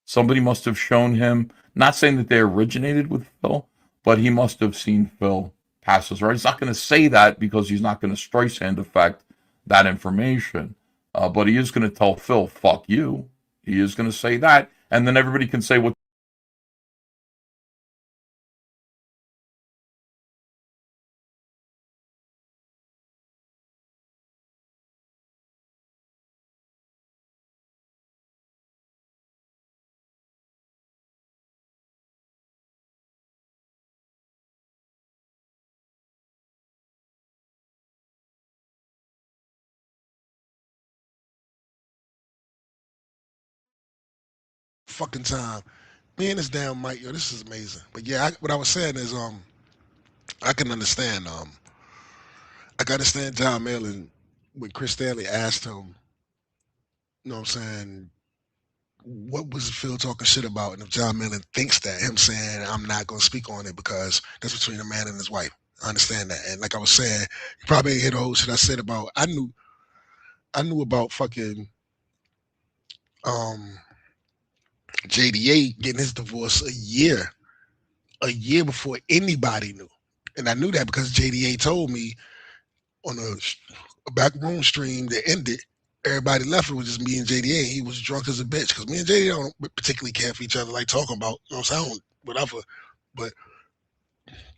Somebody must have shown him, not saying that they originated with Phil, but he must have seen Phil pass those around. He's not going to say that because he's not going to Streisand affect that information. But he is going to tell Phil, fuck you. He is going to say that. And then everybody can say what
fucking time. Me and this damn mic, yo, this is amazing. But yeah, what I was saying is, I can understand, I can understand John Malin when Chris Stanley asked him, you know what I'm saying, what was Phil talking shit about? And if John Malin thinks that, him saying, I'm not going to speak on it because that's between a man and his wife. I understand that. And like I was saying, you probably ain't hear the whole shit I said about, I knew about fucking um, JDA getting his divorce a year before anybody knew. And I knew that because JDA told me on a back room stream that ended. Everybody left. It was just me and JDA. He was drunk as a bitch because me and JDA don't particularly care for each other, like talking about, you know what I'm saying, whatever. But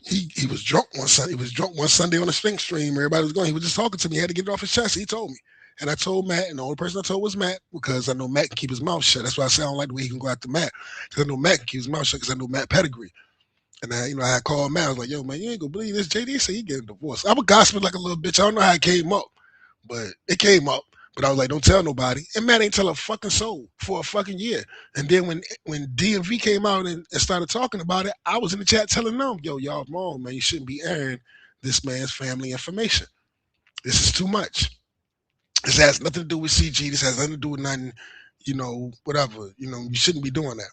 he was drunk one Sunday. He was drunk one Sunday on the Sphinx stream. Everybody was going. He was just talking to me. He had to get it off his chest. He told me. And I told Matt, and the only person I told was Matt, because I know Matt can keep his mouth shut. That's why I say I don't like the way he can go after Matt. Because I know Matt can keep his mouth shut because I know Matt pedigree. And I had called Matt. I was like, yo, man, you ain't gonna believe this. JD said he getting divorced. I was gossiping like a little bitch. I don't know how it came up, but it came up. But I was like, don't tell nobody. And Matt ain't tell a fucking soul for a fucking year. And then when DMV came out and started talking about it, I was in the chat telling them, yo, y'all wrong, man. You shouldn't be airing this man's family information. This is too much. This has nothing to do with CG. This has nothing to do with nothing, whatever. You shouldn't be doing that.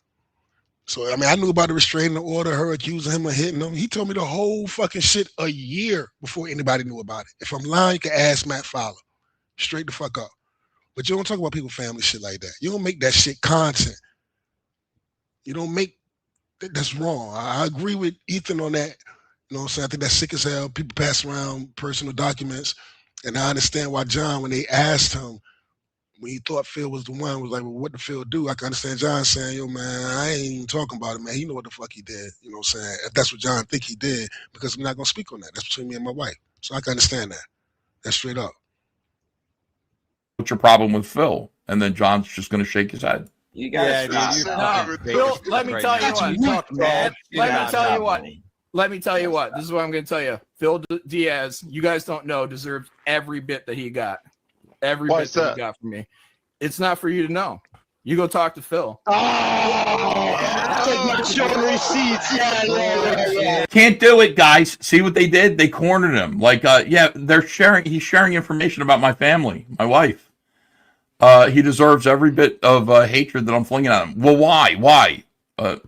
So, I mean, I knew about the restraining order, her accusing him of hitting him. He told me the whole fucking shit a year before anybody knew about it. If I'm lying, you can ask Matt Fowler. Straight the fuck up. But you don't talk about people's family shit like that. You don't make that shit content. You don't make that's wrong. I agree with Ethan on that. You know what I'm saying? I think that's sick as hell. People pass around personal documents. And I understand why John, when they asked him, when he thought Phil was the one, was like, well, what did Phil do? I can understand John saying, yo, man, I ain't even talking about it, man. He know what the fuck he did. You know what I'm saying? If that's what John think he did, because I'm not going to speak on that. That's between me and my wife. So I can understand that. That's straight up.
What's your problem with Phil? And then John's just going to shake his head.
You guys
Phil, let me tell you what. Let me tell you what. Let me tell you what. This is what I'm going to tell you. Phil Diaz, you guys don't know, deserves every bit that he got. Every bit that he got from me. It's not for you to know. You go talk to Phil.
Showing receipts. Yeah.
Can't do it, guys. See what they did? They cornered him. Like, he's sharing information about my family, my wife. He deserves every bit of hatred that I'm flinging at him. Well, why? Why?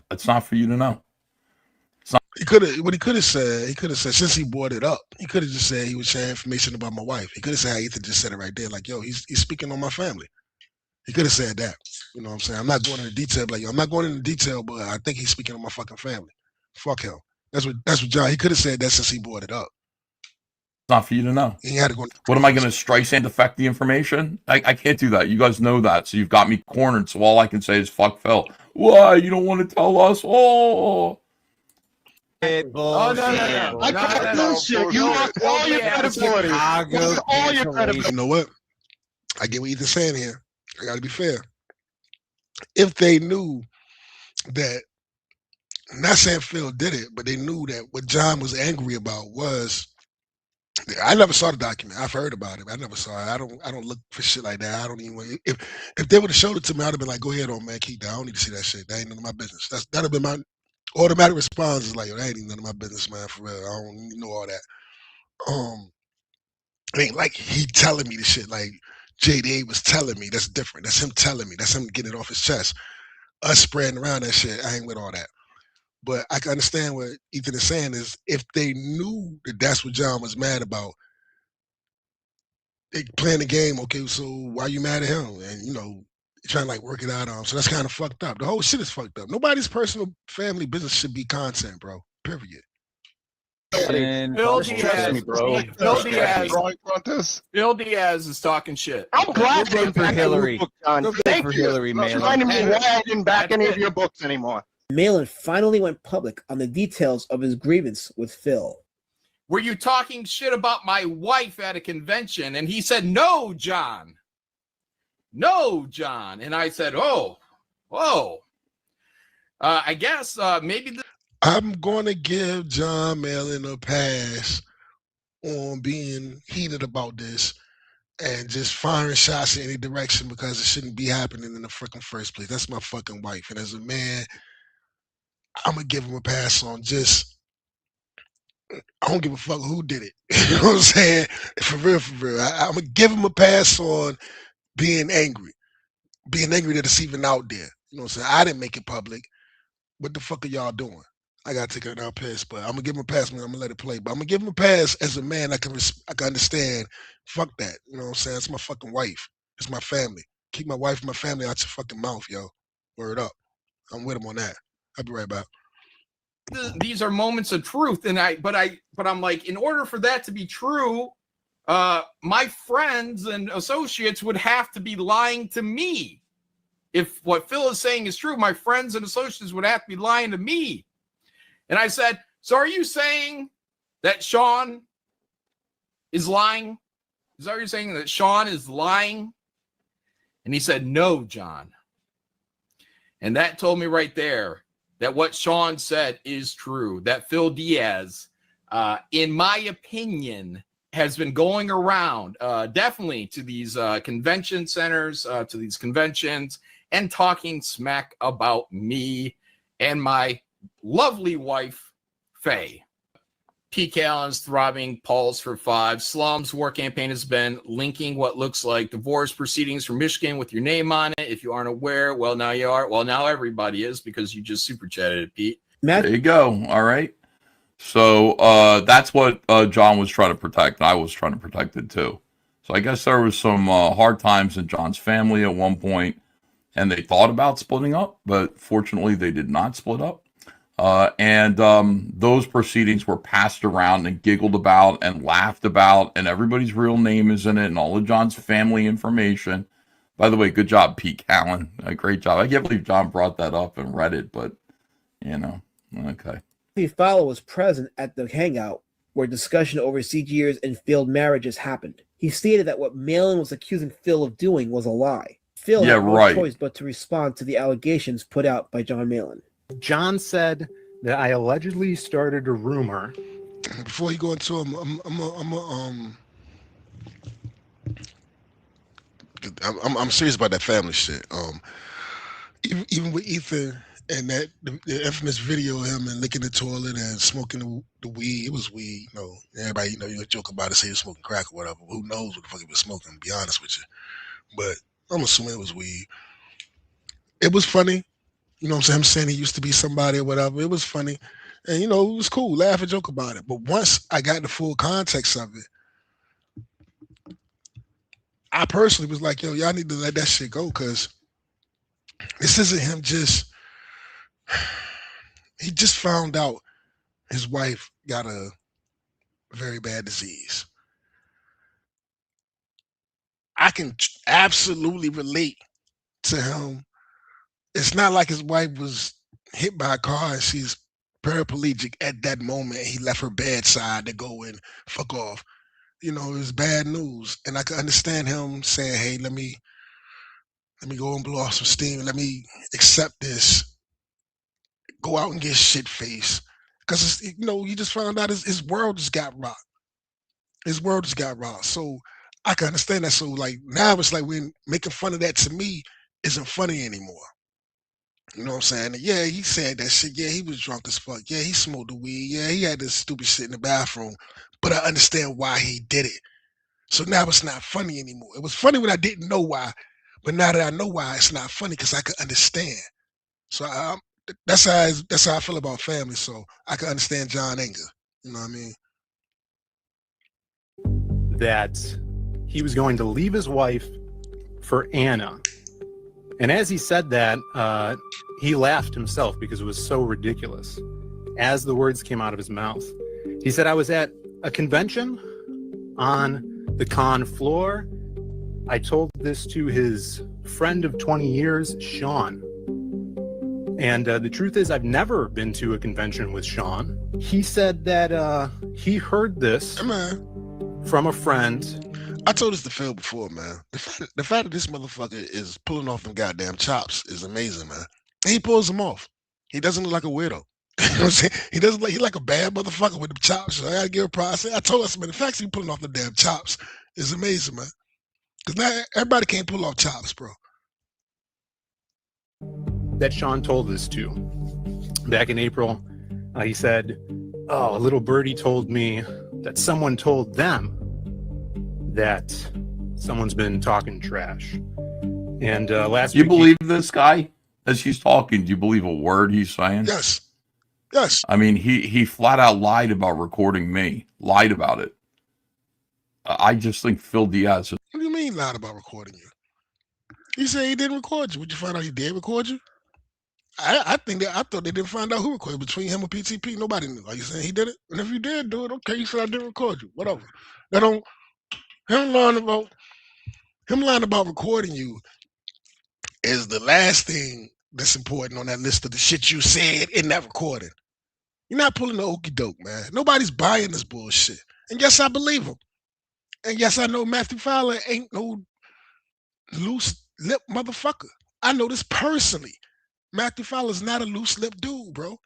It's not for you to know.
He could have said, since he brought it up, he could have just said he was sharing information about my wife. He could have said how Ethan just said it right there, like, yo, he's speaking on my family. He could have said that. You know what I'm saying? I'm not going into detail, like, yo, I'm not going into detail, but I think he's speaking on my fucking family. Fuck him. That's what John, he could have said that since he brought it up.
It's not for you to know.
He had to go.
What am I going to Streisand affect the information? I can't do that. You guys know that. So you've got me cornered. So all I can say is fuck Phil. Why? You don't want to tell us? Oh.
I got bullshit. You lost all your credibility. All your credibility.
You know what? I get what Ethan's saying here. I got to be fair. If they knew that, I'm not saying Phil did it, but they knew that what John was angry about was, I never saw the document. I've heard about it. I never saw it. I don't look for shit like that. I don't even. If they would have showed it to me, I'd have been like, go ahead on, man, keep that. I don't need to see that shit. That ain't none of my business. That'd have been my automatic response. Is like, yo, that ain't even none of my business, man. For real, I don't need to know all that. It ain't like he telling me the shit. Like JDA was telling me. That's different. That's him telling me. That's him getting it off his chest. Us spreading around that shit, I ain't with all that. But I can understand what Ethan is saying is if they knew that that's what John was mad about, they playing the game. Okay, so why you mad at him? And trying to like work it out on. So that's kind of fucked up. The whole shit is fucked up. Nobody's personal family business should be content, bro. Period.
And Phil Diaz is talking shit.
I'm glad they
for Hillary.
Thank
for
you.
Hillary,
Don't
Malin.
remind me why I didn't back any of your books anymore.
Malin finally went public on the details of his grievance with Phil.
Were you talking shit about my wife at a convention? And he said, no, John. No, John. And I said, oh. I guess maybe
I'm going to give John Malin a pass on being heated about this and just firing shots in any direction because it shouldn't be happening in the freaking first place. That's my fucking wife. And as a man, I'm gonna give him a pass on just I don't give a fuck who did it. You know what I'm saying? For real, for real. I'm gonna give him a pass on being angry that it's even out there. You know what I'm saying? I didn't make it public. What the fuck are y'all doing? I gotta take it out piss, but I'm gonna give him a pass, man. I'm gonna let it play. But I'm gonna give him a pass as a man. I can understand. Fuck that. You know what I'm saying? It's my fucking wife. It's my family. Keep my wife and my family out your fucking mouth, yo. Word up. I'm with him on that. I'll be right back.
These are moments of truth, and I'm like, in order for that to be true, my friends and associates would have to be lying to me. If what Phil is saying is true, my friends and associates would have to be lying to me. And I said, so are you saying that Sean is lying? Is that what you're saying, that Sean is lying? And he said, no, John. And that told me right there that what Sean said is true, that Phil Diaz, in my opinion, has been going around definitely to these convention centers, to these conventions, and talking smack about me and my lovely wife, Faye. Pete Allen's throbbing Pauls for 5. Slum's war campaign has been linking what looks like divorce proceedings from Michigan with your name on it. If you aren't aware, well, now you are. Well, now everybody is, because you just super chatted it, Pete.
There you go. All right. So that's what John was trying to protect, and I was trying to protect it too. So I guess there was some hard times in John's family at one point, and they thought about splitting up, but fortunately they did not split up. And those proceedings were passed around and giggled about and laughed about, and everybody's real name is in it, and all of John's family information. By the way, good job, Pete Allen. Great job. I can't believe John brought that up and read it, but, you know, okay.
The Fowler was present at the hangout where discussion over CGers and failed marriages happened. He stated that what Malin was accusing Phil of doing was a lie. Phil had no choice but to respond to the allegations put out by John Malin.
John said that I allegedly started a rumor.
Before you go into him, I'm serious about that family shit. Even with Ethan and that the infamous video of him and licking the toilet and smoking the weed, it was weed. You know, everybody, you know, you joke about it, say you're smoking crack or whatever. Who knows what the fuck he was smoking? To be honest with you, but I'm assuming it was weed. It was funny. You know what I'm saying? He used to be somebody or whatever. It was funny. And, you know, it was cool. Laugh and joke about it. But once I got the full context of it, I personally was like, yo, y'all need to let that shit go, because this isn't him just... He just found out his wife got a very bad disease. I can absolutely relate to him. It's not like his wife was hit by a car and she's paraplegic at that moment. He left her bedside to go and fuck off. You know, it was bad news. And I could understand him saying, hey, let me go and blow off some steam. Let me accept this. Go out and get shit faced. Because, you know, he just found out his world just got rocked. His world just got rocked. So I can understand that. So, like, now it's like when making fun of that to me isn't funny anymore. You know what I'm saying? Yeah, he said that shit. Yeah, he was drunk as fuck. Yeah, he smoked the weed. Yeah, he had this stupid shit in the bathroom. But I understand why he did it. So now it's not funny anymore. It was funny when I didn't know why. But now that I know why, it's not funny because I can understand. So that's how I feel about family. So I can understand John anger. You know what I mean?
That he was going to leave his wife for Anna. And as he said that, he laughed himself because it was so ridiculous. As the words came out of his mouth, he said, I was at a convention on the con floor. I told this to his friend of 20 years, Sean. And the truth is, I've never been to a convention with Sean. He said that he heard this from a friend.
I told this to Phil before, man. The fact that this motherfucker is pulling off them goddamn chops is amazing, man. And he pulls them off. He doesn't look like a weirdo. You know what I'm saying? He doesn't look, he like a bad motherfucker with the chops. So I gotta give a prize. I told us, man, the fact he's pulling off the damn chops is amazing, man. Because not everybody can't pull off chops, bro.
That Sean told us to back in April. He said, "Oh, a little birdie told me that someone told them that someone's been talking trash." And last
You
week,
believe this guy as he's talking? Do you believe a word he's saying?
Yes. Yes.
I mean, he flat out lied about recording me. Lied about it. I just think Phil Diaz.
What do you mean lied about recording you? He said he didn't record you. Would you find out he did record you? I thought they didn't find out who recorded between him and PTP. Nobody knew. Are you saying he did it? And if you did do it, okay, you said I didn't record you. Whatever. That don't him lying about recording you is the last thing that's important on that list of the shit you said in that recording. You're not pulling the okie doke, man. Nobody's buying this bullshit. And yes, I believe him. And yes, I know Matthew Fowler ain't no loose lip motherfucker. I know this personally. Matthew Fowler's not a loose lip dude, bro.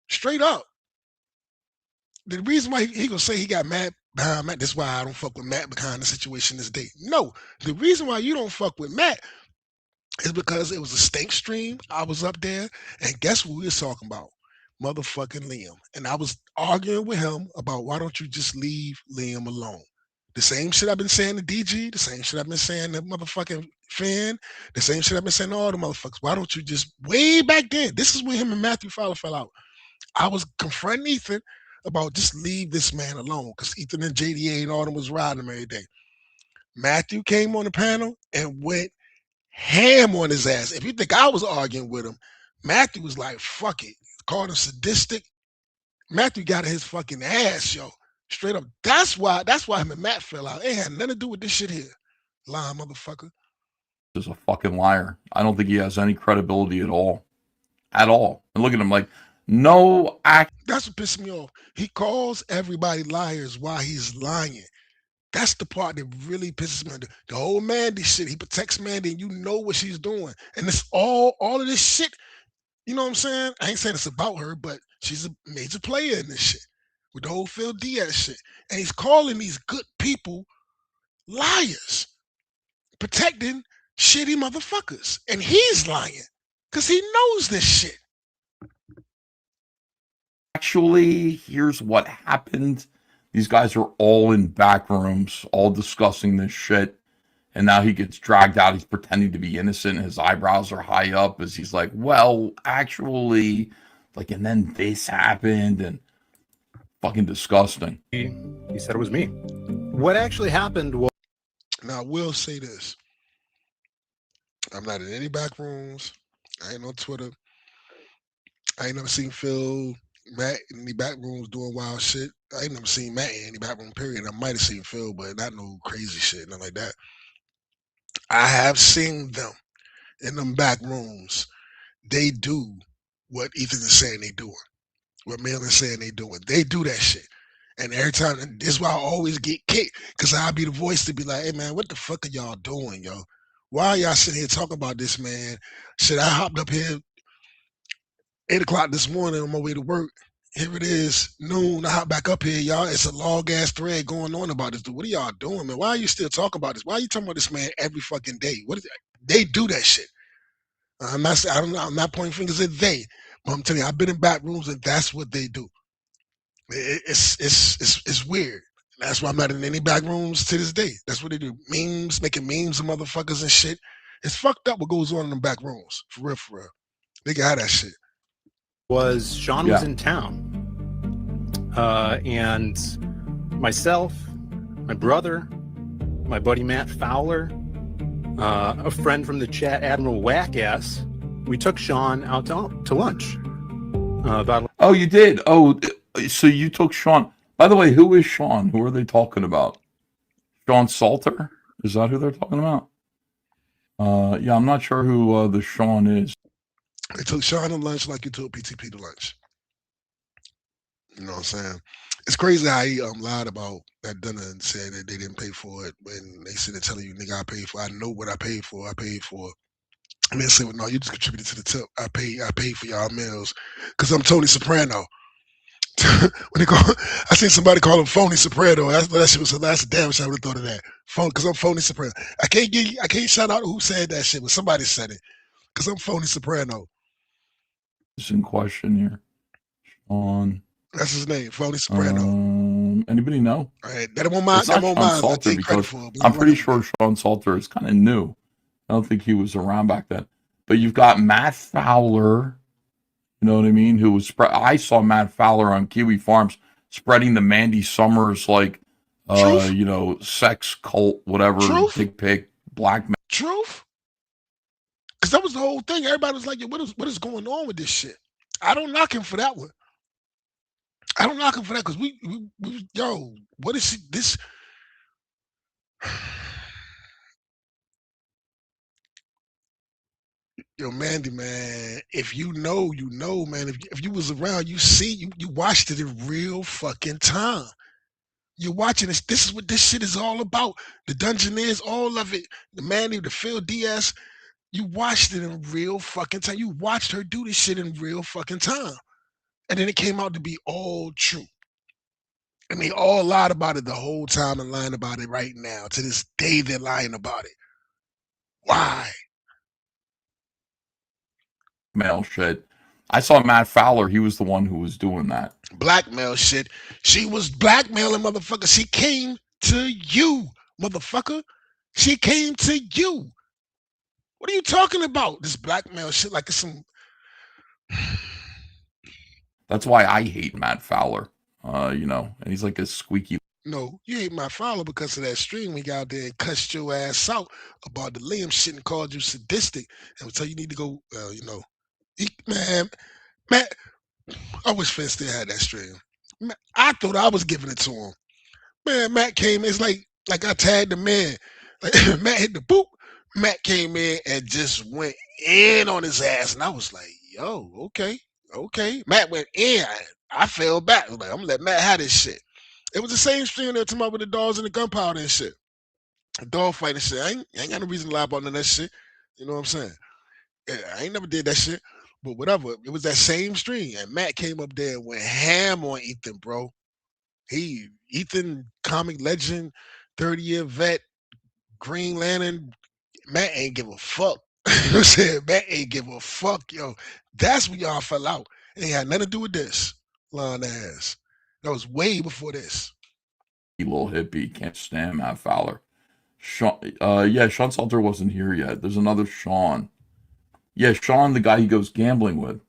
Straight up. The reason why he gonna say he got mad behind Matt, that's why I don't fuck with Matt behind the situation this day. No, the reason why you don't fuck with Matt is because it was a stink stream. I was up there, and guess what we was talking about? Motherfucking Liam. And I was arguing with him about why don't you just leave Liam alone? The same shit I've been saying to DG, the same shit I've been saying to motherfucking Finn, the same shit I've been saying to all the motherfuckers. Why don't you just, way back then, this is when him and Matthew Fowler fell out. I was confronting Ethan about just leave this man alone, because Ethan and JDA and all them was riding him every day. Matthew came on the panel and went ham on his ass. If you think I was arguing with him, Matthew was like, fuck it. Called him sadistic. Matthew got his fucking ass, yo. Straight up. That's why him and Matt fell out. It had nothing to do with this shit here. Lying motherfucker.
Is a fucking liar. I don't think he has any credibility at all. At all. And look at him like, no act.
That's what pisses me off. He calls everybody liars while he's lying. That's the part that really pisses me off. The whole Mandy shit. He protects Mandy, and you know what she's doing. And it's all of this shit. You know what I'm saying? I ain't saying it's about her, but she's a major player in this shit. With the whole Phil Diaz shit. And he's calling these good people liars. Protecting shitty motherfuckers. And he's lying. Because he knows this shit.
Actually, here's what happened. These guys are all in back rooms, all discussing this shit. And now he gets dragged out. He's pretending to be innocent. His eyebrows are high up as he's like, well, actually, like, and then this happened, and fucking disgusting.
He said it was me. What actually happened was...
Now, I will say this. I'm not in any back rooms. I ain't on Twitter. I ain't never seen Phil, Matt in any back rooms doing wild shit. I ain't never seen Matt in any back room, period. I might have seen Phil, but not no crazy shit, nothing like that. I have seen them in them back rooms. They do what Ethan is saying they doing. What Mail is saying they doing. They do that shit. And every time, and this is why I always get kicked, because I'll be the voice to be like, hey man, what the fuck are y'all doing, yo? Why are y'all sitting here talking about this, man? Shit, I hopped up here 8 o'clock this morning on my way to work. Here it is, noon. I hop back up here, y'all. It's a long ass thread going on about this dude. What are y'all doing, man? Why are you still talking about this? Why are you talking about this man every fucking day? What is it? They do that shit. I'm not pointing fingers at they, but I'm telling you, I've been in back rooms and that's what they do. It's weird. That's why I'm not in any back rooms to this day. That's what they do. Memes, making memes of motherfuckers and shit. It's fucked up what goes on in them back rooms. For real, for real. They got that shit.
Sean was in town. And myself, my brother, my buddy Matt Fowler, a friend from the chat, Admiral Wackass, we took Sean out to lunch.
Oh, you did? Oh, so you took Sean. By the way, who is Sean? Who are they talking about? Sean Salter? Is that who they're talking about? Yeah, I'm not sure who the Sean is.
They took Sean to lunch like you took PTP to lunch. You know what I'm saying? It's crazy how he lied about that dinner and said that they didn't pay for it when they said they're telling you, nigga, I paid for it. I know what I paid for. I paid for it. And they said, well, no, you just contributed to the tip. I paid for y'all meals. Because I'm Tony Soprano. when they call, I seen somebody call him phony soprano. That shit was the last damn shit I would have thought of that. Phone, because I'm phony soprano. I can't shout out who said that shit, but somebody said it. Because I'm phony soprano.
It's in question here. Sean.
That's his name, phony soprano.
Anybody know?
All right, that won't mind.
It's not
That won't
Sean
mind. I
Salter
take credit
because
for it.
I'm pretty sure Sean Salter is kind of new. I don't think he was around back then. But you've got Matt Fowler. You know what I mean? Who was I saw Matt Fowler on Kiwi Farms spreading the Mandy Summers like sex cult, whatever, dick pic, blackmail.
Truth? Because that was the whole thing. Everybody was like, yo, what is going on with this shit? I don't knock him for that one. I don't knock him for that because we what is this? Yo, Mandy, man, if you know, you know, man. If you was around, you see, you watched it in real fucking time. You're watching this. This is what this shit is all about. The Dungeoneers, all of it. The Mandy, the Phil Diaz. You watched it in real fucking time. You watched her do this shit in real fucking time. And then it came out to be all true. And they all lied about it the whole time and lying about it right now. To this day, they're lying about it. Why?
Mail shit. I saw Matt Fowler. He was the one who was doing that.
Blackmail shit. She was blackmailing, motherfucker. She came to you, motherfucker. She came to you. What are you talking about? This blackmail shit like it's some...
That's why I hate Matt Fowler. And he's like a squeaky.
No, you hate Matt Fowler because of that stream we got out there and cussed your ass out about the Liam shit and called you sadistic and would tell you need to go, man, Matt, I wish Finn still had that stream. I thought I was giving it to him. Man, Matt came, it's like I tagged the man. Like, Matt hit the boop. Matt came in and just went in on his ass. And I was like, yo, okay. Matt went in. I fell back. I was like, I'm going to let Matt have this shit. It was the same stream there talking about with the dogs and the gunpowder and shit. The dog fighting shit. I ain't got no reason to lie about none of that shit. You know what I'm saying? Yeah, I ain't never did that shit. But whatever. It was that same stream. And Matt came up there and went ham on Ethan, bro. Ethan, comic legend, 30-year vet, Green Lantern. Matt ain't give a fuck. You know what I'm saying? Matt ain't give a fuck, yo. That's when y'all fell out. It ain't had nothing to do with this. Lying ass. That was way before this.
Little hippie. Can't stand Matt Fowler. Sean Salter wasn't here yet. There's another Sean. Yeah, Sean, the guy he goes gambling with.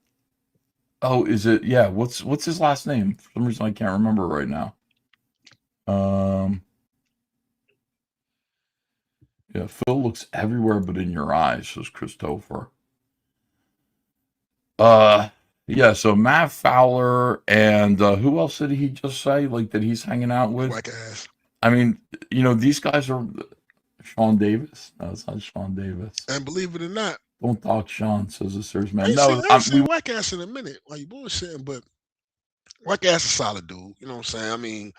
Oh, is it? Yeah, what's his last name? For some reason I can't remember right now. Yeah, Phil looks everywhere but in your eyes, says Christopher. Yeah, so Matt Fowler and who else did he just say? Like that he's hanging out with?
Black ass.
I mean, these guys are Sean Davis. No, it's not Sean Davis.
And believe it or not,
don't talk Sean, says the serious man.
I ain't seen whack ass in a minute while you bullshitting, but whack ass is a solid dude. You know what I'm saying? I mean,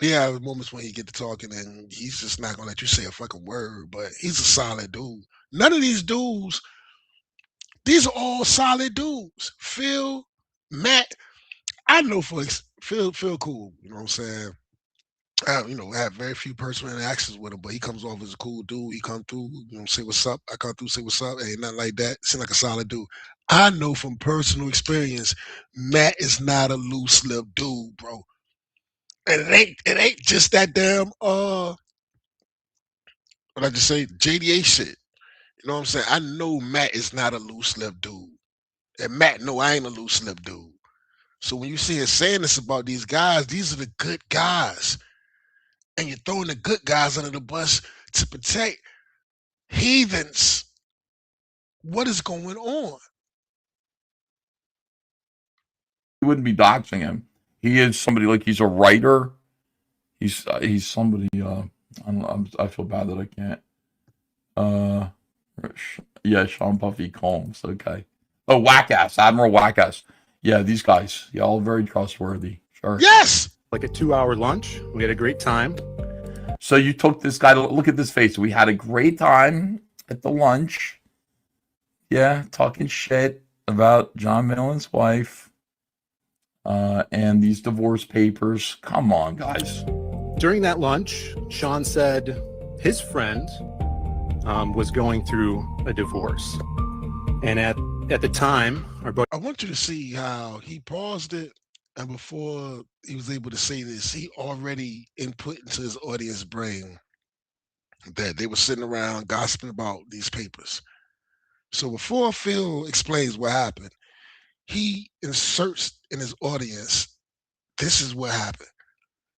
yeah, moments when he get to talking and he's just not gonna let you say a fucking word, but he's a solid dude. None of these dudes, these are all solid dudes. Phil, Matt, I know for Phil cool. You know what I'm saying? I have very few personal interactions with him, but he comes off as a cool dude. He come through, say what's up. I come through, say what's up. Ain't nothing like that. Seem like a solid dude. I know from personal experience, Matt is not a loose lip dude, bro. And it ain't just that damn what I just say, JDA shit. You know what I'm saying? I know Matt is not a loose lip dude. And Matt know I ain't a loose lip dude. So when you see us saying this about these guys, these are the good guys. And you're throwing the good guys under the bus to protect heathens. What is going on?
You wouldn't be doxing him. He is somebody like he's a writer. He's somebody. I feel bad that I can't. Yeah, Sean Puffy Combs. Okay. Oh, Wackass, Admiral Wackass. Yeah, these guys. Yeah, all very trustworthy. Sure.
Yes.
Like a 2-hour lunch. We had a great time.
So you took this guy to look at this face. We had a great time at the lunch. Yeah, talking shit about John Millen's wife. And these divorce papers. Come on, guys.
During that lunch, Sean said his friend was going through a divorce. And at the time, our buddy...
I want you to see how he paused it, and before he was able to say this, he already input into his audience brain that they were sitting around gossiping about these papers. So before Phil explains what happened, he inserts in his audience, this is what happened.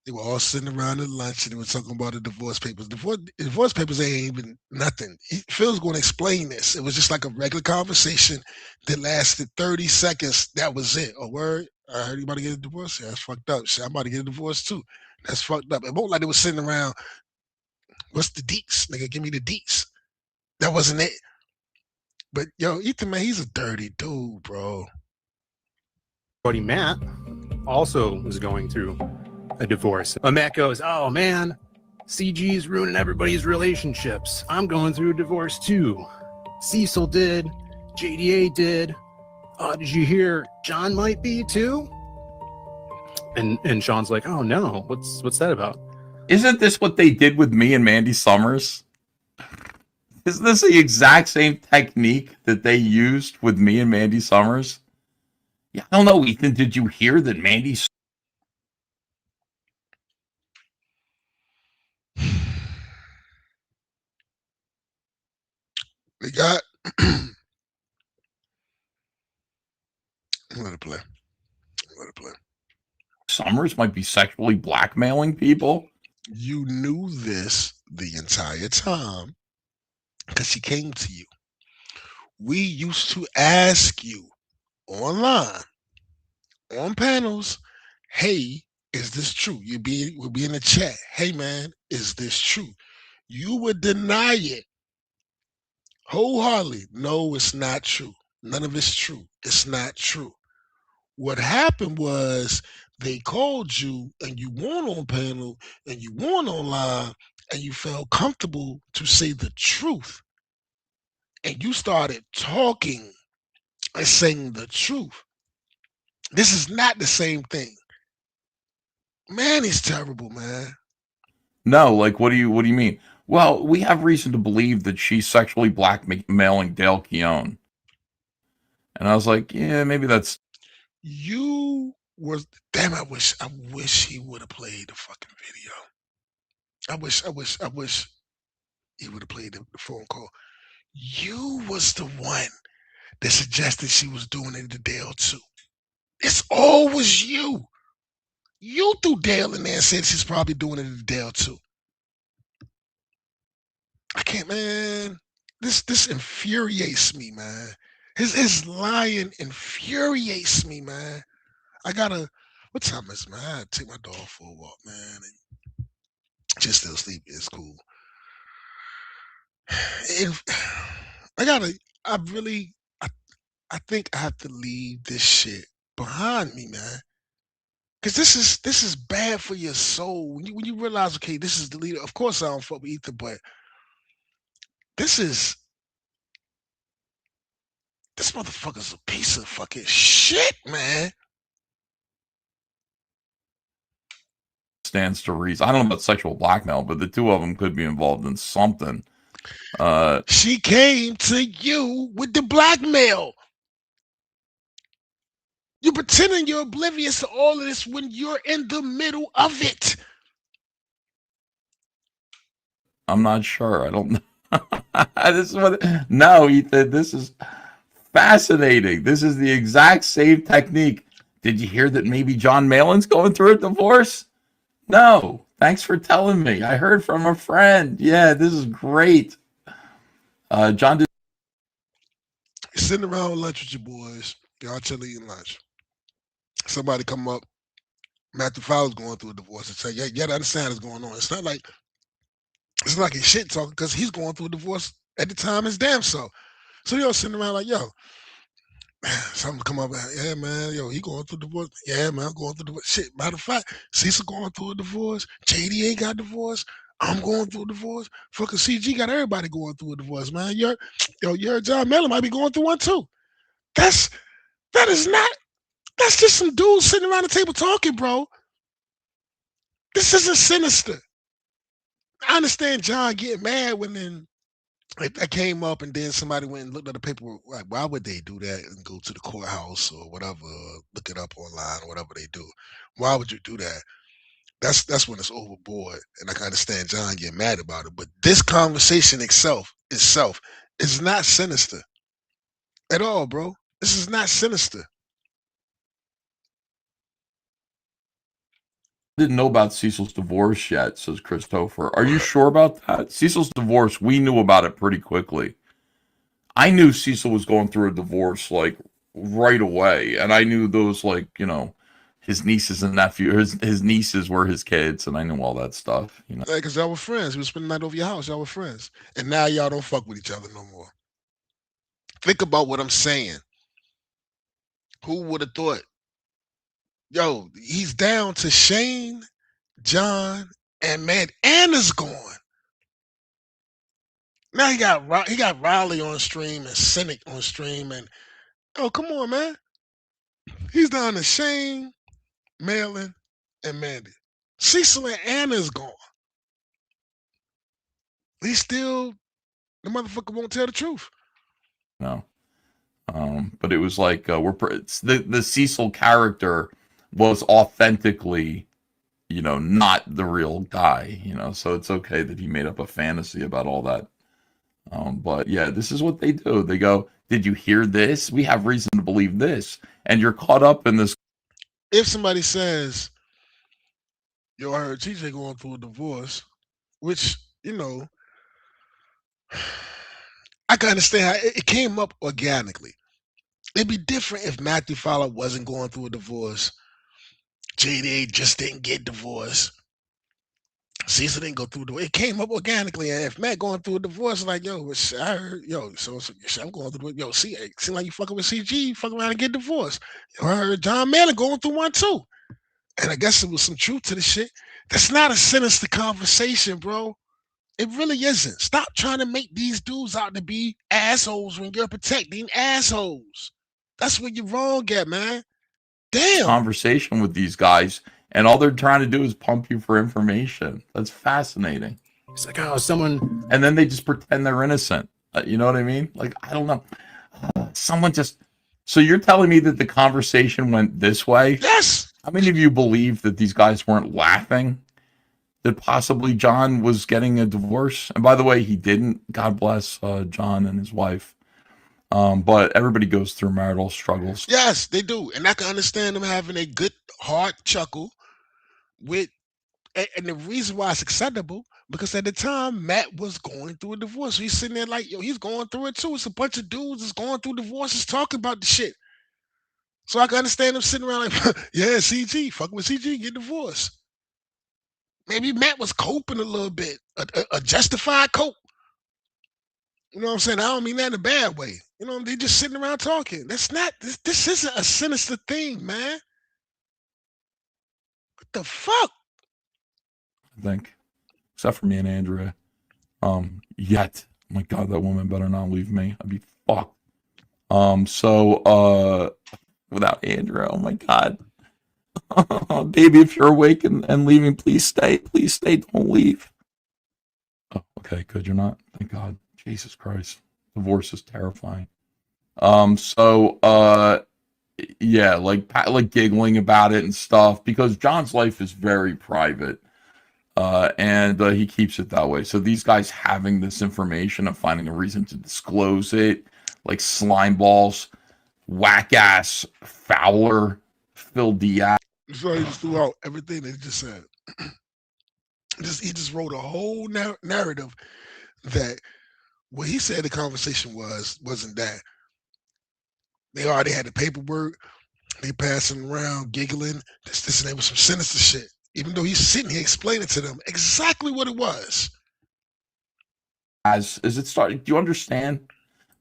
They were all sitting around at lunch and they were talking about the divorce papers. Divorce papers ain't even nothing. Phil's going to explain this. It was just like a regular conversation that lasted 30 seconds. That was it. A word. I heard you about to get a divorce. Yeah, that's fucked up. Shit, I'm about to get a divorce too. That's fucked up. It won't like they were sitting around. What's the deets? Nigga, give me the deets. That wasn't it. But yo, Ethan, man, he's a dirty dude, bro.
Buddy Matt also was going through a divorce. But Matt goes, oh man, CG's ruining everybody's relationships. I'm going through a divorce too. Cecil did, JDA did. Did you hear John might be too? And Sean's like, oh no, what's that about?
Isn't this what they did with me and Mandy Summers? Isn't this the exact same technique that they used with me and Mandy Summers? Yeah, I don't know, Ethan. Did you hear that Mandy?
We got. Let it play. Let it play.
Summers might be sexually blackmailing people.
You knew this the entire time because she came to you. We used to ask you online, on panels, hey, is this true? We'll be in the chat. Hey man, is this true? You would deny it wholeheartedly. No, it's not true. None of it's true. It's not true. What happened was they called you and you weren't on panel and you weren't online and you felt comfortable to say the truth. And you started talking and saying the truth. This is not the same thing. Man, he's terrible, man.
No, like what do you mean? Well, we have reason to believe that she's sexually blackmailing Dale Keown. And I was like, yeah, maybe that's.
You was damn. I wish he would have played the fucking video. I wish he would have played the phone call. You was the one that suggested she was doing it to Dale too. It's always you. You threw Dale in there and said she's probably doing it to Dale too. I can't, man. This infuriates me, man. His lying infuriates me, man. I gotta. What time is it, man? I gotta take my dog for a walk, man. And just still sleep is cool. I think I have to leave this shit behind me, man. Cause this is bad for your soul. When you realize, okay, this is the leader. Of course I don't fuck with Ethan, but this motherfucker's a piece of fucking shit, man.
Stands to reason. I don't know about sexual blackmail, but the two of them could be involved in something.
She came to you with the blackmail. You're pretending you're oblivious to all of this when you're in the middle of it.
I'm not sure. I don't know. No, Ethan, this is fascinating. This is the exact same technique. Did you hear that maybe John Malin's going through a divorce? No. Thanks for telling me. I heard from a friend. Yeah, this is great. John did.
You're sitting around with lunch with your boys. Y'all chill eating lunch. Somebody come up. Matthew Fowler's going through a divorce and say, yeah, you gotta understand what's going on. It's not like he's shit talking because he's going through a divorce at the time his damn self. So you're sitting around like, yo, something come up, yeah, man, yo, he going through a divorce. Yeah, man, I'm going through a divorce. Shit, matter of fact, Cecil going through a divorce. JDA got divorced. I'm going through a divorce. Fucking CG got everybody going through a divorce, man. Your John Mellon might be going through one too. That is not That's just some dudes sitting around the table talking, bro. This isn't sinister. I understand John getting mad when then that came up and then somebody went and looked at the paperwork. Like, why would they do that and go to the courthouse or whatever, look it up online or whatever they do? Why would you do that? That's when it's overboard. And I can understand John getting mad about it. But this conversation itself is not sinister at all, bro. This is not sinister.
Didn't know about Cecil's divorce yet, says Christopher. Are you sure about that? Cecil's divorce, we knew about it pretty quickly. I knew Cecil was going through a divorce like right away, and I knew those like, you know, his nieces and nephew, his nieces were his kids, and I knew all that stuff, you know.
Because y'all were friends. We were spending the night over your house. Y'all were friends. And now y'all don't fuck with each other no more. Think about what I'm saying. Who would have thought? Yo, he's down to Shane, John, and man, Anna's gone. Now he got Riley on stream and Cynic on stream, and oh come on, man. He's down to Shane, Marilyn, and Mandy. Cecil and Anna's gone. He's still the motherfucker won't tell the truth.
No. But it was like the Cecil character was authentically, you know, not the real guy, you know, so it's okay that he made up a fantasy about all that. But yeah, this is what they do. They go, did you hear this? We have reason to believe this. And you're caught up in this.
If somebody says, yo, I heard TJ going through a divorce, which, you know, I can understand how it came up organically. It'd be different if Matthew Fowler wasn't going through a divorce. JDA just didn't get divorced. Cecil didn't go through the. It came up organically, and if Matt going through a divorce, like yo, I heard, yo, so I'm going through. Yo, see, it seems like you fucking with CG, you fucking around and get divorced. Yo, I heard John Mayer going through one too, and I guess there was some truth to the shit. That's not a sinister conversation, bro. It really isn't. Stop trying to make these dudes out to be assholes when you're protecting assholes. That's where you're wrong at, man. Damn.
Conversation with these guys, and all they're trying to do is pump you for information. That's fascinating.
It's like, oh, someone,
and then they just pretend they're innocent. You know what I mean? Like, I don't know. Someone just. So you're telling me that the conversation went this way?
Yes.
How many of you believe that these guys weren't laughing? That possibly John was getting a divorce? And by the way, he didn't. God bless John and his wife. But everybody goes through marital struggles.
Yes, they do. And I can understand them having a good, hard chuckle with, and the reason why it's acceptable, because at the time, Matt was going through a divorce. So he's sitting there like, yo, he's going through it too. It's a bunch of dudes that's going through divorces talking about the shit. So I can understand them sitting around like, yeah, CG, fucking with CG, get divorced. Maybe Matt was coping a little bit, a justified cope. You know what I'm saying? I don't mean that in a bad way. You know, they just sitting around talking. That's not, this isn't a sinister thing, man. What the fuck?
I think. Except for me and Andrea. Yet. Oh my God, that woman better not leave me. I'd be fucked. Without Andrea, oh my God. Baby, if you're awake and leaving, please stay. Please stay. Don't leave. Oh, okay, good. You're not. Thank God. Jesus Christ. Divorce is terrifying. Yeah, like giggling about it and stuff, because John's life is very private. And he keeps it that way. So these guys having this information and finding a reason to disclose it, like slime balls, whack ass Fowler, Phil Diaz.
So he just threw out everything that he just said. He just wrote a whole narrative that what he said the conversation wasn't that. They already had the paperwork. They passing around, giggling. This, and that was some sinister shit. Even though he's sitting here explaining to them exactly what it was.
As it started, do you understand?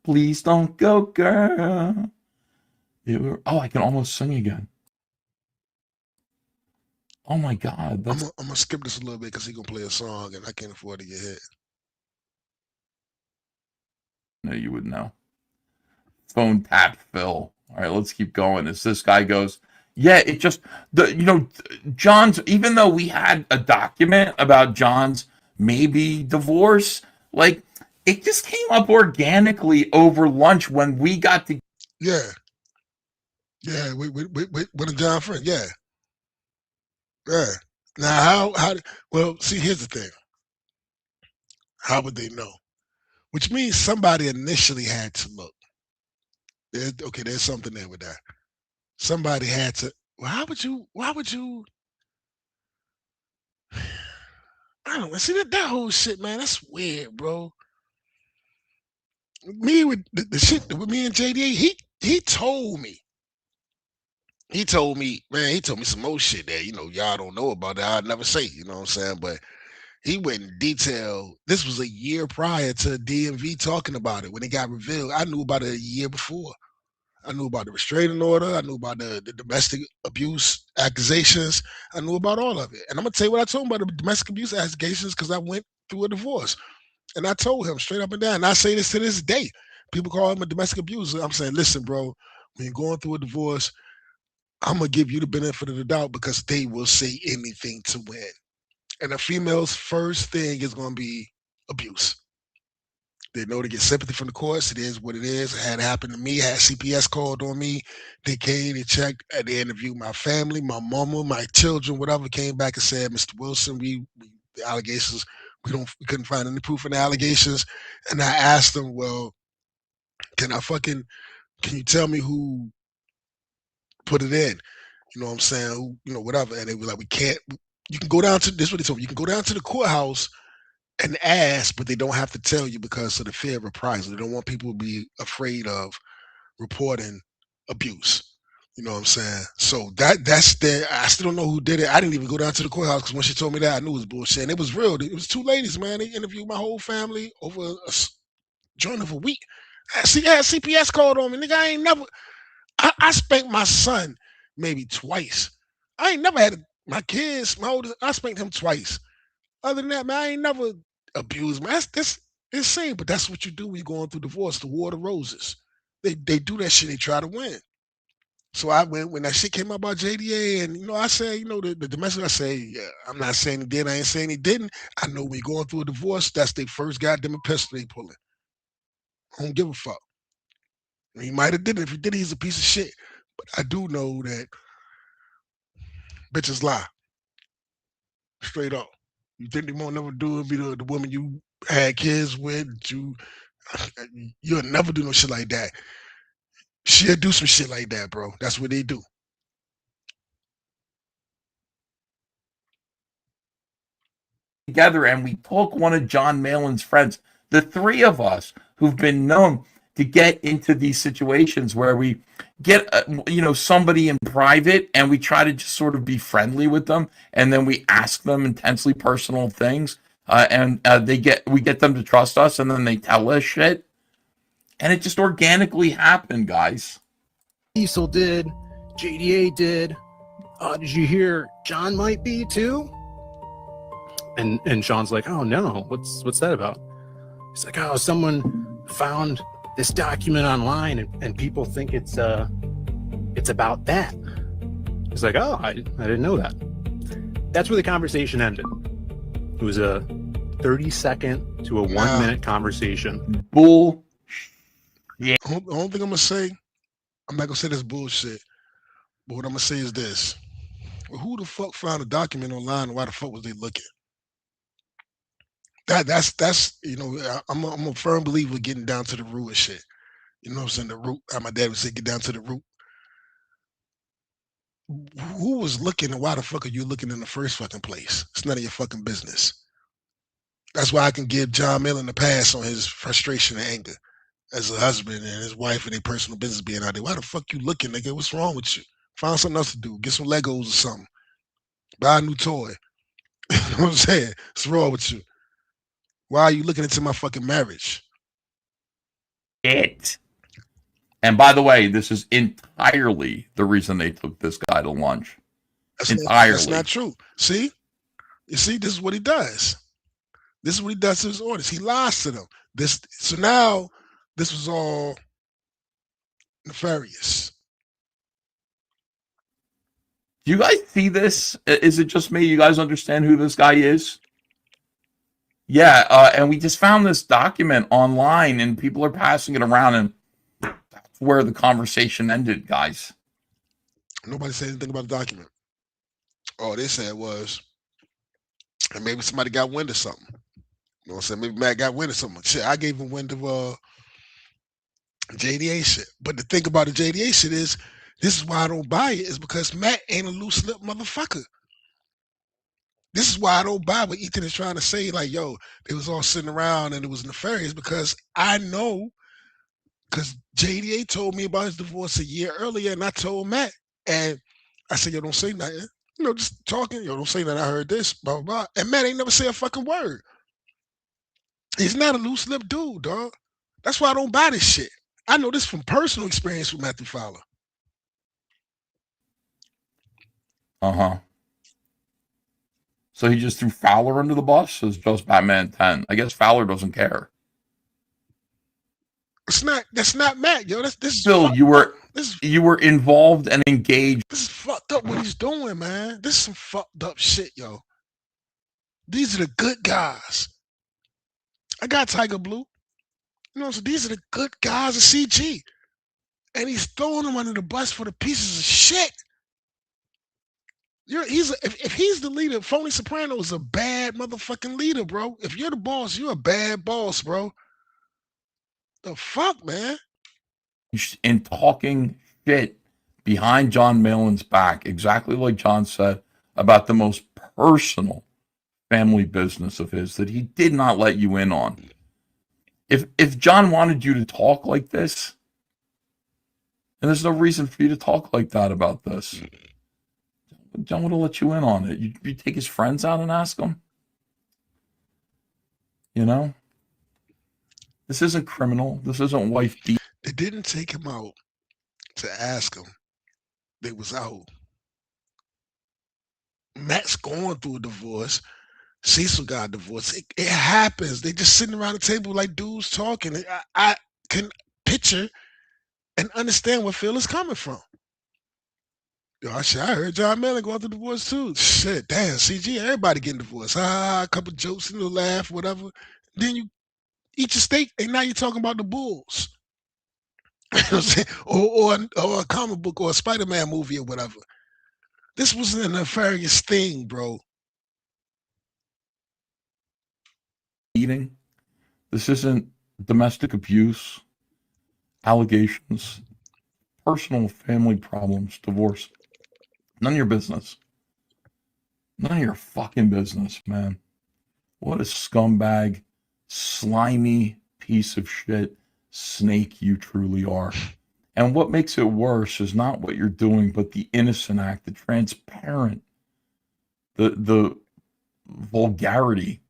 Please don't go, girl. I can almost sing again. Oh my God.
I'm gonna skip this a little bit because he's gonna play a song and I can't afford to get hit.
No, you would know. Phone tap Phil. All right, let's keep going. As this guy goes, Yeah, it just John's. Even though we had a document about John's maybe divorce, like it just came up organically over lunch when we got to.
Yeah, yeah, with a John friend. Yeah, yeah. Now how? Well, see, here's the thing. How would they know? Which means somebody initially had to look. There's something there with that. Somebody had to. Well, how would you? Why would you? I don't know. See that whole shit, man. That's weird, bro. Me with the shit with me and JDA. He told me. He told me, man. He told me some more shit that y'all don't know about that I'd never say. You know what I'm saying? But he went in detail. This was a year prior to DMV talking about it when it got revealed. I knew about it a year before. I knew about the restraining order. I knew about the domestic abuse accusations. I knew about all of it. And I'm going to tell you what I told him about the domestic abuse accusations because I went through a divorce. And I told him straight up and down, and I say this to this day. People call him a domestic abuser. I'm saying, listen, bro, when you're going through a divorce, I'm going to give you the benefit of the doubt because they will say anything to win. And a female's first thing is going to be abuse. They know to get sympathy from the courts. It is what it is. It had happened to me. Had CPS called on me. They came, they checked, and they interviewed my family, my mama, my children, whatever. Came back and said, Mr. Wilson, the allegations, we couldn't find any proof in the allegations. And I asked them, well, can you tell me who put it in? You know what I'm saying? Who, whatever. And they were like, we can't. You can go down to this. Is what they told me. You can go down to the courthouse and ask, but they don't have to tell you because of the fear of reprisal. They don't want people to be afraid of reporting abuse. You know what I'm saying? So that's there. I still don't know who did it. I didn't even go down to the courthouse because when she told me that, I knew it was bullshit. And it was real. It was two ladies, man. They interviewed my whole family over a joint of a week. I had CPS called on me. Nigga, I ain't never. I spanked my son maybe twice. I ain't never had my kids. My oldest, I spanked him twice. Other than that, man, I ain't never abused, man. That's insane, but that's what you do when you're going through divorce, the war of the roses. They do that shit, they try to win. So I went when that shit came out about JDA, and I say, the domestic, I say, yeah, I'm not saying he did, I ain't saying he didn't. I know when you're going through a divorce, that's their first goddamn pistol they pulling. I don't give a fuck. He might have did it. If he did it, he's a piece of shit. But I do know that bitches lie. Straight up. You think they won't never do it? Be the woman you had kids with? You'll never do no shit like that. She'll do some shit like that, bro. That's what they do.
Together, and we took one of John Malin's friends, the three of us who've been known to get into these situations where we get somebody in private and we try to just sort of be friendly with them, and then we ask them intensely personal things, and we get them to trust us, and then they tell us shit, and it just organically happened, guys.
Diesel did, JDA did. Did you hear John might be too? And Sean's like, oh no, what's that about? He's like, oh, someone found this document online and people think it's about that. He's like, oh, I didn't know that. That's where the conversation ended. It was a 30-second to a 1-minute conversation.
Bull.
Yeah. The only thing I'm gonna say, I'm not gonna say this bullshit, but what I'm gonna say is this: well, who the fuck found a document online, and why the fuck was they looking? That's I'm a firm believer of getting down to the root of shit. You know what I'm saying? The root. How my dad would say, get down to the root. Who was looking, and why the fuck are you looking in the first fucking place? It's none of your fucking business. That's why I can give John Millen a pass on his frustration and anger as a husband and his wife and their personal business being out there. Why the fuck you looking, nigga? What's wrong with you? Find something else to do. Get some Legos or something. Buy a new toy. You know what I'm saying? What's wrong with you? Why are you looking into my fucking marriage?
And by the way, this is entirely the reason they took this guy to lunch.
That's not true. See? You see, this is what he does. This is what he does to his audience. He lies to them. So now, this was all nefarious.
Do you guys see this? Is it just me? You guys understand who this guy is? Yeah, and we just found this document online, and people are passing it around, and that's where the conversation ended, guys.
Nobody said anything about the document. All they said was, and maybe somebody got wind of something. You know what I'm saying? Maybe Matt got wind of something. Shit, I gave him wind of JDA shit. But the thing about the JDA shit is, this is why I don't buy it, is because Matt ain't a loose lip motherfucker. This is why I don't buy what Ethan is trying to say. Like, yo, they was all sitting around and it was nefarious, because I know, because JDA told me about his divorce a year earlier, and I told Matt, and I said, yo, don't say nothing. You know, just talking. Yo, don't say nothing. I heard this, blah, blah, blah. And Matt ain't never said a fucking word. He's not a loose lip dude, dog. That's why I don't buy this shit. I know this from personal experience with Matthew Fowler.
Uh-huh. So he just threw Fowler under the bus as just Batman 10. I guess Fowler doesn't care.
That's not Matt, yo. This
Phil, you were involved and engaged.
This is fucked up what he's doing, man. This is some fucked up shit, yo. These are the good guys. I got Tiger Blue. You know, so these are the good guys of CG. And he's throwing them under the bus for the pieces of shit. If he's the leader, Phony Soprano is a bad motherfucking leader, bro. If you're the boss, you're a bad boss, bro. The fuck, man?
And talking shit behind John Malin's back, exactly like John said, about the most personal family business of his that he did not let you in on. If John wanted you to talk like this, and there's no reason for you to talk like that about this, John would have let you in on it. You take his friends out and ask them. You know? This isn't criminal. This isn't wife beat.
They didn't take him out to ask him. They was out. Matt's going through a divorce. Cecil got a divorce. It happens. They just sitting around the table like dudes talking. I can picture and understand where Phil is coming from. Yo, I heard John Mellon going through divorce too. Shit, damn, CG, everybody getting divorced. A couple jokes, laugh, whatever. Then you eat your steak, and now you're talking about the Bulls. You know what I'm saying? Or a comic book or a Spider-Man movie or whatever. This wasn't a nefarious thing, bro.
Eating. This isn't domestic abuse, allegations, personal family problems, divorce. None of your business. None of your fucking business, man. What a scumbag, slimy piece of shit snake you truly are. And what makes it worse is not what you're doing, but the innocent act, the transparent, the vulgarity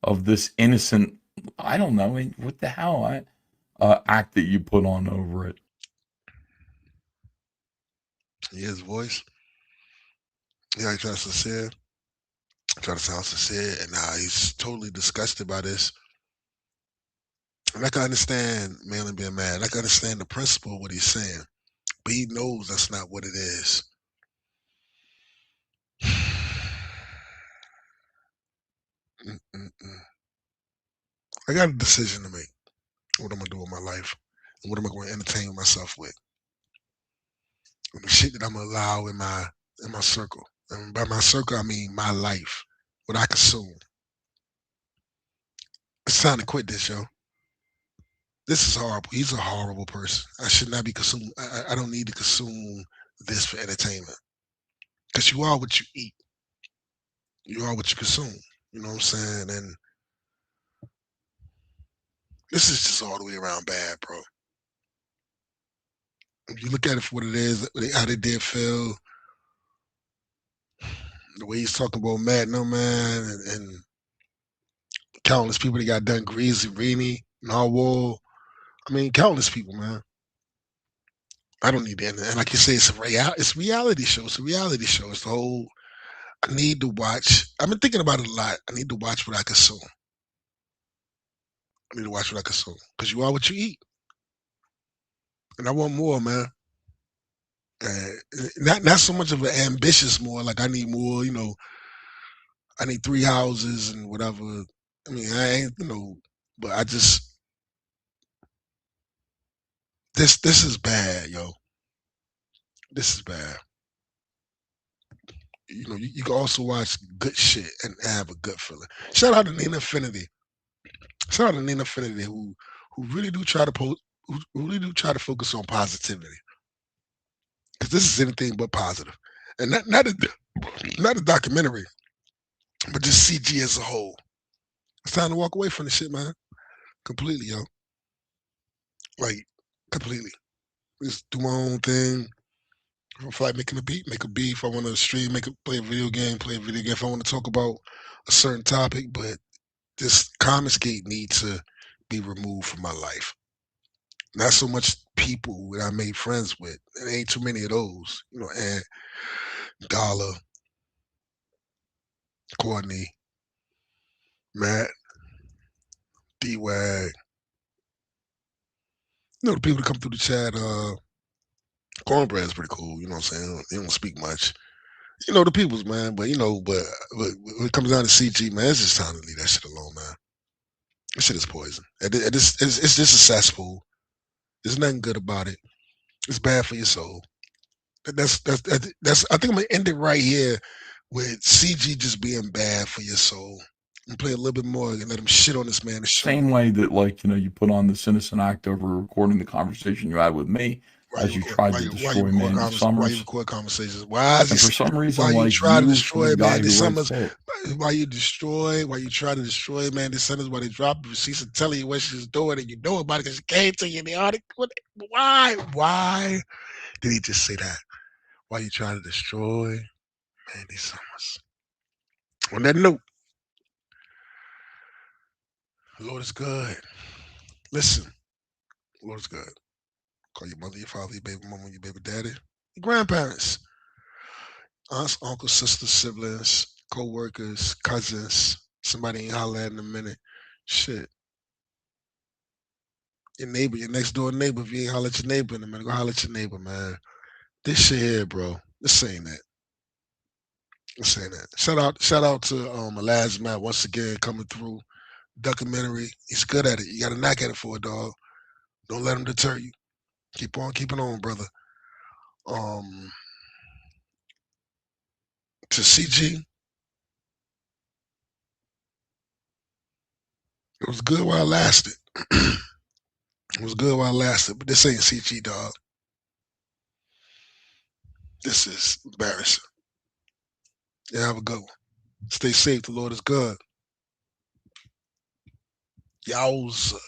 of this innocent, I don't know, what the hell, act that you put on over it.
His voice. Yeah, he tries to sincere. Try to sound sincere, and now he's totally disgusted by this. And I can understand Malin being mad. I can understand the principle of what he's saying, but he knows that's not what it is. I got a decision to make. What I'm gonna do with my life, and what am I going to entertain myself with, and the shit that I'm gonna allow in my circle. And by my circle, I mean my life, what I consume. It's time to quit this, yo. This is horrible. He's a horrible person. I should not be consumed. I don't need to consume this for entertainment. Because you are what you eat. You are what you consume. You know what I'm saying? And this is just all the way around bad, bro. If you look at it for what it is, how they did Phil, the way he's talking about Matt No Man, and countless people that got done, Greasy, Rini, Narwhal. I mean, countless people, man. I don't need that. And like you say, it's a reality show. It's a reality show. It's the whole, I need to watch. I've been thinking about it a lot. I need to watch what I consume. I need to watch what I consume. Because you are what you eat. And I want more, man. Not so much of an ambitious, more like I need more. I need 3 houses and whatever. I mean, I ain't, but I just this is bad, yo. This is bad. You can also watch good shit and have a good feeling. Shout out to Nina Affinity. Shout out to Nina Affinity who really do try to who really do try to focus on positivity. Because this is anything but positive. And not a documentary, but just CG as a whole. It's time to walk away from the shit, man. Completely, yo. Like, completely. Just do my own thing. If I feel like making a beat, make a beat. If I want to stream, play a video game, play a video game. If I want to talk about a certain topic, but this Comicsgate needs to be removed from my life. Not so much people that I made friends with. There ain't too many of those. And Dollar, Courtney, Matt, D-Wag. The people that come through the chat, Cornbread's pretty cool, you know what I'm saying? They don't speak much. The people's, man, but but when it comes down to CG, man, it's just time to leave that shit alone, man. That shit is poison. It's just a cesspool. There's nothing good about it. It's bad for your soul. That's I think I'm gonna end it right here with CG just being bad for your soul. And play a little bit more and let him shit on this man.
Same way that, like, you put on this innocent act over recording the conversation you had with me as you tried to destroy Mandy Summers.
Why you record conversations? Why is
and for some reason,
why you
like,
try to
you
destroy
the guy
Mandy
who
Summers?
writes it.
Why you try to destroy Mandy Summers? Why they drop receipts and telling you what she's doing and you know about it because she came to you in the article? Why did he just say that? Why you trying to destroy Mandy Summers? On that note, the Lord is good. Listen, the Lord is good. Call your mother, your father, your baby mama, your baby daddy, your grandparents, aunts, uncles, sisters, siblings, co-workers, cousins, somebody ain't holler at in a minute. Shit. Your neighbor, your next door neighbor, if you ain't holler at your neighbor in a minute, go holler at your neighbor, man. This shit here, bro. This ain't it. This ain't it. Shout out to Elijah Matt once again coming through. Documentary. He's good at it. You got to knock at it for it, dog. Don't let him deter you. Keep on keeping on, brother. To CG, it was good while it lasted. It was good while it lasted, but this ain't CG, dog. This is embarrassing. Yeah, have a good one. Stay safe. The Lord is good. Yowza.